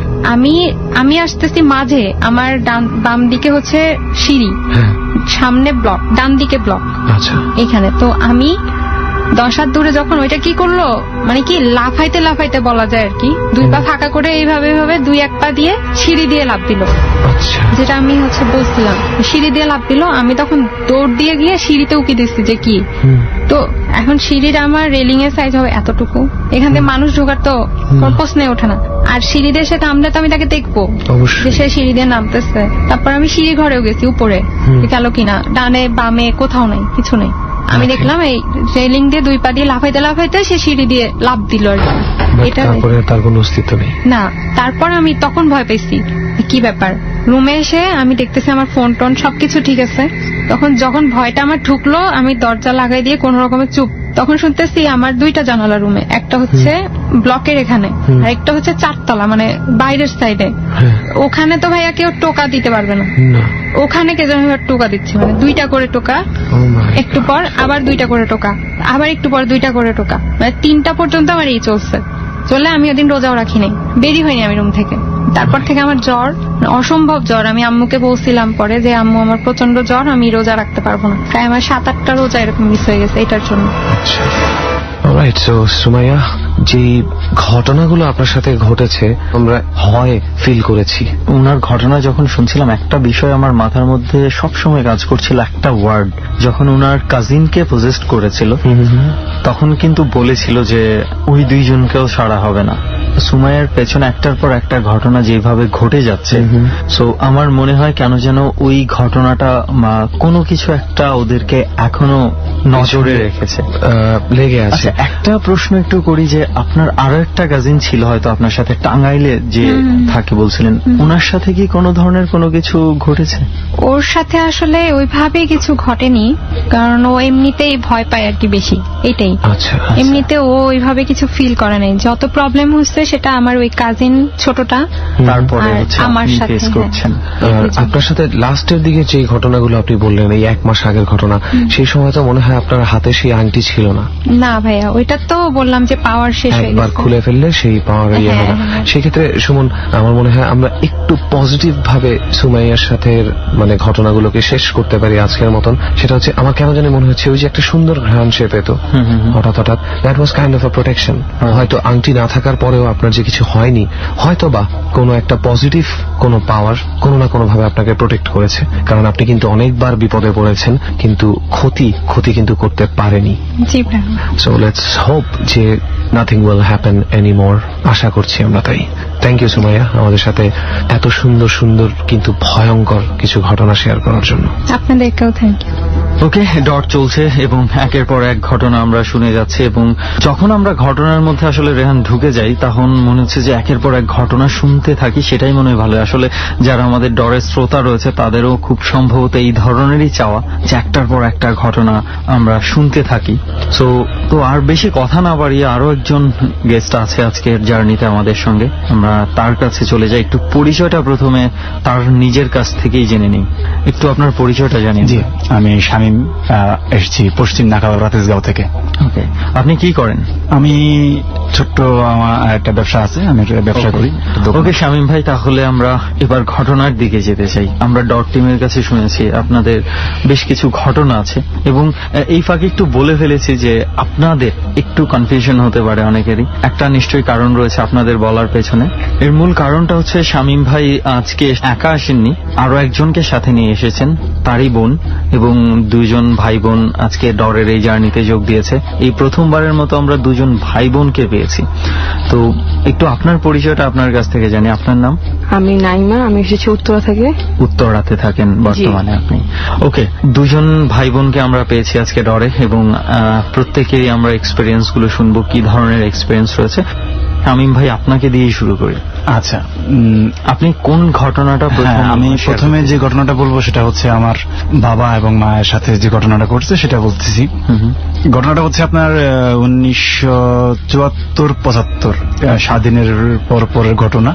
আমি আসতেছি মাঝে, আমার বাম দিকে হচ্ছে সিঁড়ি, সামনে ব্লক, ডান দিকে ব্লক। আচ্ছা, এখানে তো আমি 10 হাত দূরে যখন ওইটা কি করলো, মানে কি লাফাইতে বলা যায় আর কি, 2 পা ফাঁকা করে এইভাবে 2-1 পা দিয়ে সিঁড়ি দিয়ে লাফ দিল। যেটা আমি হচ্ছে বলছিলাম, সিঁড়ি দিয়ে লাফ দিল। আমি তখন দৌড় দিয়ে গিয়ে সিঁড়িতে উকি দিচ্ছি যে কি। তো এখন সিঁড়ির আমার রেলিং এর সাইজ হবে এতটুকু, এখান থেকে মানুষ ঢোকার তো কোন প্রশ্নে ওঠে না। আর সিঁড়ি দিয়ে সে নামলে তো আমি তাকে দেখবো যে সে সিঁড়ি দিয়ে নামতেছে। তারপর আমি সিঁড়ি ঘরেও গেছি, উপরে গেল কিনা, ডানে বামে কোথাও নাই, কিছু নেই। আমি দেখলাম এই রেলিং দিয়ে 2 পা দিয়ে লাফাইতে সে সিঁড়ি দিয়ে লাফ দিল আর কি। এটা তার কোনো অস্তিত্ব নেই না। তারপর আমি তখন ভয় পেয়েছি, কি ব্যাপার। রুমে এসে আমি দেখতেছি আমার ফোন টোন সবকিছু ঠিক আছে। তখন যখন ভয়টা আমার ঢুকলো, আমি দরজা লাগাই দিয়ে কোন রকমের চুপ। তখন শুনতেছি আমার 2টা জানালা রুমে, একটা হচ্ছে ব্লকের এখানে আর একটা হচ্ছে 4 তলা, মানে বাইরের সাইডে। ওখানে তো ভাইয়া কেউ টোকা দিতে পারবে না, ওখানে কে যেন টোকা দিচ্ছে, মানে 2টা করে টোকা, একটু পর আবার 2টা করে টোকা, আবার একটু পর 2টা করে টোকা, মানে 3টা পর্যন্ত আমার এই চলছে। চলে আমি ওদিন রোজাও রাখি নাই, বেরি হয়নি আমি রুম থেকে। তারপর থেকে আমার জ্বর, অসম্ভব জ্বর। আমি আম্মুকে বলছিলাম পরে যে আম্মু আমার প্রচন্ড জ্বর, আমি রোজা রাখতে পারবো না। প্রায় আমার 7-8টা রোজা এরকম মিস হয়ে গেছে এটার জন্য। অলরাইট, সো সুমাইয়া, যে ঘটনাগুলো আপনার সাথে ঘটেছে আমরা হয় ফিল করেছি। ওনার ঘটনা যখন শুনছিলাম, একটা বিষয় আমার মাথার মধ্যে সবসময় কাজ করছিল, একটা ওয়ার্ড। যখন ওনার কাজিনকে পজেস্ট করেছিল তখন কিন্তু বলেছিল যে ওই 2 জনকেও ছাড়া হবে না। সুমাইয়ার পেছনে একটার পর একটা ঘটনা যেভাবে ঘটে যাচ্ছে, সো আমার মনে হয় কেন যেন ওই ঘটনাটা কোনো কিছু একটা ওদেরকে এখনো নজরে রেখেছে, লেগে আছে। একটা প্রশ্ন একটু করি, যে আপনার আরো একটা কাজিন ছিল হয়তো আপনার সাথে, টাঙ্গাইলে যে থাকে বলছিলেন, ওনার সাথে কি কোনো ধরনের কোনো কিছু ঘটেছে? ওর সাথে আসলে ওইভাবে কিছু ঘটেনি, কারণ ও এমনিতেই ভয় পায় আর কি বেশি, এটাই। এমনিতে ও ওইভাবে কিছু ফিল করে নাই। যত প্রবলেম হচ্ছে সেটা আমার ওই কাজিন ছোটটা, তারপরে আমার সাথে করছেন। আপনার সাথে লাস্টের দিকে যে ঘটনাগুলো আপনি বললেন, এই 1 মাস আগের ঘটনা, সেই সময় তো মনে হয় আপনার হাতে সেই আংটি ছিল না? না ভাইয়া, ওইটা তো বললাম যে পাওয়ার শেষ হয়ে গেছে, একবার খুলে ফেললে সেই পাওয়ার ইয়ে হবে। সেক্ষেত্রে সুমন, আমার মনে হয় আমরা একটু পজিটিভ ভাবে সুমাইয়ার সাথে মানে ঘটনাগুলোকে শেষ করতে পারি আজকের মতন। সেটা হচ্ছে, আমার কেন জানি মনে হচ্ছে ওই যে একটা সুন্দর ঘ্রাণ সে পেত হঠাৎ, that was kind of a protection. হয়তো আংটি না থাকার পরেও আপনার যে কিছু হয়নি, হয়তো বা কোনো একটা পজিটিভ কোনো পাওয়ার কোনো না কোনো ভাবে আপনাকে প্রোটেক্ট করেছে। কারণ আপনি কিন্তু অনেকবার বিপদে পড়েছেন, কিন্তু ক্ষতি কিন্তু করতে পারেনি। সো লেটস হোপ যে নাথিং উইল হ্যাপেন এনিমোর, আশা করছি আমরা তাই। থ্যাংক ইউ সুমাইয়া, আমাদের সাথে এত সুন্দর সুন্দর কিন্তু ভয়ঙ্কর কিছু ঘটনা শেয়ার করার জন্য। আপনাদেরকেও থ্যাংক ইউ। ওকে, ডট চলছে এবং একের পর এক ঘটনা আমরা শুনে যাচ্ছি, এবং যখন আমরা ঘটনার মধ্যে আসলে রেহান ঢুকে যাই তখন মনে হচ্ছে যে একের পর এক ঘটনা শুনতে থাকি, সেটাই মনে হয় ভালো। আসলে যারা আমাদের ডরের শ্রোতা রয়েছে তাদেরও খুব সম্ভবত এই ধরনেরই চাওয়া যে একটার পর একটা ঘটনা আমরা শুনতে থাকি। তো আর বেশি কথা না বাড়িয়ে আরো একজন গেস্ট আছে আজকের জার্নিতে আমাদের সঙ্গে, আমরা তার কাছে চলে যাই। একটু পরিচয়টা প্রথমে তার নিজের কাছ থেকেই জেনে নিই। একটু আপনার পরিচয়টা জানিয়ে। জি, আমি শামীম, এসেছি পশ্চিম নাকাবাড়া তেজগাঁও থেকে। ওকে, আপনি কি করেন? আমি ছোট্ট আমার একটা ব্যবসা আছে, আমি একটা ব্যবসা করি। ওকে শামীম ভাই, তাহলে আমরা এবার ঘটনার দিকে যেতে চাই। আমরা ডট টিমের কাছে শুনেছি আপনাদের বেশ কিছু ঘটনা আছে, এবং এই ফাঁকে একটু বলে ফেলেছি যে আপনাদের একটু কনফিউশন হতে পারে অনেকেরই। একটা নিশ্চয়ই কারণ রয়েছে আপনাদের বলার পেছনে। এর মূল কারণটা হচ্ছে শামীম ভাই আজকে একা আসেননি, আরো একজনকে সাথে নিয়ে এসেছেন, তারই বোন, এবং দুইজন ভাই বোন আজকে ডরের এই জার্নিতে যোগ দিয়েছে। এই প্রথমবারের মতো আমরা দুজন ভাই বোনকে পেয়েছি। তো একটু আপনার পরিচয়টা আপনার কাছ থেকে জানি। আপনার নাম? আমি নাইমা, আমি এসেছি উত্তরা থেকে। উত্তরাতে থাকেন বর্তমানে আপনি? ওকে, দুজন ভাই বোনকে আমরা পেয়েছি আজকে ডরে, এবং প্রত্যেকেরই আমরা এক্সপেরিয়েন্স গুলো শুনবো, কি ধরনের এক্সপেরিয়েন্স রয়েছে। শামীম ভাই, আপনাকে দিয়েই শুরু করি। আচ্ছা, আপনি কোন ঘটনাটা? আমি প্রথমে যে ঘটনাটা বলবো সেটা হচ্ছে আমার বাবা এবং মায়ের সাথে যে ঘটনাটা ঘটছে সেটা বলতেছি। ঘটনাটা হচ্ছে আপনার 1974-75 স্বাধীনের পরের ঘটনা।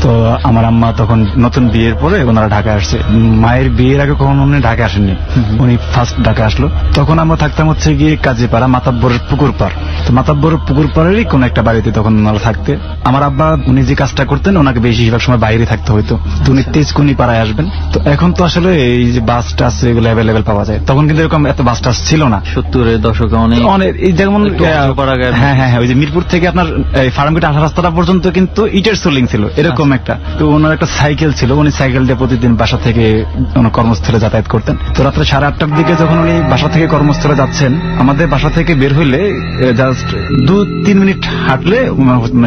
তো আমার আম্মা তখন নতুন বিয়ের পরে ওনারা ঢাকায় আসছে। মায়ের বিয়ের আগে কখনো উনি ঢাকা আসেননি, উনি ফার্স্ট ঢাকা আসলো। তখন আমরা থাকতাম হচ্ছে গিয়ে কাজীপাড়া মাতাব্বরের পুকুর পাড়। তো মাতাব্বরের পুকুর পাড়েরই কোন একটা বাড়িতে তখন ওনারা থাকতে। আমার আব্বা উনি যে কাজটা করতেন ওনাকে বেশিরভাগ সময় বাইরে থাকতে হইতো। তো উনি তেজকুনি পাড়ায় আসবেন। তো এখন তো আসলে এই যে বাস টাস এগুলো অ্যাভেলেবেল পাওয়া যায়, তখন কিন্তু এরকম এত বাস টাস ছিল না। 70-এর দশকে অনেক এই যেমন হ্যাঁ, ওই যে মিরপুর থেকে আপনার ফার্মগেট 18 রাস্তাটা পর্যন্ত কিন্তু ইটের সোলিং ছিল, এরকম একটা। তো ওনার একটা সাইকেল ছিল, উনি সাইকেল দিয়ে প্রতিদিন বাসা থেকে কর্মস্থলে যাতায়াত করতেন। তো রাত্রে 8:30টার দিকে যখন উনি বাসা থেকে কর্মস্থলে যাচ্ছেন, আমাদের বাসা থেকে বের হইলে জাস্ট 2-3 মিনিট হাঁটলে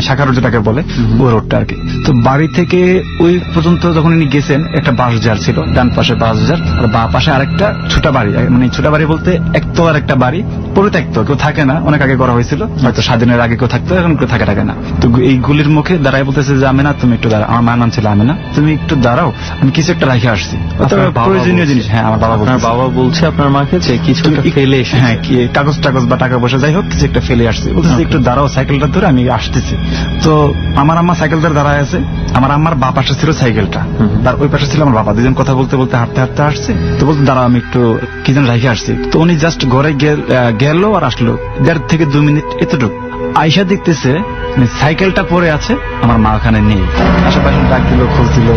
শাখা রোড যেটাকে বলে ওই রোডটা আর কি। তো বাড়ি থেকে ওই পর্যন্ত যখন উনি গেছেন, একটা বাঁশঝাড় ছিল, ডান পাশে বাঁশঝাড়, আর বাঁ পাশে আরেকটা ছোটা বাড়ি। মানে ছোটা বাড়ি বলতে একতলার একটা বাড়ি, পরিত্যক্ত, কেউ থাকে না, অনেক আগে করা হয়েছিল, হয়তো স্বাধীনের আগে কেউ থাকতো, এখন কেউ থাকে না। তো এই গুলির মুখে দাঁড়ায় বলতেছে যে আমেনা তুমি একটু দাঁড়াও, আমার মায়ের নাম ছিল আমেনা, তুমি একটু দাঁড়াও, আমি কিছু একটা রাখে আসছি। প্রয়োজনীয় জিনিস। হ্যাঁ, আমার বাবা বলছে আপনার মাকে যে কিছু ফেলে এসে, হ্যাঁ, কাগজ টাগজ বা টাকা পয়সা যাই হোক কিছু একটা ফেলে আসছে। বলতেছে একটু দাঁড়াও, সাইকেলটা ধরে আমি আসতেছি। তো আমার আম্মা সাইকেল ধরে দাঁড়ায় আছে, আমার আম্মার বা পাশে ছিল সাইকেলটা, তার ওই পাশে ছিল আমার বাবা। দুজন কথা বলতে বলতে হাঁটতে হাঁটতে আসছে। তো বলতে দাঁড়াও, আমি একটু কি যেন রাখে আসছি। তো উনি জাস্ট ঘরে গেল আর আসলো 1.5 থেকে 2 মিনিট এতটুকু। আয়সা দেখতেছে সাইকেলটা পড়ে আছে, আমার মা ওখানে নেই। আশেপাশে ডাক দিল, খুঁজছিল,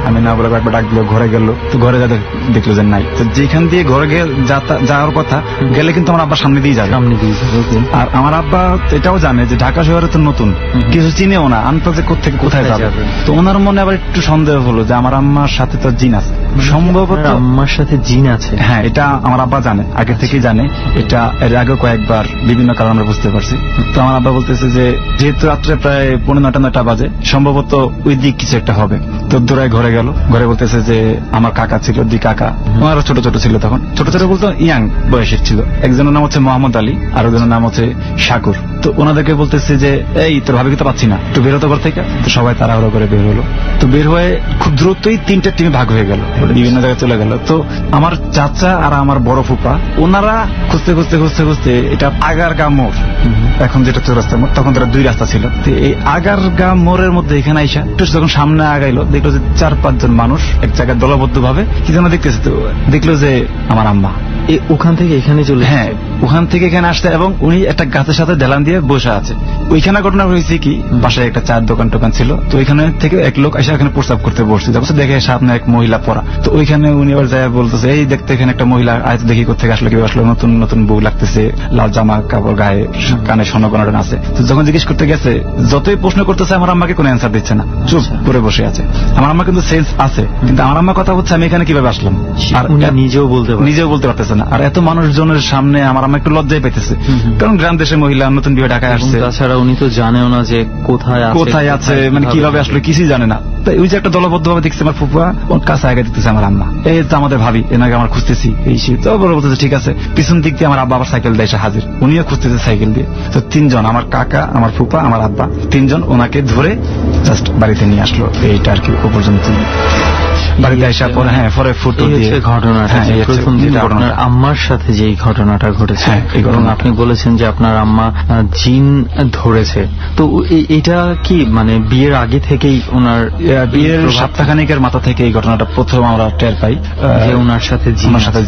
আমিনা বলে একবার ডাক দিল, ঘরে গেল। তো ঘরে যা দেখলো যে নাই। তো যেখান দিয়ে ঘরে যাওয়ার কথা গেলে কিন্তু আমার আব্বার সামনে দিয়ে যাবে। আর আমার আব্বা এটাও জানে যে ঢাকা শহরে তো নতুন, কিছু চিনেও না, আন্তাজে কোথেকে কোথায় যাবে। তো ওনার মনে আবার একটু সন্দেহ হলো যে আমার আম্মার সাথে তো জিন আছে, সম্ভবত আম্মার সাথে জিন আছে। হ্যাঁ, এটা আমার আব্বা জানে, আগে থেকেই জানে। এটা এর আগে কয়েকবার বিভিন্ন কারণে আমরা বুঝতে পারছি। তো আমার আব্বা বলতেছে যে যেহেতু রাত্রে প্রায় 9:30 বাজে, সম্ভবত ওই দিক কিছু একটা হবে। তো দৌড়ায় ঘরে গেল। ঘরে বলতেছে যে আমার কাকা ছিল, দি কাকা, ওনারও ছোট ছোট ছিল তখন, ছোট ছোট বলতে ইয়াং বয়সের ছিল। একজনের নাম হচ্ছে মোহাম্মদ আলী, আর একজনের নাম হচ্ছে শাকুর। তো ওনাদেরকে বলতেছে যে এই তোর ভাবিকে তো পাচ্ছি না, একটু বেরোতে ঘর থেকে। তো সবাই তাড়াহুড়ো করে বের হলো। তো বের হয়ে খুব দ্রুতই 3টে টিমে ভাগ হয়ে গেল, বিভিন্ন জায়গায় চলে গেল। তো আমার চাচা আর আমার বড় ফুপা ওনারা খুঁজতে খুঁজতে খুঁজতে খুঁজতে, এটা আগারগা মোড়, এখন যেটা চৌরাস্তা মোড়, তখন তারা 2 রাস্তা ছিল। তো এই আগারগা মোড়ের মধ্যে এখানে আইসা একটু যখন সামনে আগাইলো, দেখলো যে 4-5 জন মানুষ এক জায়গায় দলবদ্ধ ভাবে কি যেন দেখতেছে। তো দেখলো যে আমার আম্মা ওখান থেকে এখানে চলে, হ্যাঁ, ওখান থেকে এখানে আসছে, এবং উনি একটা গাছের সাথে ঢেলান দিয়ে বসে আছে। ওইখানে ঘটনা হয়েছে কি, বাসায় একটা চায়ের দোকান টোকান ছিল। তো ওইখানে থেকে এক লোক এসে এখানে প্রস্রাব করতে বসছে, তারপর দেখে সামনে এক মহিলা পড়া। তো ওইখানে উনি আবার যায় বলতেছে এই দেখতে এখানে একটা মহিলা আজ দেখি কোথেকে আসলো, কেউ আসলো, নতুন নতুন বউ লাগতেছে, লাল জামা কাপড় গায়ে, কানে স্বর্ণকণা আছে। তো যখন জিজ্ঞেস করতে গেছে, যতই প্রশ্ন করতেছে আমার আম্মাকে কোনো অ্যান্সার দিচ্ছে না, চুপ করে বসে আছে। আমার আম্মা কিন্তু সেন্স আছে, কিন্তু আমার আম্মা কথা হচ্ছে আমি এখানে কিভাবে আসলাম, আর নিজেও বলতে পারতেছে না। আর এত মানুষজনের সামনে আমার আম্মা একটু লজ্জায় পেতেছে, কারণ গ্রাম দেশের মহিলা, নতুন বিয়ে ঢাকায় আসছে। তাছাড়া উনি তো জানেও না যে কোথায় আছে, মানে কিভাবে আসলে কিছুই জানে না। তাই ওই যে একটা দলবদ্ধ ভাবে দেখছে আমার ফুফা, ওর কাছে আগে দেখতেছে আমার আম্মা, এই তো আমাদের ভাবি, এনাকে আমার খুঁজতেছি এই সে। তো বড় বলতেছে ঠিক আছে। পিছন দিক দিয়ে আমার আব্বা আবার সাইকেল দিয়ে এসে হাজির, উনিও খুঁজতেছে সাইকেল দিয়ে। তো তিনজন, আমার কাকা, আমার ফুফা, আমার আব্বা, তিনজন ওনাকে ধরে জাস্ট বাড়িতে নিয়ে আসলো। এইটা আর কি পর্যন্ত বাড়িতে আসার পরে পরে ফুটো দিয়ে ঘটনাটা, প্রথম যেটা আপনার আম্মার সাথে যে ঘটনাটা ঘটেছে, এবং আপনি বলেছেন যে আপনার আম্মা জিন ধরেছে, তো এটা কি মানে বিয়ের আগে থেকেই ওনার বিয়ের সপ্তাহখানিকের মাথা থেকে এই ঘটনাটা প্রথম আমরা টের পাই যে ওনার সাথে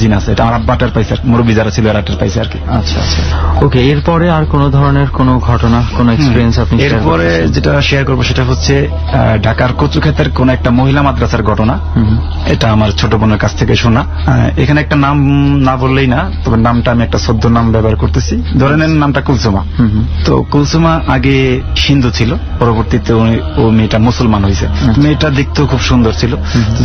জিন আছে। এটা আমার আব্বা টের পাইছে, মুরব্বী যারা ছিল এরা টের পাইছে আর কি। আচ্ছা আচ্ছা, ওকে। এরপরে আর কোন ধরনের কোন ঘটনা, কোন এক্সপিরিয়েন্স আপনি? এরপরে যেটা শেয়ার করবো সেটা হচ্ছে ঢাকার কচুক্ষেতের কোন একটা মহিলা মাদ্রাসার ঘটনা। এটা আমার ছোট বোনের কাছ থেকে শোনা। এখানে একটা নাম না বললেই না, তবে নামটা আমি একটা সদ্য নাম ব্যবহার করতেছি। ধরে নেন নামটা কুলসুমা। তো কুলসুমা আগে হিন্দু ছিল, পরবর্তীতে ও মেয়েটা মুসলমান হয়েছে। মেয়েটা দেখতেও খুব সুন্দর ছিল।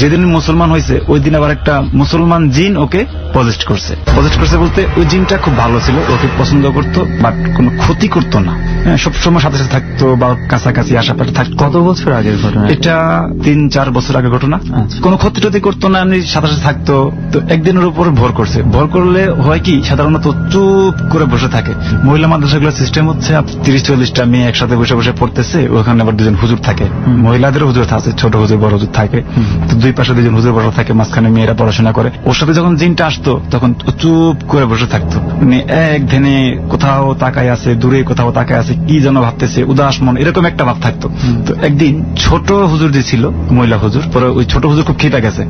যেদিন মুসলমান হয়েছে ওই দিন আবার একটা মুসলমান জিন ওকে পজেস্ট করছে। পজেস্ট করছে বলতে ওই জিনটা খুব ভালো ছিল, ওকে পছন্দ করতো, বাট কোনো ক্ষতি করতো না, সবসময় সাথে সাথে থাকতো বা কাছাকাছি আশাপাশে থাকতো। কত বছর আগের ঘটনা এটা? 3-4 বছর আগের ঘটনা। কোনো ক্ষতি টতি করতো না, এমনি সাথে সাথে থাকতো। তো একদিনের উপর ভর করছে। ভর করলে হয় কি, সাধারণত চুপ করে বসে থাকে। মহিলা মাদ্রাসাগুলোর সিস্টেম হচ্ছে 30-40টা মেয়ে একসাথে বসে বসে পড়তেছে, ওখানে আবার 2জন হুজুর থাকে। মহিলাদেরও হুজুর আছে, ছোট হুজুর বড় হুজুর থাকে। তো দুই পাশে 2জন হুজুর বড় থাকে, মাঝখানে মেয়েরা পড়াশোনা করে। ওর সাথে যখন জিনটা আসতো তখন চুপ করে বসে থাকতো, মানে এক ধ্যানে কোথাও তাকায় আছে, দূরে কোথাও তাকায় আছে, কি যেন ভাবতেছে, উদাস মন, এরকম একটা ভাব থাকতো। তো একদিন ছোট হুজুর যে ছিল, মহিলা হুজুর, পরে ওই ছোট হুজুর খুব খেপে গেছে।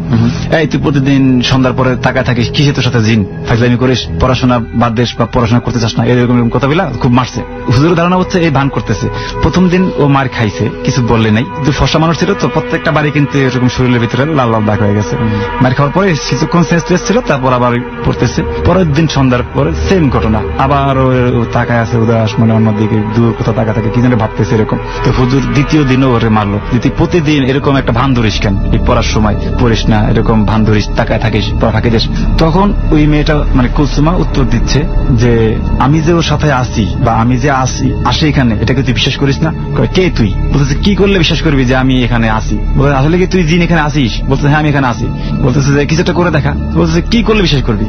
এই তুই প্রতিদিন সন্ধ্যার পরে তাকায় থাকিস, কিসে তোর সাথে জিন, ফাজলামি করিস, পড়াশোনা বাদ দেশ বা পড়াশোনা করতে চাস না, এরকম কথা বলা খুব মারছে। হুজুরের ধারণা হচ্ছে এই ভান করতেছে। প্রথম দিন ও মার খাইছে, কিছু বললে নাই। কিন্তু ফর্সা মানুষ ছিল তো, প্রত্যেকটা বাড়ি কিন্তু এরকম শরীরের ভিতরে লাল লাল দাগ হয়ে গেছে। মার খাওয়ার পরে কিছুক্ষণ সেন্স ছিল, তারপর আবার পড়তেছে। পরের দিন সন্ধ্যার পরে সেম ঘটনা, আবার ও তাকায় আছে উদাস মনে, অন্যদিকে দূর কোথাও তাকা থাকে, কি যেন ভাবতেছে এরকম। তো হুজুর দ্বিতীয় দিনও ওরে মারলো। প্রতিদিন এরকম একটা ভান ধরিস কেন, এই পড়ার সময় পড়িস না, এরকম ভান ধরিস, তাকায় থাকিস, পড়া ফাঁকি দিস। তখন ওই মেয়েটা মানে কুলসুমা উত্তর দিচ্ছে যে আমি যে ওর সাথে আসি বা আমি যে আসি এখানে, এটাকে তুই বিশ্বাস করিস না? কে তুই? বলতেছে কি করলে বিশ্বাস করবি যে আমি এখানে আসি? বলতে আসলে কি তুই জিন এখানে আসিস? বলতেছে হ্যাঁ আমি এখানে আসি। বলতেছে যে কিছু একটা করে দেখা। বলতেছে কি করলে বিশ্বাস করবি?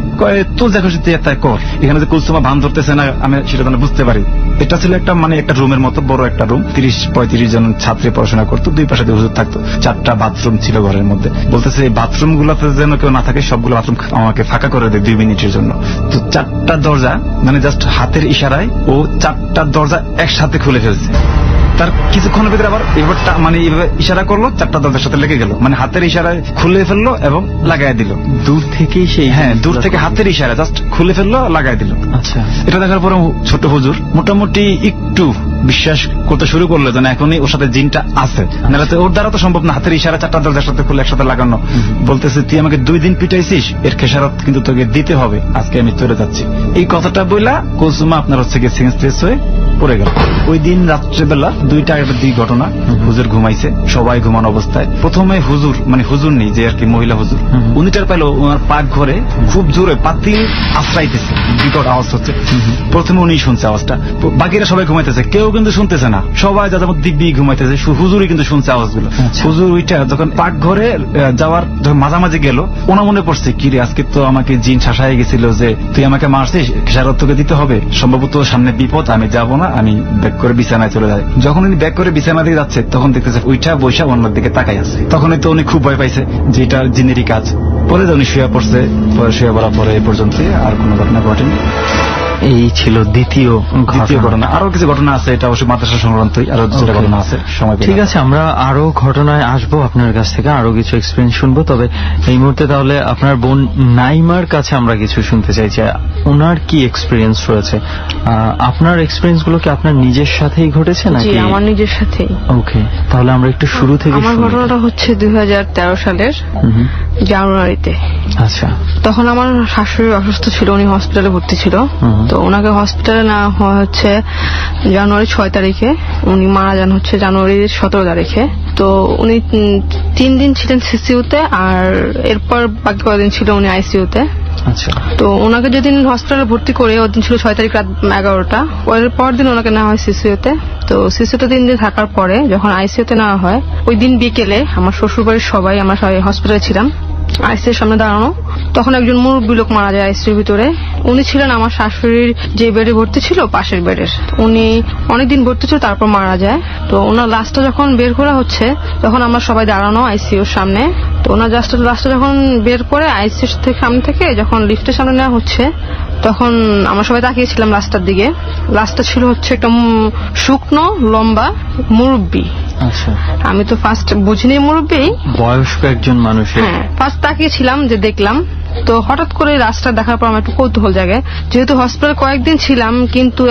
তোর দেখো তুই একটা কর। এখানে যে কুলসুমা ভান ধরতেছে না আমি সেটা যেন বুঝতে পারি। এটা ছিল একটা মানে একটা রুমের মতো, বড় একটা রুম, 30-35 জন ছাত্রী পড়াশোনা করতো, দুই পাশে হুজুর থাকতো, 4টা বাথরুম ছিল ঘরের মধ্যে। বলতেছে এই বাথরুম গুলোতে যেন কেউ না থাকে, সবগুলো বাথরুম আমাকে ফাঁকা করে দেয় 2 মিনিটের জন্য। তো 4টা দরজা মানে জাস্ট হাতের ইশারায় ও 4টা দরজা একসাথে খুলে ফেলছে। তার কিছুক্ষণের ভিতরে আবার এবারটা মানে এইভাবে ইশারা করলো, 4টা দরজার সাথে লেগে গেল, মানে হাতের ইশারায় খুলে ফেললো এবং লাগাই দিল। দূর থেকেই সেই, হ্যাঁ দূর থেকে হাতের ইশারা জাস্ট খুলে ফেললো, লাগাই দিল। আচ্ছা, এটা দেখার পরে ছোট হুজুর মোটামুটি একটু বিশ্বাস করতে শুরু করলো যে এখনই ওর সাথে জিনটা আছে, নাহলে ওর দ্বারা তো সম্ভব না হাতের ইশারা 4টা দরজার সাথে খুলে একসাথে লাগানো। বলতেছে তুই আমাকে 2 দিন পিটাইছিস, এর খেসারত কিন্তু তোকে দিতে হবে, আজকে আমি চলে যাচ্ছি। এই কথাটা বইলা কুলসুমা আপনার হচ্ছে গিয়ে সেন্সলেস হয়ে পড়ে গেল। ওই দিন রাত্রেবেলা 2টা 2 ঘটনা। হুজুর ঘুমাইছে, সবাই ঘুমানো অবস্থায়। প্রথমে হুজুর মানে হুজুর নেই যে আর কি মহিলা হুজুর, উনি টের পাইলো ওনার পাক ঘরে খুব জোরে পাতিল আশ্রাইতেছে, বিকট আওয়াজ হচ্ছে। প্রথমে উনি শুনছে আওয়াজটা, বাকিরা সবাই ঘুমাইতেছে, কেউ কিন্তু শুনতেছে না, সবাই যাদের দিব্যি ঘুমাইতেছে, হুজুরই কিন্তু শুনছে আওয়াজগুলো। হুজুর ওইটা যখন পাক ঘরে যাওয়ার মাঝামাঝি গেল, ওনা মনে পড়ছে কি রে আজকে তো আমাকে জিন শাসায় গেছিল যে তুই আমাকে মারছিস, খেসারত তোকে দিতে হবে, সম্ভবত সামনে বিপদ, আমি যাব না, আমি ব্যাক করে বিছানায় চলে যাই। যখন উনি ব্যাক করে বিছানা দিয়ে যাচ্ছে তখন দেখতেছে ওইটা বৈশা অন্যর দিকে তাকাই আছে। তখনই তো উনি খুব ভয় পাইছে যে এটা জিনেরই কাজ। পরে উনি শুয়ে পড়ছে, পরে শুয়ে পড়ার পরে এই পর্যন্ত আর কোনো ঘটনা ঘটেনি। এই ছিল দ্বিতীয় ঘটনা। আরো কিছু ঘটনা আছে, এটা অবশ্যই মাদ্রাসা সংক্রান্তই আরো যেটা ঘটনা আছে, সময় ঠিক আছে আমরা আরো ঘটনায় আসবো আপনার কাছ থেকে, আরো কিছু এক্সপিরিয়েন্স শুনবো। তবে এই মুহূর্তে তাহলে আপনার বোন নাইমার কাছে আমরা কিছু শুনতে চাই যে ওনার কি এক্সপিরিয়েন্স রয়েছে। আপনার এক্সপিরিয়েন্স গুলো কি আপনার নিজের সাথেই ঘটেছে নাকি? আমার নিজের সাথেই। ওকে, তাহলে আমরা একটু শুরু থেকে আমার ঘটনাটা হচ্ছে 2013 সালের জানুয়ারিতে। আচ্ছা, তখন আমার শাশুড়ি অসুস্থ ছিল, উনি হসপিটালে ভর্তি ছিল। তো ওনাকে হসপিটালে নেওয়া হয় হচ্ছে জানুয়ারি 6 তারিখে, উনি মারা যান হচ্ছে জানুয়ারির 17 তারিখে। তো উনি 3 দিন ছিলেন সিসিউতে, আর এরপর বাকি কয়েকদিন ছিল উনি আইসিউতে। আচ্ছা। তো ওনাকে যেদিন হসপিটালে ভর্তি করে ওই দিন ছিল 6 তারিখ রাত 11টা, ওর পর দিন ওনাকে নেওয়া হয় সিসিউতে। তো সিসিউতে 3 দিন থাকার পরে যখন আইসিইউতে নেওয়া হয়, ওই দিন বিকেলে আমার শ্বশুর বাড়ির সবাই, আমরা সবাই হসপিটালে ছিলাম, আইসিইউর সামনে দাঁড়ানো, তখন একজন মুরব্বী লোক মারা যায় আইসিইউর ভিতরে। উনি ছিলেন আমার শাশুড়ির যে বেডে ভর্তি ছিল পাশের বেডের। উনি অনেকদিন ভর্তি ছিল, তারপর মারা যায়। তো ওনার লাশটা যখন বের করা হচ্ছে তখন আমরা সবাই দাঁড়ানো আইসিইউর সামনে। তো ওনার লাশটা যখন বের করে আইসিইউর সামনে থেকে যখন লিফটের সামনে নেওয়া হচ্ছে, তখন আমরা সবাই তাকিয়েছিলাম লাশটার দিকে। লাশটা ছিল হচ্ছে একটা শুকনো লম্বা মুরব্বী। আচ্ছা। আমি তো ফার্স্ট বুঝিনি মুরব্বী, বয়স্ক একজন মানুষের। হ্যাঁ, ফার্স্ট তাকিয়েছিলাম যে দেখলাম। তো হঠাৎ করে রাস্তা দেখার পর আমার একটু কৌতূহল জাগে, যেহেতু হসপিটালে কয়েকদিন ছিলাম কিন্তু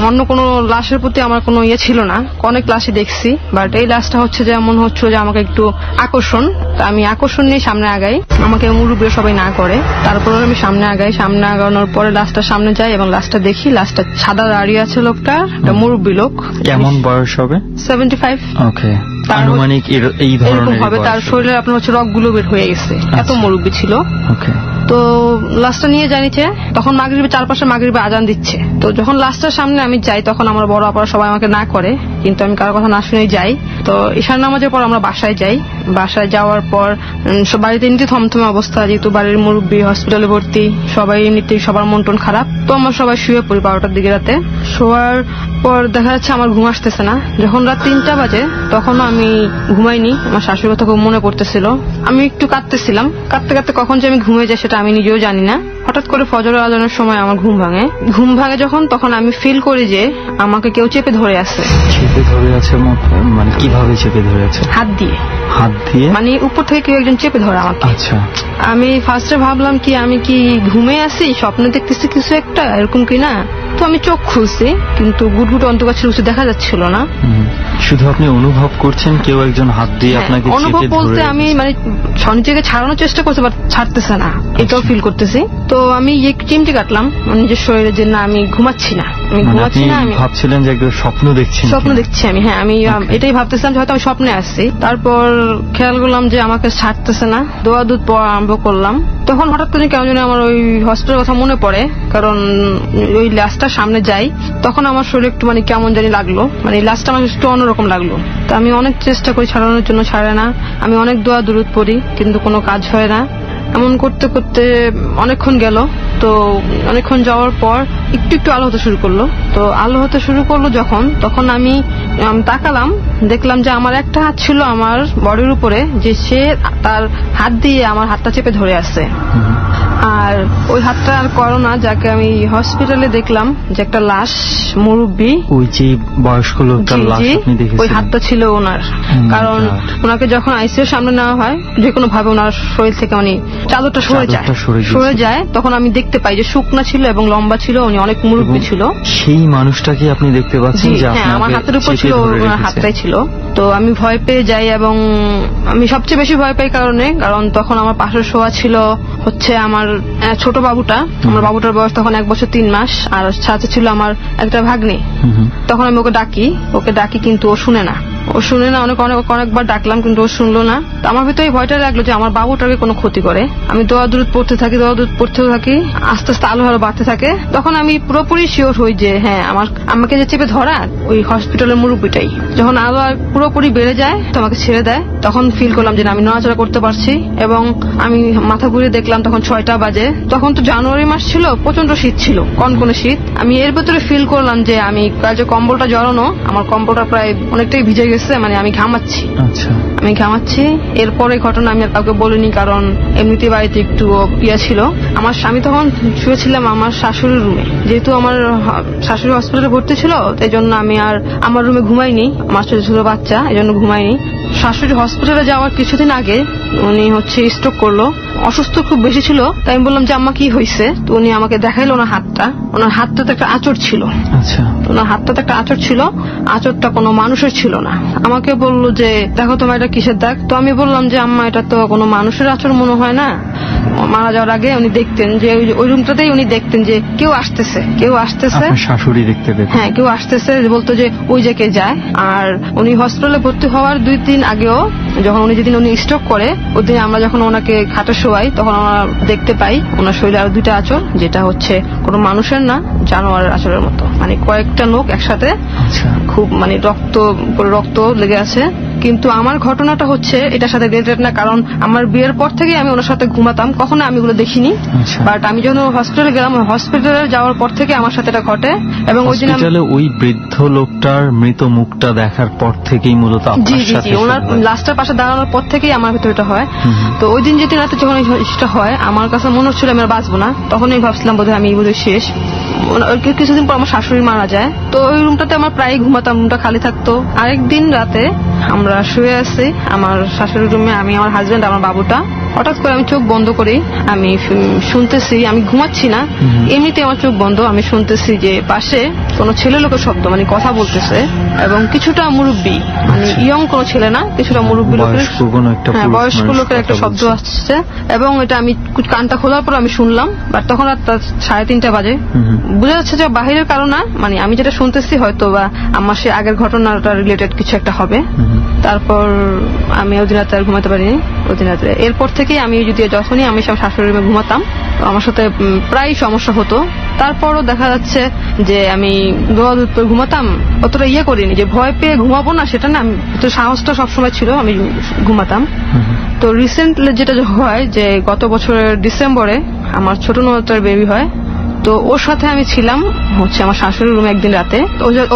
অন্য কোনো লাশের প্রতি আমার কোনো ইয়ে ছিল না, অনেক লাশই দেখছি, বাট এই লাশটা হচ্ছে যে মনে হচ্ছিল যে আমাকে একটু আকর্ষণ। তা আমি আকর্ষণ নিয়ে সামনে আগাই, আমাকে মুরব্বী সবাই না করে, তারপর আমি সামনে আগাই। সামনে আগানোর পরে লাশটার সামনে যাই এবং লাশটা দেখি, লাশটা সাদা দাঁড়িয়ে আছে লোকটা, একটা মুরব্বী লোক। কেমন বয়স হবে? 75। ওকে, আনুমানিক এই ধরনের হবে। তার শরীরে আপনার হচ্ছে রগগুলো বের হয়ে গেছে, এত মুরব্বী ছিল। ওকে। তো লাশটা নিয়ে জানিছে, তখন মাগরিবের চারপাশে মাগরিবে আজান দিচ্ছে। তো যখন লাশটার সামনে আমি যাই তখন আমার বড় আপারা সবাই আমাকে না করে, কিন্তু আমি কারো কথা না শুনেই যাই। তো ঈশার নামাজের পর আমরা বাসায় যাই। বাসায় যাওয়ার পর বাড়িতে এমনিতে থমথমে অবস্থা, যেহেতু বাড়ির মুরব্বী হসপিটালে ভর্তি, সবাই এমনিতেই সবার মন টন খারাপ। তো আমরা সবাই শুয়ে পড়ি 12টার দিকে রাতে। শোয়ার পর দেখা যাচ্ছে আমার ঘুম আসতেছে না। যখন রাত 3টা বাজে তখনও আমি ঘুমাইনি, আমার শাশুড়ির কথা খুব মনে পড়তেছিল। আমি একটু কাঁদতেছিলাম, কাঁদতে কাঁদতে কখন যে আমি ঘুমিয়ে যাই সেটা আমি নিজেও জানি না। হঠাৎ করে ফজরের আজানের সময় আমার ঘুম ভাঙে যখন, তখন আমি ফিল করি যে আমাকে কেউ চেপে ধরে আছে। চেপে ধরে আছে মানে কিভাবে চেপে ধরে আছে? হাত দিয়ে। হাত দিয়ে মানে উপর থেকে কেউ একজন চেপে ধরে আমাকে। আচ্ছা। আমি ফার্স্টে ভাবলাম কি আমি কি ঘুমে আছি, স্বপ্নে দেখতেছি কিছু একটা, এরকম কি না। তো আমি চোখ খুলছি, কিন্তু গুটগুট অন্ধকার ছিল, কিছু দেখা যাচ্ছিল না। শুধু আপনি অনুভব করছেন কেউ একজন হাত দিয়ে আপনাকে চেপে ধরে। অনুভব বলতে আমি মানে নিজেকে ছাড়ানোর চেষ্টা করছি, বাট ছাড়তেছে না, এটাও ফিল করতেছি। তো আমি চিমটি কাটলাম নিজের শরীরে যে না আমি ঘুমাচ্ছি না, আমি ভাবছিলেন যে একদম স্বপ্ন দেখছি আমি। হ্যাঁ, আমি এটাই ভাবতেছিলাম যে হয়তো আমি স্বপ্নে আসছি। তারপর খেয়াল করলাম যে আমাকে ছাড়তেছে না, দোয়া দুধ পড়া আরম্ভ করলাম। তখন হঠাৎ করে কেমন জানি আমার ওই হসপিটালের কথা মনে পড়ে, কারণ ওই লাশটার সামনে যাই তখন আমার শরীরে একটু মানে কেমন জানি লাগলো, মানে লাশটা আমার একটু অন্যরকম লাগলো। তো আমি অনেক চেষ্টা করি ছাড়ানোর জন্য, ছাড়ে না। আমি অনেক দোয়া দুরুদ পড়ি, কিন্তু কোনো কাজ হয় না। এমন করতে করতে অনেকক্ষণ গেল। তো অনেকক্ষণ যাওয়ার পর একটু আলো হতে শুরু করলো। তো আলো হতে শুরু করলো যখন, তখন আমি তাকালাম, দেখলাম যে আমার একটা হাত ছিল আমার বডির উপরে, যে সে তার হাত দিয়ে আমার হাতটা চেপে ধরে আছে। আর ওই হাতটা আর করোনা, যাকে আমি হসপিটালে দেখলাম যে একটা লাশ মুরব্বী, ওই যে বয়স্ক লোকটার লাশ আপনি দেখেছেন, ওই হাতটা ছিল ওনার। কারণ ওনাকে যখন আইসিইউর সামনে নেওয়া হয়, যে কোনো ভাবে ওনার শরীর থেকে উনি চাদরটা সরে যায়, তখন আমি দেখতে পাই যে শুকনা ছিল এবং লম্বা ছিল, উনি অনেক মুরব্বী ছিল। সেই মানুষটাকে আপনি দেখতে পাচ্ছেন? হ্যাঁ, আমার হাতের উপর ছিল, ওনার হাতটাই ছিল। তো আমি ভয় পেয়ে যাই, এবং আমি সবচেয়ে বেশি ভয় পাই কারণ তখন আমার পাশে শোয়া ছিল হচ্ছে আমার ছোট বাবুটা। আমার বাবুটার বয়স তখন 1 বছর 3 মাস, আর সাথে ছিল আমার একটা ভাগ্নি। তখন আমি ওকে ডাকি কিন্তু ও শুনে না। অনেকবার ডাকলাম কিন্তু ও শুনলো না। আমার ভিতরে ভয়টা লাগলো যে আমার বাবুটাকে কোনো ক্ষতি করে। আমি দোয়া দুরুদ পড়তে থাকি, আস্তে আস্তে আলো বাড়তে থাকে। তখন আমি পুরোপুরি শিওর হই যে হ্যাঁ, আমাকে যে চেপে ধরা ওই হসপিটালের মুরব্বীটাই। যখন আলো পুরোপুরি বেড়ে যায়, তো আমাকে ছেড়ে দেয়, তখন ফিল করলাম যে আমি নড়াচড়া করতে পারছি। এবং আমি মাথা ঘুরে দেখলাম তখন 6টা বাজে। তখন তো জানুয়ারি মাস ছিল, প্রচন্ড শীত ছিল, কনকনে শীত। আমি এর ভেতরে ফিল করলাম যে আমি যে কম্বলটা জড়ানো, আমার কম্বলটা প্রায় অনেকটাই ভিজে গেছে, মানে আমি ঘামাচ্ছি। এরপরে ঘটনা আমি আর কাউকে বলিনি, কারণ এমনিতে বাড়িতে একটু ছিল। আমার স্বামী তখন শুয়েছিলাম আমার শাশুড়ির রুমে, যেহেতু আমার শাশুড়ি হসপিটালে ভর্তি ছিল, তাই জন্য আমি আর আমার রুমে ঘুমাইনি, আমার ছোট বাচ্চা, এই জন্য ঘুমাইনি। শাশুড়ি হসপিটালে যাওয়ার কিছুদিন আগে উনি স্ট্রোক করলো, অসুস্থ খুব বেশি ছিল। তাই আমি বললাম যে আম্মা কি হয়েছে? তো উনি আমাকে দেখাইলো ওনার হাতটাতে একটা আঁচড় ছিল। আচ্ছা। ওনার হাতটাতে একটা আঁচড় ছিল, আঁচড়টা কোনো মানুষের ছিল না। আমাকে বললো যে দেখো তোমার এটা কিসের দাগ? তো আমি বললাম যে আম্মা এটা তো কোনো মানুষের আঁচড় মনে হয় না। মারা যাওয়ার আগে উনি দেখতেন যে ওই রুমটাতেই উনি দেখতেন যে কেউ আসতেছে আপনার শাশুড়ি দেখতে পেতেন? হ্যাঁ, কেউ আসতেছে, বলতো যে ওই যে কে যায়। আর উনি হসপিটালে ভর্তি হওয়ার 2 দিন আগেও যখন যেদিন উনি স্ট্রোক করে ওই দিন আমরা যখন ওনাকে খাটে শোয়াই তখন আমরা দেখতে পাই ওনার শরীরে আরো 2টা আঁচড়, যেটা হচ্ছে কোনো মানুষের না, জানোয়ারের আঁচড়ের মতো, মানে কয়েকটা নখ একসাথে, খুব মানে রক্ত লেগে আছে। কিন্তু আমার ঘটনাটা হচ্ছে এটার সাথে রিলেটেড না, কারণ আমার বিয়ের পর থেকে আমি ওনার সাথে ঘুমাতাম, কখনো আমি এগুলো দেখিনি। বাট আমি যখন হসপিটালে গেলাম, হসপিটালে যাওয়ার পর থেকে আমার সাথে এটা ঘটে। এবং ওই দিন ওই বৃদ্ধ লোকটার মৃত মুখটা দেখার পর থেকেই মূলত আপনার সাথে ওনার লাস্টের পাশে দাঁড়ানোর পর থেকেই আমার ভিতরে এটা হয়। তো ওই দিন যেদিন রাতে যখন এটা হয় আমার কাছে মনে হচ্ছিল আমি আর বাঁচবো না, তখন আমি ভাবছিলাম বোধহয় আমি বোধহয় শেষ। কিছুদিন পর আমার শাশুড়ি মারা যায়, তো ওই রুমটাতে আমার প্রায় ঘুমাতাম, রুমটা খালি থাকতো। আরেকদিন রাতে আমরা শুয়ে আছি আমার শাশুড়ির রুমে, আমি, আমার হাজবেন্ড, আমার বাবুটা। হঠাৎ করে আমি চোখ বন্ধ করি, আমি শুনতেছি, আমি ঘুমাচ্ছি না, এমনিতে আমার চোখ বন্ধ, আমি শুনতেছি যে পাশে কোনো ছেলে লোকের শব্দ, মানে কথা বলতেছে, এবং কিছুটা মুরব্বী, মানে ইয়ং কোনো ছেলে না, কিছুটা মুরব্বী লোকের, বয়স্ক লোকের একটা শব্দ আসছে। এবং এটা আমি কানটা খোলার পর আমি শুনলাম, বাট তখন রাত 3:30 বাজে। বোঝা যাচ্ছে যে বাহিরের কারণ না, মানে আমি যেটা শুনতেছি হয়তো বা আমার সে আগের ঘটনাটা রিলেটেড কিছু একটা হবে। তারপর আমি ওই দিন রাতে আর ঘুমাতে পারিনি। ওই দিন রাতে এরপর থেকেই আমি যখনই আমি সব শাশুড়ির রুমে ঘুমাতাম আমার সাথে প্রায় সমস্যা হতো। তারপরও দেখা যাচ্ছে যে আমি দোয়াদুদ করে ঘুমাতাম, অতটা করিনি যে ভয় পেয়ে ঘুমাবো না, সেটা না, তো সাহসটা সবসময় ছিল, আমি ঘুমাতাম। তো রিসেন্টলি যেটা হয় যে গত বছরের ডিসেম্বরে আমার ছোট ননদের বেবি হয়, তো ওর সাথে আমি ছিলাম হচ্ছে আমার শাশুড়ির রুমে একদিন রাতে।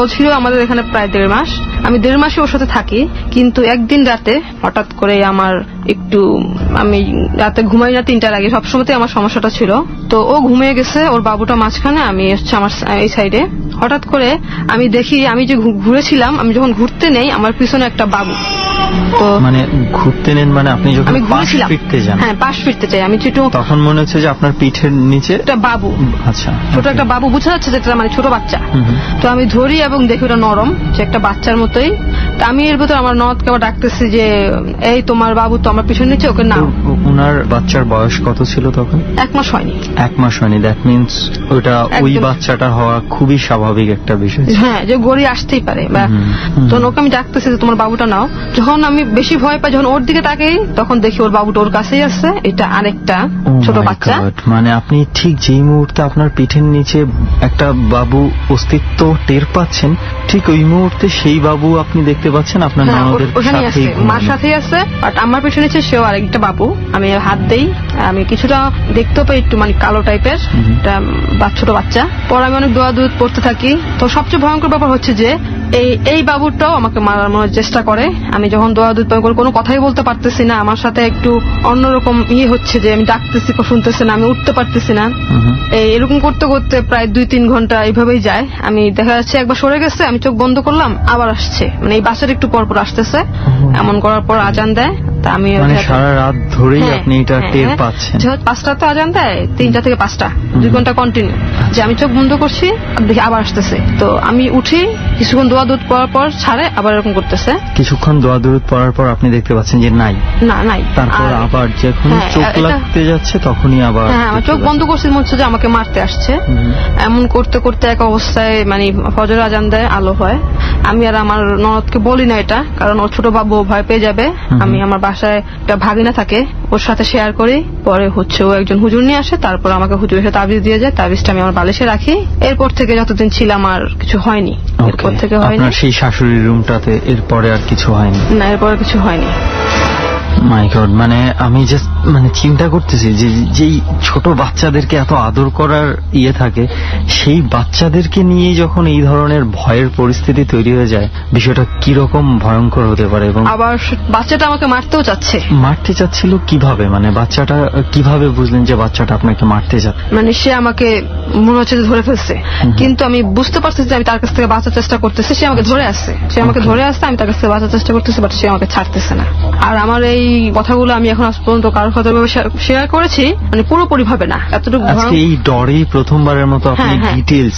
ও ছিল আমাদের এখানে প্রায় 1.5 মাস, আমি 1.5 মাসই ওর সাথে থাকি। কিন্তু একদিন রাতে হঠাৎ করে আমার আমি রাতে ঘুমাই না 3টার আগে, সবসময়তেই আমার সমস্যাটা ছিল। তো ও ঘুমিয়ে গেছে, ওর বাবুটা মাঝখানে, আমি হচ্ছে আমার এই সাইডে। হঠাৎ করে আমি দেখি আমি যে ঘুরেছিলাম, আমি যখন ঘুরতে নেই আমার পিছনে একটা বাবু। তো মানে ঘুরতে নেন মানে আপনি যখন পাশ ফিরতে যান? হ্যাঁ, পাশ ফিরতে চাই আমি, তখন মনে হচ্ছে যে আপনার পিঠের নিচে একটা বাবু, আচ্ছা ছোট একটা বাবু, বোঝা যাচ্ছে যেটা মানে ছোট বাচ্চা। তো আমি ধরি এবং দেখি ওটা নরম, যে একটা বাচ্চার মতোই। তো আমি এর ভিতরে আমার ননদকে আবার ডাকতেছি যে এই তোমার বাবু তো আমার পিছনে নিচে, ওকে নাও। ওনার বাচ্চার বয়স কত ছিল তখন? 1 মাস হয়নি। 1 মাস হয়নি, দ্যাট মিনস ওটা ওই বাচ্চাটা হওয়া খুবই স্বাভাবিক একটা বিষয়। হ্যাঁ, যে গড়ি আসতেই পারে। তো ওকে আমি ডাকতেছি যে তোমার বাবুটা নাও। যখন আমি বেশি ভয় পাই, যখন ওর দিকে তাকাই তখন দেখি ওর বাবুটা ওর কাছেই আছে, এটা আরেকটা ছোট বাচ্চা। মানে আপনি ঠিক যেই মুহূর্তে আপনার পিঠের নিচে একটা বাবু অস্তিত্ব টের পাচ্ছেন, ঠিক ওই মুহূর্তে সেই বাবু আপনি দেখতে পাচ্ছেন আপনার ননদের সাথেই, মার সাথেই আছে। বাট আমার পিছনে নিচে সেও আরেকটা বাবু। আমি হাত দেই, আমি কিছুটা দেখতেও পাই একটু মানে কালো টাইপের, ছোট বাচ্চা। পর আমি অনেক দোয়া দুধ পড়তে থাকি। তো সবচেয়ে ভয়ঙ্কর ব্যাপার হচ্ছে যে এই বাবুটাও আমাকে মারার চেষ্টা করে। আমি যখন দোয়া দুধ পান করে কোনো কথাই বলতে পারতেছি না, আমার সাথে একটু অন্যরকম হচ্ছে যে আমি ডাকতেছি শুনতেছি না, আমি উঠতে পারতেছি না। এরকম করতে করতে প্রায় 2-3 ঘন্টা এইভাবেই যায়। আমি দেখা যাচ্ছে একবার সরে গেছে, আমি চোখ বন্ধ করলাম, আবার আসছে, মানে এই বাসের একটু পর পর আসতেছে। এমন করার পর আজান দেয়। তা আমি সারা রাত ধরেই আপনি এটা টের পাচ্ছেন? 5টা তো আজান দেয়, 3টা থেকে 5টা, 2 ঘন্টা কন্টিনিউ, যে আমি চোখ বন্ধ করছি দেখি আবার আসতেছে। তো আমি উঠি, কিছুক্ষণ দোয়া দুধ পড়ার পর ছাড়ে, আবার এরকম করতেছে। কিছুক্ষণ দোয়া দুধ পড়ার পর আপনি দেখতে পাচ্ছেন যে নাই, তারপর আবার যখন চোখ লাগতে যাচ্ছে তখনই আবার আমার চোখ বন্ধ করছি, মনে হচ্ছে যে আমাকে মারতে আসছে। এমন করতে করতে এক অবস্থায় মানে ফজর আজান দেয়, আলো হয়। আমি আর আমার ননদকে বলি না এটা, কারণ ওর ছোট বাবু ভয় পেয়ে যাবে। আমি আমার বাসায় একটা ভাগিনা থাকে, ওর সাথে শেয়ার করি। পরে হচ্ছে ও একজন হুজুর নিয়ে আসে, তারপর আমাকে হুজুর এসে তাবিজ দিয়ে যায়। তাবিজটা আমি আমার বালিশে রাখি। এরপর থেকে যতদিন ছিলাম আর কিছু হয়নি। এরপর থেকে হয়নি। আপনার সেই শাশুড়ির রুমটাতে এরপরে আর কিছু হয়নি? না, এরপরে কিছু হয়নি। মাই গড, মানে আমি জাস্ট চিন্তা করতেছি যে যেই ছোট বাচ্চাদেরকে এত আদর করার থাকে, সেই বাচ্চাদেরকে নিয়ে যখন এই ধরনের ভয়ের পরিস্থিতি তৈরি হয়ে যায়, বিষয়টা কিরকম ভয়ঙ্কর হতে পারে। এবং আবার বাচ্চাটা আমাকে মারতেও চাচ্ছে। মারতে চাচ্ছিল কিভাবে? মানে বাচ্চাটা কিভাবে বুঝলেন যে বাচ্চাটা আপনাকে মারতে যাচ্ছে? মানে সে আমাকে মনে হচ্ছে ধরে ফেলছে, কিন্তু আমি বুঝতে পারছি যে আমি তার কাছ থেকে বাঁচার চেষ্টা করতেছি। সে আমাকে ধরে আসছে, আমি তার কাছ থেকে বাঁচার চেষ্টা করতেছি, বাট সে আমাকে ছাড়তেছে না। আর আমার এই এই কথাগুলো আমি এখন আজ পর্যন্ত কারোর সাথে শেয়ার করেছি, মানে পুরোপুরি ভাবে না, এতটুকু আজকে এই ডরেই প্রথমবারের মতো আপনি ডিটেইলস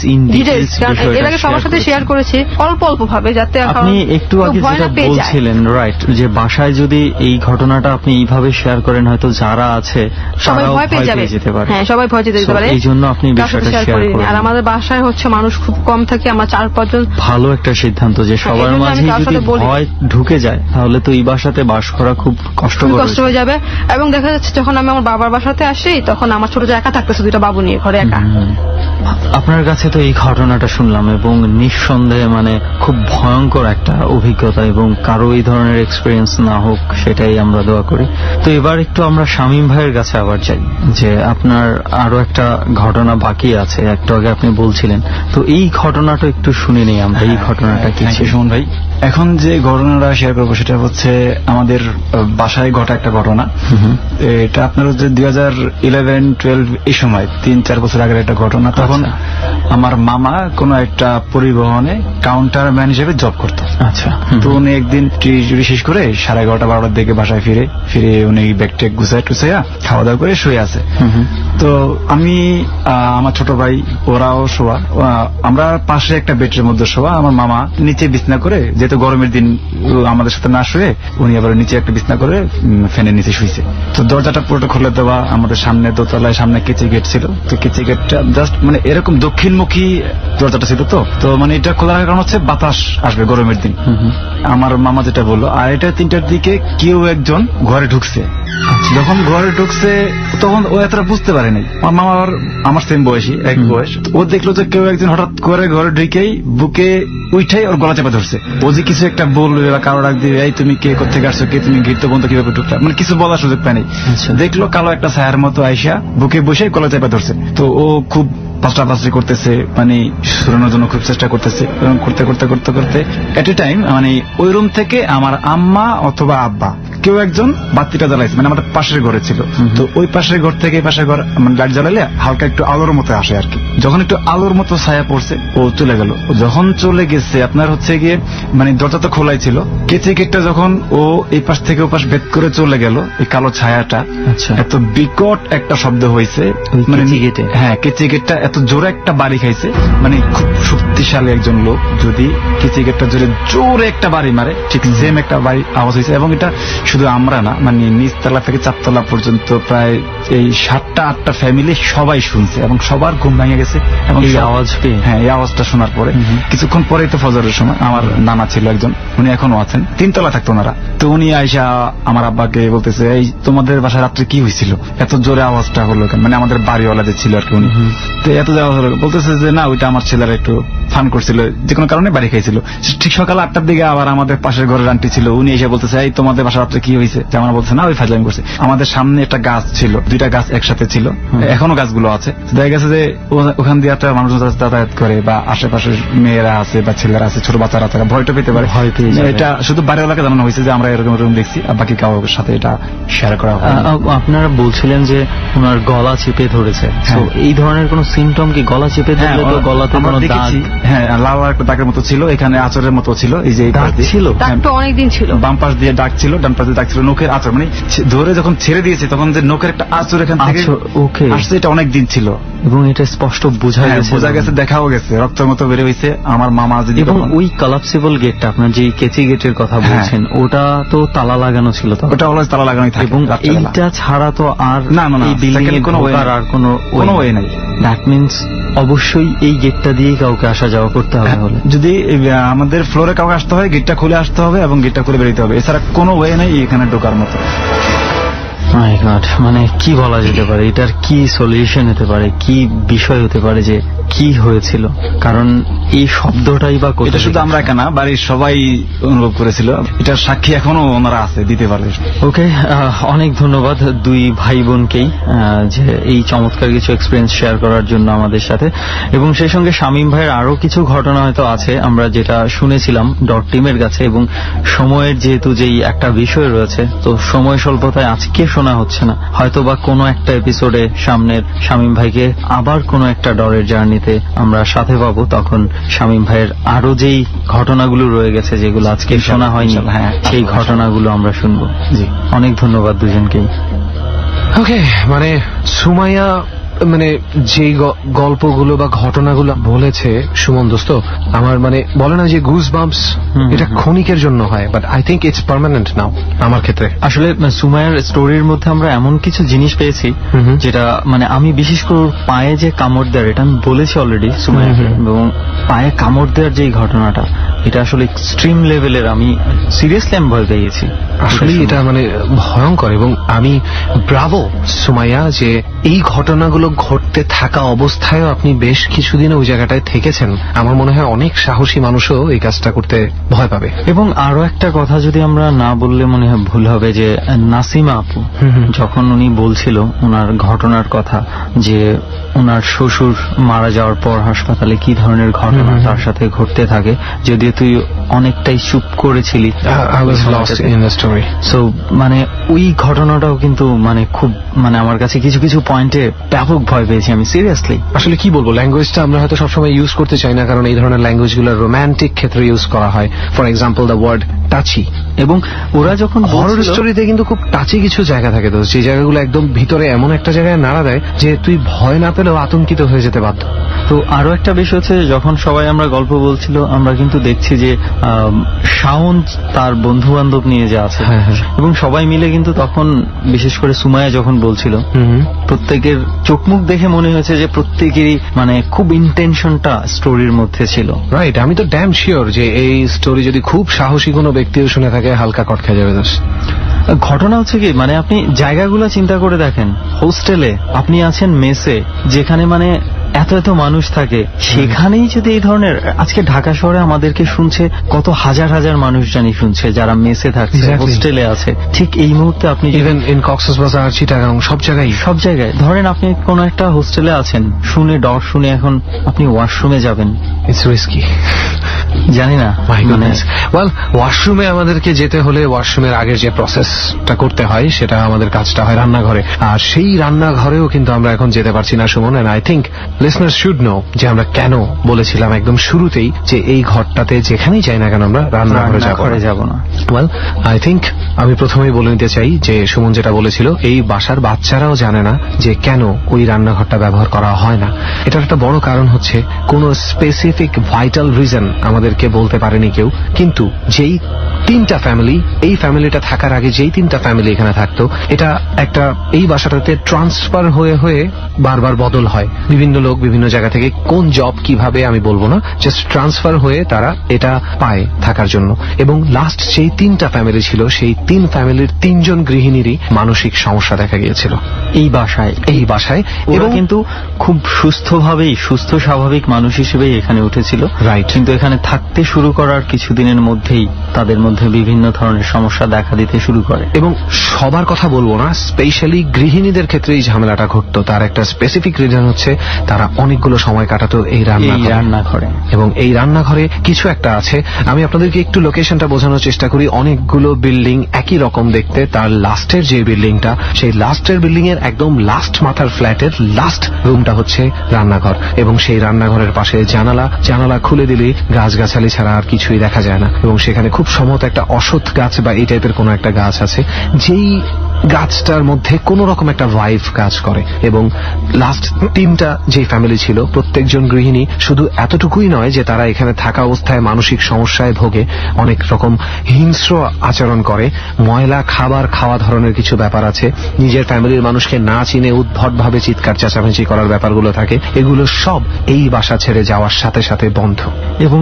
এর আগে সবার সাথে শেয়ার করেছি অল্প অল্প ভাবে, যাতে আপনি একটু আগে যেটা বলছিলেন রাইট, যে বাসায় যদি এই ঘটনাটা আপনি এইভাবে শেয়ার করেন হয়তো যারা আছে সবাই ভয় পেয়ে যেতে পারে। হ্যাঁ, সবাই ভয় পেয়ে যেতে পারে, এই জন্য আপনি বিষয়টা শেয়ার করেন। আর আমাদের বাসায় হচ্ছে মানুষ খুব কম থাকে, আমরা 4-5 জন। ভালো একটা সিদ্ধান্ত যে সবার মাঝে যদি ভয় ঢুকে যায় তাহলে তো এই বাসাতে বাস করা খুব কষ্ট হয়ে যাবে। এবং দেখা যাচ্ছে যখন আমি আমার বাবার বাসাতে আসি তখন আমার ছোট একা থাকতেছে, 2টা বাবু নিয়ে ঘরে একা। আপনার কাছে তো এই ঘটনাটা শুনলাম এবং নিঃসন্দেহে মানে খুব ভয়ঙ্কর একটা অভিজ্ঞতা, এবং কারো এই ধরনের এক্সপিরিয়েন্স না হোক সেটাই আমরা দোয়া করি। তো এবার একটু আমরা শামীম ভাইয়ের কাছে আবার যাই, যে আপনার আরো একটা ঘটনা বাকি আছে, একটু আগে আপনি বলছিলেন, তো এই ঘটনাটা একটু শুনে নেই আমরা। এই ঘটনাটা কি ছিল সুমন ভাই? এখন যে ঘটনাটা শেয়ার করবো সেটা হচ্ছে আমাদের বাসায় ঘটা একটা ঘটনা। এটা আপনার হচ্ছে 2011-12 এই সময় 3-4 বছর আগের একটা ঘটনা। তখন আমার মামা কোন একটা পরিবহনে কাউন্টার ম্যান হিসেবে জব করতো। আচ্ছা। তো উনি একদিন টিউশনি শেষ করে 11:30-12টার দিকে বাসায় ফিরে উনি ব্যাগ ট্যাগ গুছাইয়া খাওয়া দাওয়া করে শুয়ে আছে। তো আমি আমার ছোট ভাই ওরাও শোয়া, আমরা পাশে একটা বেডের মধ্যে শোয়া। আমার মামা নিচে বিছনা করে, যেহেতু গরমের দিন আমাদের সাথে না শুয়ে উনি আবার নিচে একটা বিছনা করে ফ্যানের নিচে শুয়েছে। তো দরজাটা পুরোটা খুলে দেওয়া, আমাদের সামনে দোতলায় সামনে কেচি গেট ছিল। তো কেচি গেটটা জাস্ট মানে এরকম দক্ষিণমুখী দরজাটা ছিল। তো মানে এটা খোলার কারণ হচ্ছে বাতাস আসবে গরমের দিন। আমার মামা যেটা বললো 2:30-3টার দিকে কেউ একজন ঘরে ঢুকছে। যখন ঘরে ঢুকছে তখন ও এতটা বুঝতে পারেনি। আমার মামার আমার সেম বয়সী, এক বয়স। ও দেখলো যে কেউ একজন হঠাৎ করে ঘরে ঢুকেই বুকে উঠাই ওর গলা চেপে ধরছে। ও যে কিছু একটা বলবে বা কারো ডাক দিবে, এই তুমি কে কোথেকে আসছো, কে তুমি, গিরতে বন্ধ কিভাবে ঢুকলা, মানে কিছু বলার সুযোগ পায়নি। দেখলো কালো একটা ছায়ার মতো আইসা বুকে বসে গলা চেপে ধরছে। তো ও খুব পাশাপাশি করতেছে, মানে সরানোর জন্য খুব চেষ্টা করতেছে। করতে করতে করতে করতে এট এ টাইম মানে ওই রুম থেকে আমার আম্মা অথবা আব্বা কেউ একজন বাতিটা জ্বালাইছে, মানে আমাদের পাশের ঘরে ছিল। তো ওই পাশের ঘর থেকে এই পাশের ঘর মানে লাইট জ্বালাইলে হালকা একটু আলোর মতো আসে আর কি। যখন একটু আলোর মতো ছায়া পড়ছে ও চলে গেল। যখন চলে গেছে আপনার হচ্ছে গিয়ে মানে দরজা তো খোলাই ছিল, কেচি গেটটা যখন ও এই পাশ থেকে ও পাশ ভেদ করে চলে গেল, এই কালো ছায়াটা এত বিকট একটা শব্দ হয়েছে, মানে হ্যাঁ কেচি গেটটা এত জোরে একটা বাড়ি খাইছে, মানে খুব শক্তিশালী একজন লোক যদি কেচি গেটটা জোরে একটা বাড়ি মারে ঠিক সেম একটা বাড়ি আওয়াজ হয়েছে। এবং এটা শুধু আমরা না, মানে নিচতলা থেকে 4তলা পর্যন্ত প্রায় এই 7টা-8টা ফ্যামিলি সবাই শুনছে এবং সবার ঘুম ভেঙে গেছে। এবং এই আওয়াজ পেয়ে, হ্যাঁ এই আওয়াজটা শোনার পরে কিছুক্ষণ পরেই তো ফজরের সময়, আমার নানা ছিল একজন, উনি এখনো আছেন, 3তলা থাকতো ওনারা। তো উনি আইসা আমার আব্বাকে বলতেছে, এই তোমাদের বাসায় রাত্রে কি হয়েছিল, এত জোরে আওয়াজটা হলো কেন, মানে আমাদের বাড়িওয়ালা যে ছিল আর কি উনি। তো এত আওয়াজ হলো, বলতেছে যে না ওইটা আমার ছেলেরা একটু ফান করছিল, যে কোনো কারণে বাড়ি খাইছিল। ঠিক সকাল 8টার দিকে আবার আমাদের পাশের ঘরের আন্টি ছিল, উনি এসে বলতেছে, এই তোমাদের বাসায় রাত্রে কি হয়েছে, যেমন বলছে না ওই ফাজলামি করছে। আমাদের সামনে একটা গাছ ছিল, 2টা গাছ একসাথে ছিল, এখনো গাছগুলো আছে। দেখা গেছে যে ওখান দিয়ে একটা মানুষ যাতায়াত করে বা আশেপাশের মেয়েরা আছে বা ছেলেরা আছে, ছোট বাচ্চারা আছে, ভয়টা পেতে পারে। এটা শুধু বাড়িওয়ালাকে জানানো হয়েছে যে আমরা এরকম এরকম দেখছি, আর বাকি কারোর সাথে এটা শেয়ার করা হয়। আপনারা বলছিলেন যে ওনার গলা চেপে ধরেছে, এই ধরনের কোন সিমটম কি? গলা চেপে ধরলে তো গলাতে কোনো দাগ, হ্যাঁ লাল একটা দাগের মতো ছিল, এখানে আঁচড়ের মতো ছিল, এই যে দাগ ছিল, দাগটা অনেকদিন ছিল, বাম পাশ দিয়ে দাগ ছিল, ডান পাশ দিয়ে দাগ ছিল, নখের আঁচড়, মানে ধরে যখন ছেড়ে দিয়েছে তখন যে নখের একটা আঁচড় এখান থেকে আসছে, এটা অনেক দিন ছিল এবং এটা স্পষ্ট বোঝা গেছে, দেখাও গেছে, রক্তের মতো বের হয়েছে। আমার মামা যদি, এবং ওই কলাপসিবল গেটটা আপনার যে কেচি গেটের কথা বলছেন ওটা তো তালা লাগানো ছিল, ওটা অলওয়েজ তালা লাগানোই থাকে, এবং এইটা ছাড়া তো আর না এই বিল্ডিং এর কোনো আর কোনো ওয়ে নাই। দ্যাট মিনস অবশ্যই এই গেটটা দিয়েই কাউকে আসা যাওয়া করতে হবে। হলে যদি আমাদের ফ্লোরে কাউকে আসতে হয় গেটটা খুলে আসতে হবে এবং গেটটা খুলে বেরোতে হবে, এছাড়া কোনো ওয়ে নেই এখানে ঢোকার মতো। মাই গড, মানে কি বলা যেতে পারে, এটার কি সলিউশন হতে পারে, কি বিষয় হতে পারে, যে কি হয়েছিল? কারণ এই শব্দটাই বা এটা শুধু আমরা কেন, বাড়ির সবাই অনুভব করেছিল, এটার সাক্ষী এখনো ওনারা আছে, দিতে পারবে। ওকে, অনেক ধন্যবাদ দুই ভাই বোনকেই যে এই চমৎকার কিছু এক্সপিরিয়েন্স শেয়ার করার জন্য আমাদের সাথে। এবং সেই সঙ্গে শামীম ভাইয়ের আরো কিছু ঘটনা হয়তো আছে, আমরা যেটা শুনেছিলাম ডট টিমের কাছে, এবং সময়ের যেহেতু যেই একটা বিষয় রয়েছে, তো সময় স্বল্পতায় আজকে শোনা শোনা হচ্ছে না, হয়তো বা কোনো একটা এপিসোডে সামনের শামীম ভাইকে আবার কোনো একটা ডরের জার্নিতে আমরা সাথে পাবো, তখন শামীম ভাইয়ের আরো যেই ঘটনাগুলো রয়ে গেছে যেগুলো আজকে শোনা হয়নি, সেই ঘটনাগুলো আমরা শুনবো। জি, অনেক ধন্যবাদ দুজনকেই। ওকে, মানে সুমাইয়া মানে যে গল্পগুলো বা ঘটনাগুলো বলেছে সুমন দোস্ত, আমার মানে বলে না যে গুজ বাম্পস, এটা ক্ষণিকের জন্য হয়, but I think it's permanent now আমার ক্ষেত্রে। আসলে সুমাইয়ার স্টোরির মধ্যে আমরা এমন কিছু জিনিস পেয়েছি যেটা মানে আমি বিশেষ করে পায়ে যে কামড় দেওয়ার, এটা আমি বলেছি অলরেডি সুমাইয়াকে, এবং পায়ে কামড় দেওয়ার যে ঘটনাটা, এটা আসলে এক্সট্রিম লেভেলের, আমি সিরিয়াসলি আমি ভয় পেয়ে গেছি। আসলে এটা মানে ভয়ঙ্কর, এবং আমি ব্রাভো সুমাইয়া যে এই ঘটনাগুলো ঘটতে থাকা অবস্থায়ও আপনি বেশ কিছুদিন ওই জায়গাটায় থেকেছেন। আমার মনে হয় অনেক সাহসী মানুষও এই কাজটা করতে ভয় পাবে। এবং আরো একটা কথা যদি আমরা না বললে মনে হয় ভুল হবে, যে নাসিমা আপু যখন উনি বলছিল ওনার ঘটনার কথা, যে ওনার শ্বশুর মারা যাওয়ার পর হাসপাতালে কি ধরনের ঘটনা তার সাথে ঘটতে থাকে, যদিও তুই অনেকটাই চুপ করেছিলি, সো মানে ওই ঘটনাটাও কিন্তু মানে খুব মানে আমার কাছে কিছু কিছু পয়েন্টে ব্যাপক ভয় পেয়েছি আমি সিরিয়াসলি। আসলে কি বলবো, ল্যাঙ্গুয়েজটা আমরা হয়তো সবসময় ইউজ করতে চাই না, কারণ এই ধরনের ল্যাঙ্গুয়েজগুলো রোম্যান্টিক ক্ষেত্রে ইউজ করা হয়। For example the word touchy, এবং ওরা যখন হরর স্টোরিতে কিন্তু খুব টাচি কিছু জায়গা থাকে, তো যে জায়গাগুলো একদম ভিতরে এমন একটা জায়গায় নাড়া দেয় যে তুই ভয় না পেলেও আতঙ্কিত হয়ে যেতে বাধ্য। তো আরো একটা বিষয় হচ্ছে, যখন সবাই আমরা গল্প বলছিল আমরা কিন্তু দেখছি যে শাওন তার বন্ধু বান্ধব নিয়ে যে আছে, এবং সবাই মিলে কিন্তু তখন বিশেষ করে সুমাইয়া যখন বলছিল, প্রত্যেকের চোখ মুখ দেখে মনে হয়েছে যে প্রত্যেকেরই মানে খুব ইন্টেনশনটা স্টোরির মধ্যে ছিল। রাইট, আমি তো ড্যাম শিওর যে এই স্টোরি যদি খুব সাহসী কোনো ব্যক্তিও শুনে থাকে হালকা কট খেয়ে যাবে। ঘটনা হচ্ছে কি, মানে আপনি জায়গাগুলো চিন্তা করে দেখেন, হোস্টেলে আপনি আছেন, মেসে যেখানে মানে এত এত মানুষ থাকে, সেখানেই যদি এই ধরনের, আজকে ঢাকা শহরে আমাদেরকে শুনছে কত হাজার হাজার মানুষ জানি শুনছে যারা মেসে থাকছে, হোস্টেলে আছে, ঠিক এই মুহূর্তে আপনি ইভেন ইন কক্সবাজার, চিটাগাং, সব জায়গায় ধরেন আপনি কোন একটা হোস্টেলে আছেন, শুনে ডর শুনে এখন আপনি ওয়াশরুমে যাবেন, ইটস রিস্কি, জানি না। ওয়েল, ওয়াশরুমে আমাদেরকে যেতে হলে ওয়াশরুমের আগের যে প্রসেসটা করতে হয়, সেটা আমাদের কাজটা হয় রান্নাঘরে, আর সেই রান্নাঘরেও কিন্তু আমরা এখন যেতে পারছি না Suman. And I think listeners should know যে আমরা কেন বলেছিলাম একদম শুরুতেই যে এই ঘরটাতে যেখানেই যাই না কেন আমরা রান্নাঘরে যাব না। ওয়েল, আই থিঙ্ক আমি প্রথমেই বলে নিতে চাই যে সুমন যেটা বলেছিল, এই বাসার বাচ্চারাও জানে না যে কেন ওই রান্নাঘরটা ব্যবহার করা হয় না। এটার একটা বড় কারণ হচ্ছে কোনো স্পেসিফিক ভাইটাল রিজন আমাদেরকে বলতে পারেনি কেউ, কিন্তু যেই তিনটা ফ্যামিলি, এই ফ্যামিলিটা থাকার আগে যেই তিনটা ফ্যামিলি এখানে থাকতো, এটা একটা এই বাসাটাতে ট্রান্সফার হয়ে হয়ে বারবার বদল হয়। বিভিন্ন লোক বিভিন্ন জায়গা থেকে কোন জব কিভাবে আমি বলবো না, জাস্ট ট্রান্সফার হয়ে তারা এটা পায় থাকার জন্য। এবং লাস্ট যেই তিনটা ফ্যামিলি ছিল, সেই তিন ফ্যামিলির তিনজন গৃহিণীরই মানসিক সমস্যা দেখা গিয়েছিল এই বাসায়, এবং কিন্তু খুব সুস্থভাবেই, সুস্থ স্বাভাবিক মানুষ হিসেবেই এখানে উঠেছিল, রাইট। কিন্তু এখানে থাকতে শুরু করার কিছুদিনের মধ্যেই তাদের মধ্যে বিভিন্ন ধরনের সমস্যা দেখা দিতে শুরু করে। এবং সবার কথা বলবো না, স্পেশালি গৃহিণীদের ক্ষেত্রে এই ঝামেলাটা ঘটতো। তার একটা স্পেসিফিক রিজন হচ্ছে তারা অনেকগুলো সময় কাটাতো এই রান্নাঘরে, এবং এই রান্নাঘরে কিছু একটা আছে। আমি আপনাদেরকে একটু লোকেশনটা বোঝানোর চেষ্টা করি। অনেকগুলো বিল্ডিং একই রকম দেখতে, তার লাস্টের যে বিল্ডিংটা, সেই লাস্টের বিল্ডিং এর একদম লাস্ট মাথার ফ্ল্যাটের লাস্ট রুমটা হচ্ছে রান্নাঘর, এবং সেই রান্নাঘরের পাশে জানালা খুলে দিলে গাছগাছালি ছাড়া আর কিছুই দেখা যায় না। এবং সেখানে খুব সম্ভবত একটা অশ্বত্থ গাছ বা এই টাইপের কোনো একটা গাছ আছে, যেই গাছটার মধ্যে কোন রকম একটা ভাইব কাজ করে। এবং লাস্ট তিনটা যে ফ্যামিলি ছিল, প্রত্যেকজন গৃহিণী শুধু এতটুকুই নয় যে তারা এখানে থাকা অবস্থায় মানসিক সমস্যায় ভোগে, অনেক রকম হিংস্র আচরণ করে, ময়লা খাবার খাওয়া ধরনের কিছু ব্যাপার আছে, নিজের ফ্যামিলির মানুষকে না চিনে উদ্ভটভাবে চিৎকার চেঁচামেচি করার ব্যাপারগুলো থাকে। এগুলো সব এই বাসা ছেড়ে যাওয়ার সাথে সাথে বন্ধ। এবং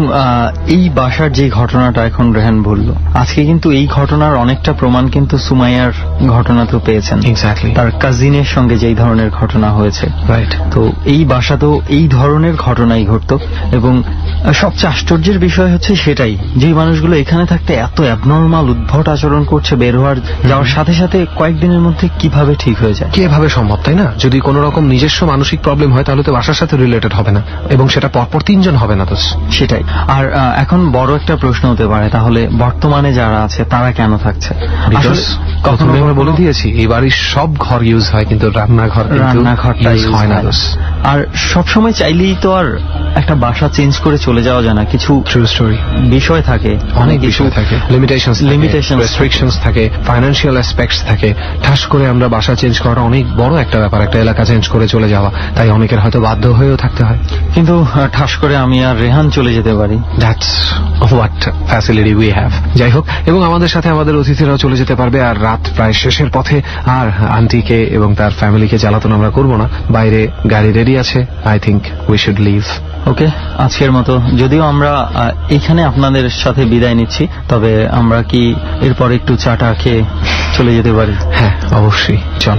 এই বাসার যে ঘটনাটা এখন রেহান বলল, আজকে কিন্তু এই ঘটনার অনেকটা প্রমাণ কিন্তু সুমাইয়ার ঘটনা তো পেয়েছেন, এক্স্যাক্টলি তার কাজিনের সঙ্গে যেই ধরনের ঘটনা হয়েছে, রাইট। তো এই বাসাতেও এই ধরনের ঘটনাই ঘটতো। এবং সবচেয়ে আশ্চর্যের বিষয় হচ্ছে সেটাই, যে মানুষগুলো এখানে থাকতে এত অ্যাবনর্মাল উদ্ভট আচরণ করছে, বের যাওয়ার সাথে সাথে কয়েকদিনের মধ্যে কিভাবে ঠিক হয়ে যায়, কিভাবে সম্ভব, তাই না? যদি কোন রকম নিজস্ব মানসিক প্রবলেম হয় তাহলে তো বাসার সাথে রিলেটেড হবে না, এবং সেটা পরপর তিনজন হবে না। তো সেটাই। আর এখন বড় একটা প্রশ্ন হতে পারে, তাহলে বর্তমানে যারা আছে তারা কেন থাকছে? কখনো আমরা বলে দিয়েছি এই বাড়ির সব ঘর ইউজ হয়, কিন্তু রান্নাঘরটা ইউজ হয় না। আর সব সময় চাইলেই তো আর একটা বাসা চেঞ্জ করে চলে যাওয়া যায় না, কিছু ট্রু স্টোরি বিষয় থাকে, অনেক বিষয় থাকে, লিমিটেশনস রেস্ট্রিকশনস থাকে, ফাইন্যান্সিয়াল অ্যাসপেক্টস থাকে। ঠাস করে আমরা বাসা চেঞ্জ করাটা অনেক বড় একটা ব্যাপার, একটা এলাকা চেঞ্জ করে চলে যাওয়া, তাই অনেকের হয়তো বাধ্য হয়েও থাকতে হয়। কিন্তু ঠাস করে আমি আর রেহান চলে যেতে পারি। That's what facility we have. যাই হোক, এবং আমাদের সাথে আমাদের অতিথিরাও চলে যেতে পারবে। আর রাত প্রায় শেষের পথে, আর আন্টিকে এবং তার ফ্যামিলিকে জ্বালাতন আমরা করবো না। বাইরে গাড়ি রেডি আছে, I think we should leave. Okay, আজকের মতো যদিও আমরা এখানে আপনাদের সাথে বিদায় নিচ্ছি, তবে আমরা কি এরপর একটু চাটা খেয়ে চলে যেতে পারি? হ্যাঁ, অবশ্যই, চল।